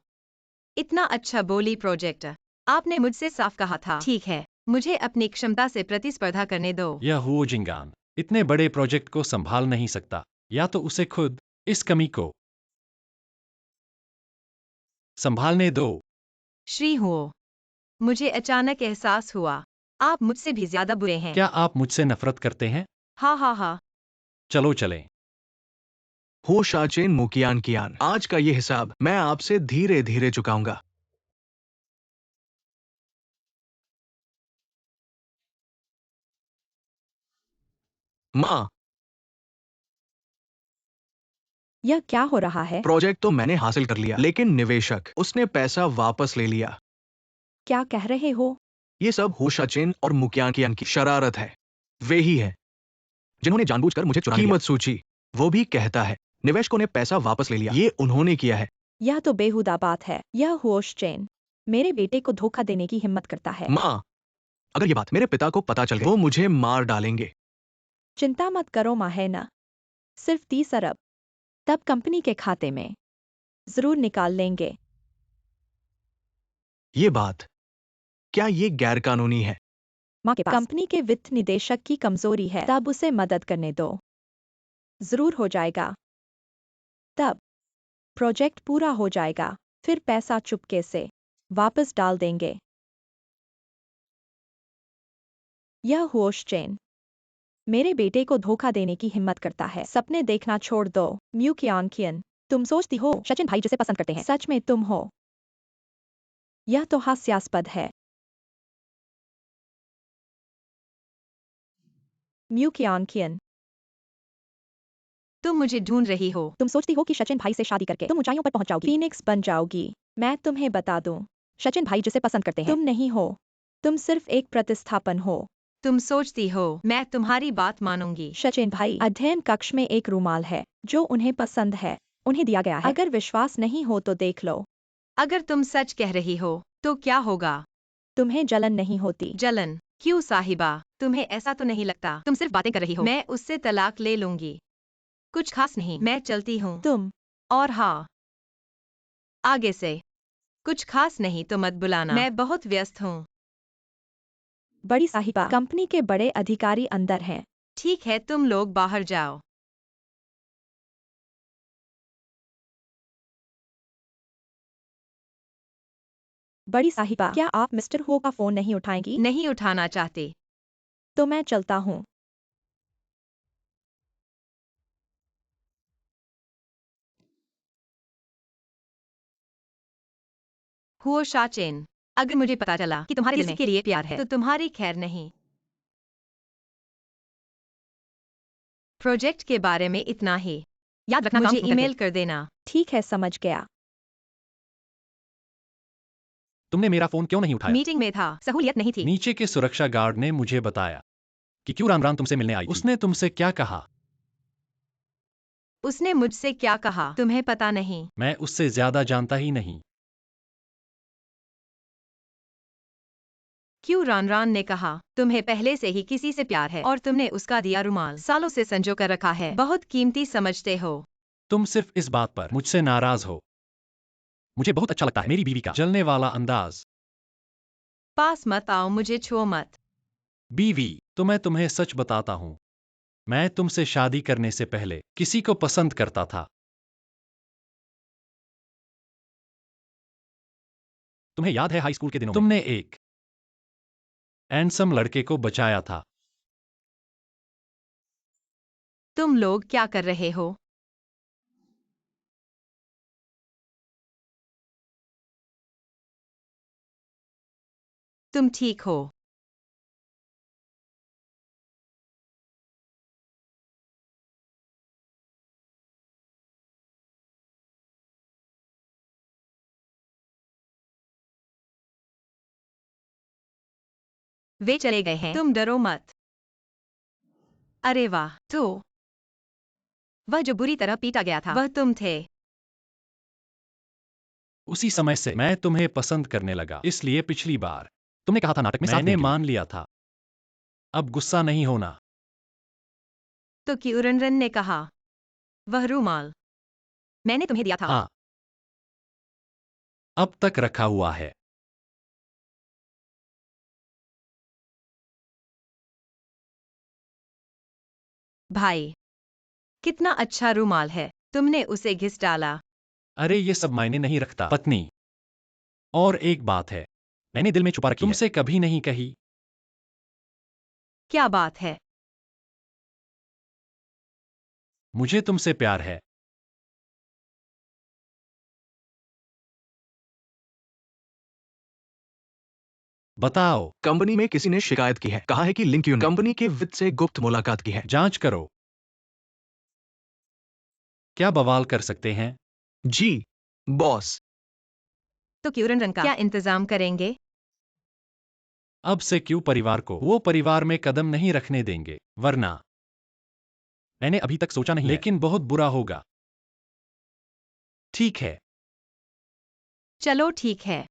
इतना अच्छा बोली प्रोजेक्ट। आपने मुझसे साफ कहा था। ठीक है, मुझे अपनी क्षमता से प्रतिस्पर्धा करने दो। यह हुओ जिंगान इतने बड़े प्रोजेक्ट को संभाल नहीं सकता, या तो उसे खुद इस कमी को संभालने दो। श्री हुओ, मुझे अचानक एहसास हुआ, आप मुझसे भी ज्यादा बुरे हैं। क्या आप मुझसे नफरत करते हैं? हाँ हाँ हाँ। चलो चलें। हो शाचेन मुकियान कियान, आज का ये हिसाब मैं आपसे धीरे धीरे चुकाऊंगा। माँ, यह क्या हो रहा है? प्रोजेक्ट तो मैंने हासिल कर लिया, लेकिन निवेशक उसने पैसा वापस ले लिया। क्या कह रहे हो? ये सब हो शाचेन और मुकियान कियान की शरारत है। वे ही है जिन्होंने जानबूझकर मुझे चुरा लिया। कीमत सूची, वो भी कहता है निवेशकों ने पैसा वापस ले लिया। ये उन्होंने किया है। यह तो बेहुदा बात है। यह हुओश चेन मेरे बेटे को धोखा देने की हिम्मत करता है। माँ, अगर ये बात मेरे पिता को पता चल गई, वो मुझे मार डालेंगे। चिंता मत करो माहेना, सिर्फ 30 अरब, तब कंपनी के खाते में जरूर निकाल लेंगे। ये बात, क्या ये गैरकानूनी है? माँ के पास कंपनी के वित्त निदेशक की कमजोरी है, तब उसे मदद करने दो, जरूर हो जाएगा। तब प्रोजेक्ट पूरा हो जाएगा, फिर पैसा चुपके से वापस डाल देंगे। यह होश चेन मेरे बेटे को धोखा देने की हिम्मत करता है। सपने देखना छोड़ दो म्यू कियान। तुम सोचती हो सचिन भाई जिसे पसंद करते हैं सच में तुम हो? यह तो हास्यास्पद है। म्यू कियान, तुम मुझे ढूंढ रही हो। तुम सोचती हो कि सचिन भाई से शादी करके तुम ऊंचाइयों पर पहुंच जाओगी, फीनिक्स बन जाओगी। मैं तुम्हें बता दूं, सचिन भाई जिसे पसंद करते हैं तुम नहीं हो। तुम सिर्फ एक प्रतिस्थापन हो। तुम सोचती हो मैं तुम्हारी बात मानूंगी। सचिन भाई अध्ययन कक्ष में एक रूमाल है जो उन्हें पसंद है, उन्हें दिया गया है। अगर विश्वास नहीं हो तो देख लो। अगर तुम सच कह रही हो तो क्या होगा? तुम्हें जलन नहीं होती? जलन? क्यों साहिबा, तुम्हें ऐसा तो नहीं लगता? तुम सिर्फ बातें कर रही हो। मैं उससे तलाक ले लूंगी। कुछ खास नहीं, मैं चलती हूँ। तुम और हाँ, आगे से कुछ खास नहीं तो मत बुलाना, मैं बहुत व्यस्त हूँ। बड़ी साहिबा, कंपनी के बड़े अधिकारी अंदर हैं। ठीक है, तुम लोग बाहर जाओ। बड़ी साहिबा, क्या आप मिस्टर हो का फोन नहीं उठाएंगी? नहीं उठाना चाहते तो मैं चलता हूँ। हुओ शाचेन, अगर मुझे पता चला कि तुम्हारे दिल में के लिए प्यार है तो तुम्हारी खैर नहीं। प्रोजेक्ट के बारे में इतना ही। याद रखना, मुझे ईमेल कर देना। ठीक है, समझ गया। तुमने मेरा फोन क्यों नहीं उठाया? मीटिंग में था, सहूलियत नहीं थी। नीचे के सुरक्षा गार्ड ने मुझे बताया कि क्यों रामरान तुमसे मिलने आई थी। उसने तुमसे क्या कहा? उसने मुझसे क्या कहा तुम्हें पता नहीं? मैं उससे ज्यादा जानता ही नहीं। क्यों? रान ने कहा तुम्हें पहले से ही किसी से प्यार है और तुमने उसका दिया रुमाल सालों से संजो कर रखा है, बहुत कीमती समझते हो। तुम सिर्फ इस बात पर मुझसे नाराज हो। मुझे बहुत अच्छा लगता है मेरी बीवी का जलने वाला अंदाज। पास मत आओ, मुझे छुओ मत। बीवी, तो मैं तुम्हें सच बताता हूँ, मैं तुमसे शादी करने से पहले किसी को पसंद करता था। तुम्हें याद है हाई स्कूल के दिनों में तुमने एक हैंडसम लड़के को बचाया था। तुम लोग क्या कर रहे हो? तुम ठीक हो? वे चले गए हैं, तुम डरो मत। अरे वाह, तो वह जो बुरी तरह पीटा गया था वह तुम थे। उसी समय से मैं तुम्हें पसंद करने लगा, इसलिए पिछली बार तुमने कहा था नाटक में साथ मैंने देने के लिए। मान लिया था। अब गुस्सा नहीं होना। तो क्यूरनरन ने कहा, वह रूमाल मैंने तुम्हें दिया था। हाँ, अब तक रखा हुआ है। भाई, कितना अच्छा रूमाल है, तुमने उसे घिस डाला। अरे ये सब मायने नहीं रखता पत्नी। और एक बात है, मैंने दिल में छुपा रखी है, तुमसे कभी नहीं कही। क्या बात है? मुझे तुमसे प्यार है। बताओ। कंपनी में किसी ने शिकायत की है, कहा है कि लिंक्यून ने कंपनी के वित्त से गुप्त मुलाकात की है। जांच करो। क्या बवाल कर सकते हैं? जी बॉस। तो क्यूरनरन का क्या इंतजाम करेंगे? अब से क्यों परिवार को वो परिवार में कदम नहीं रखने देंगे, वरना मैंने अभी तक सोचा नहीं, लेकिन बहुत बुरा होगा। ठीक है। चलो ठीक है।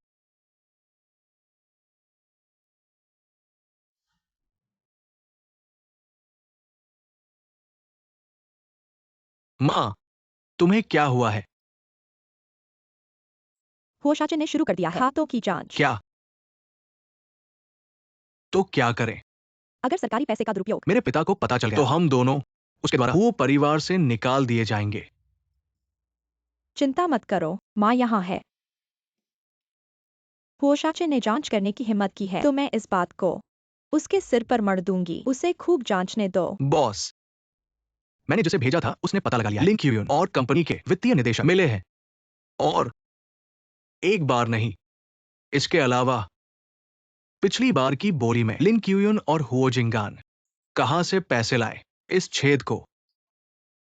माँ, तुम्हें क्या हुआ है? होशाचे ने शुरू कर दिया है खातों की जांच। क्या? तो क्या करें? अगर सरकारी पैसे का दुरुपयोग मेरे पिता को पता चल गया तो हम दोनों उसके द्वारा वो परिवार से निकाल दिए जाएंगे। चिंता मत करो, माँ यहाँ है। होशाचे ने जांच करने की हिम्मत की है तो मैं इस बात को उसके सिर पर मढ़ दूंगी। उसे खूब जांचने दो। बॉस, मैंने जिसे भेजा था उसने पता लगा लिया। लिंक्यून और कंपनी के वित्तीय निदेशक मिले हैं, और एक बार नहीं, इसके अलावा पिछली बार की बोरी में लिंक्यून और हुओ जिंगान कहां से पैसे लाए, इस छेद को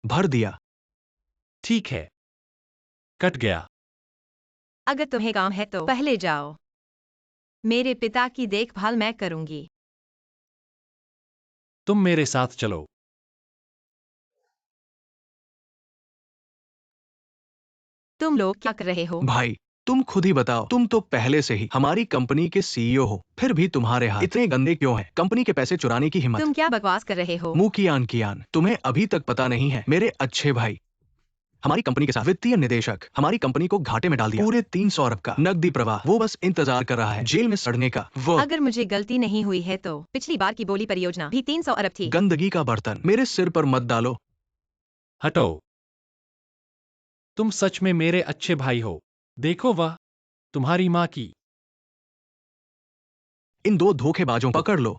भर दिया। ठीक है, कट गया। अगर तुम्हें काम है तो पहले जाओ। मेरे पिता की देखभाल मैं करूंगी। तुम मेरे साथ चलो। तुम लोग क्या कर रहे हो? भाई, तुम खुद ही बताओ, तुम तो पहले से ही हमारी कंपनी के सीईओ हो, फिर भी तुम्हारे हाथ इतने गंदे क्यों हैं? कंपनी के पैसे चुराने की हिम्मत। तुम क्या बकवास कर रहे हो? मुकियान कियान, तुम्हें अभी तक पता नहीं है, मेरे अच्छे भाई, हमारी कंपनी के साथ वित्तीय निदेशक हमारी कंपनी को घाटे में डाल दिया। पूरे 300 अरब का नकदी प्रवाह, वो बस इंतजार कर रहा है जेल में सड़ने का। वो अगर मुझे गलती नहीं हुई है तो पिछली बार की बोली परियोजना भी 300 अरब थी। गंदगी का बर्तन मेरे सिर पर मत डालो। हटो। तुम सच में मेरे अच्छे भाई हो। देखो वह तुम्हारी माँ की। इन दो धोखेबाजों को पकड़ लो।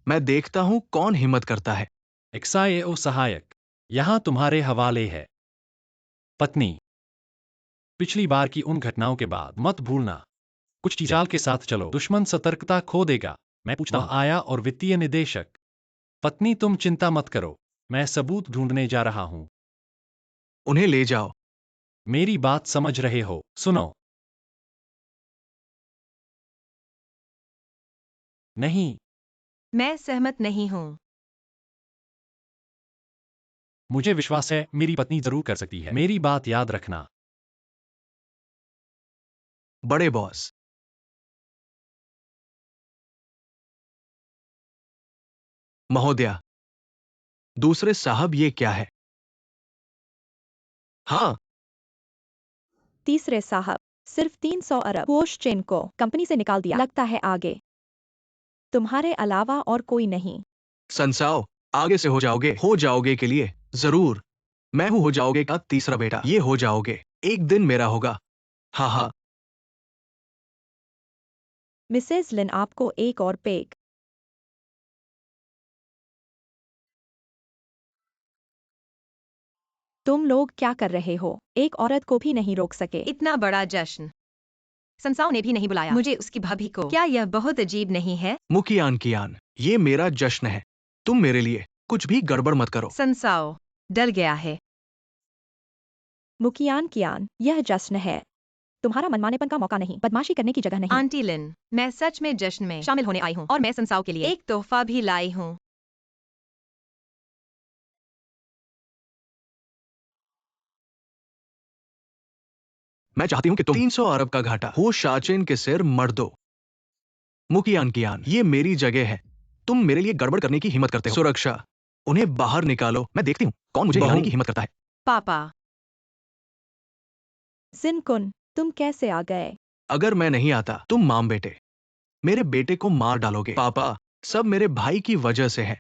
मैं देखता हूं कौन हिम्मत करता है। एक्साएओ सहायक, यहां तुम्हारे हवाले है। पत्नी, पिछली बार की उन घटनाओं के बाद मत भूलना, कुछ चाल के साथ चलो, दुश्मन सतर्कता खो देगा। मैं पूछता हूं, आया और वित्तीय निदेशक। पत्नी तुम चिंता मत करो, मैं सबूत ढूंढने जा रहा हूं। उन्हें ले जाओ। मेरी बात समझ रहे हो? सुनो। नहीं, मैं सहमत नहीं हूँ। मुझे विश्वास है मेरी पत्नी जरूर कर सकती है। मेरी बात याद रखना। बड़े बॉस, महोदया, दूसरे साहब, ये क्या है? हाँ, तीसरे साहब, सिर्फ 300 अरब होशचेन को कंपनी से निकाल दिया। लगता है आगे तुम्हारे अलावा और कोई नहीं। संसाओ, आगे से हो जाओगे के लिए जरूर। मैं हूं हो जाओगे का तीसरा बेटा। ये हो जाओगे एक दिन मेरा होगा। हाँ हाँ। मिसेस लिन आपको एक और पेग। तुम लोग क्या कर रहे हो? एक औरत को भी नहीं रोक सके। इतना बड़ा जश्न संसाओ ने भी नहीं बुलाया मुझे उसकी भाभी को। क्या यह बहुत अजीब नहीं है? मुकियान कियान, ये मेरा जश्न है। तुम मेरे लिए कुछ भी गड़बड़ मत करो। संसाओ डर गया है। मुकियान कियान, यह जश्न है। तुम्हारा मनमानेपन का मौका नहीं, बदमाशी करने की जगह नहीं। आंटी लिन, मैं सच में जश्न में शामिल होने आई हूँ और मैं संसाव के लिए एक तोहफा भी लाई हूँ। मैं चाहती हूँ कि तुम 300 अरब का घाटा वो शाचेन के सिर मर दो। मुकियान कियान, ये मेरी जगह है। तुम मेरे लिए गड़बड़ करने की हिम्मत करते हो। सुरक्षा, उन्हें बाहर निकालो। मैं देखती हूँ कौन मुझे हिलाने की हिम्मत करता है। पापा, जिनकुन, तुम कैसे आ गए? अगर मैं नहीं आता, तुम माम बेटे मेरे बेटे को मार डालोगे। पापा, सब मेरे भाई की वजह से है।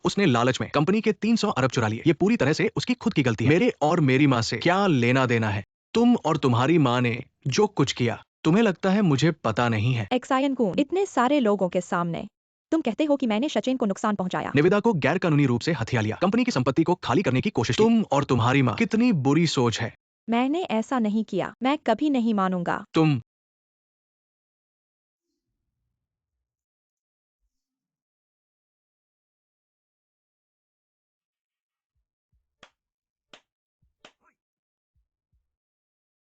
उसने लालच में कंपनी के 300 अरब चुरा लिए। ये पूरी तरह से उसकी खुद की गलती है। मेरे और मेरी माँ से क्या लेना देना है? तुम और तुम्हारी माँ ने जो कुछ किया, तुम्हें लगता है मुझे पता नहीं है? एक्सायन कून, इतने सारे लोगों के सामने तुम कहते हो कि मैंने सचिन को नुकसान पहुंचाया। निविदा को गैर कानूनी रूप से हथिया लिया, कंपनी की संपत्ति को खाली करने की कोशिश की। तुम और तुम्हारी माँ, कितनी बुरी सोच है। मैंने ऐसा नहीं किया, मैं कभी नहीं मानूंगा। तुम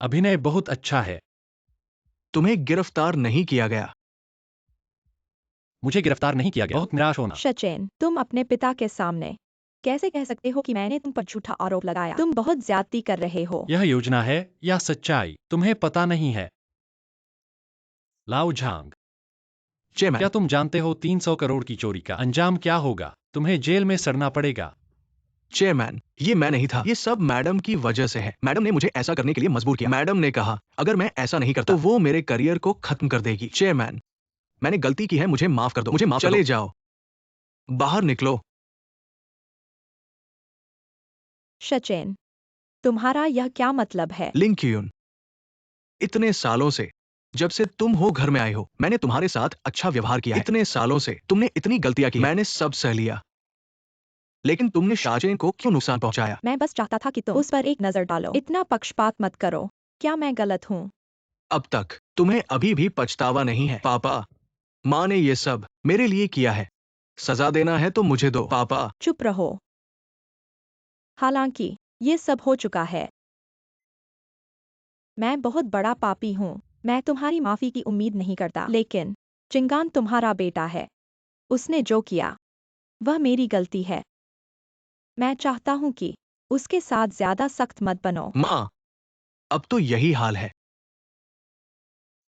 अभिनय बहुत अच्छा है। तुम्हें गिरफ्तार नहीं किया गया। मुझे गिरफ्तार नहीं किया गया। बहुत निराश होना। सचिन, तुम अपने पिता के सामने कैसे कह सकते हो कि मैंने तुम पर झूठा आरोप लगाया? तुम बहुत ज्यादती कर रहे हो। यह योजना है या सच्चाई, तुम्हें पता नहीं है। लाओ झांग, चेयरमैन, क्या तुम जानते हो 300 करोड़ की चोरी का अंजाम क्या होगा? तुम्हें जेल में सड़ना पड़ेगा। चेयरमैन, ये मैं नहीं था। ये सब मैडम की वजह से है। मैडम ने मुझे ऐसा करने के लिए मजबूर किया। मैडम ने कहा अगर मैं ऐसा नहीं करता तो वो मेरे करियर को खत्म कर देगी। चेयरमैन, मैंने गलती की है, मुझे माफ कर दो। मुझे माफ कर दो। चले जाओ, बाहर निकलो। सचिन, तुम्हारा यह क्या मतलब है? लिंग क्यून, इतने सालों से, जब से तुम हो घर में आए हो, मैंने तुम्हारे साथ अच्छा व्यवहार किया है। इतने सालों से तुमने इतनी गलतियां की, मैंने सब सह लिया, लेकिन तुमने शाचेन को क्यों नुकसान पहुंचाया? मैं बस चाहता था कि तुम उस पर एक नजर डालो। इतना पक्षपात मत करो। क्या मैं गलत हूँ? अब तक तुम्हें अभी भी पछतावा नहीं है। पापा, माँ ने ये सब मेरे लिए किया है। सजा देना है तो मुझे दो। पापा, चुप रहो। हालांकि ये सब हो चुका है। मैं बहुत बड़ा पापी हूँ। मैं तुम्हारी माफी की उम्मीद नहीं करता, लेकिन चिंगान तुम्हारा बेटा है। उसने जो किया वह मेरी गलती है। मैं चाहता हूँ कि उसके साथ ज्यादा सख्त मत बनो। माँ, अब तो यही हाल है,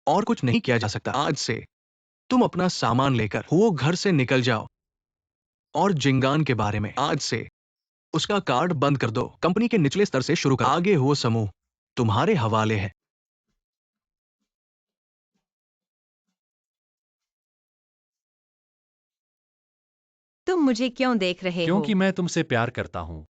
और कुछ नहीं किया जा सकता। आज से तुम अपना सामान लेकर वो घर से निकल जाओ, और जिंगान के बारे में आज से उसका कार्ड बंद कर दो। कंपनी के निचले स्तर से शुरू कर, आगे हो समूह तुम्हारे हवाले है। तुम मुझे क्यों देख रहे हो? क्योंकि मैं तुमसे प्यार करता हूँ।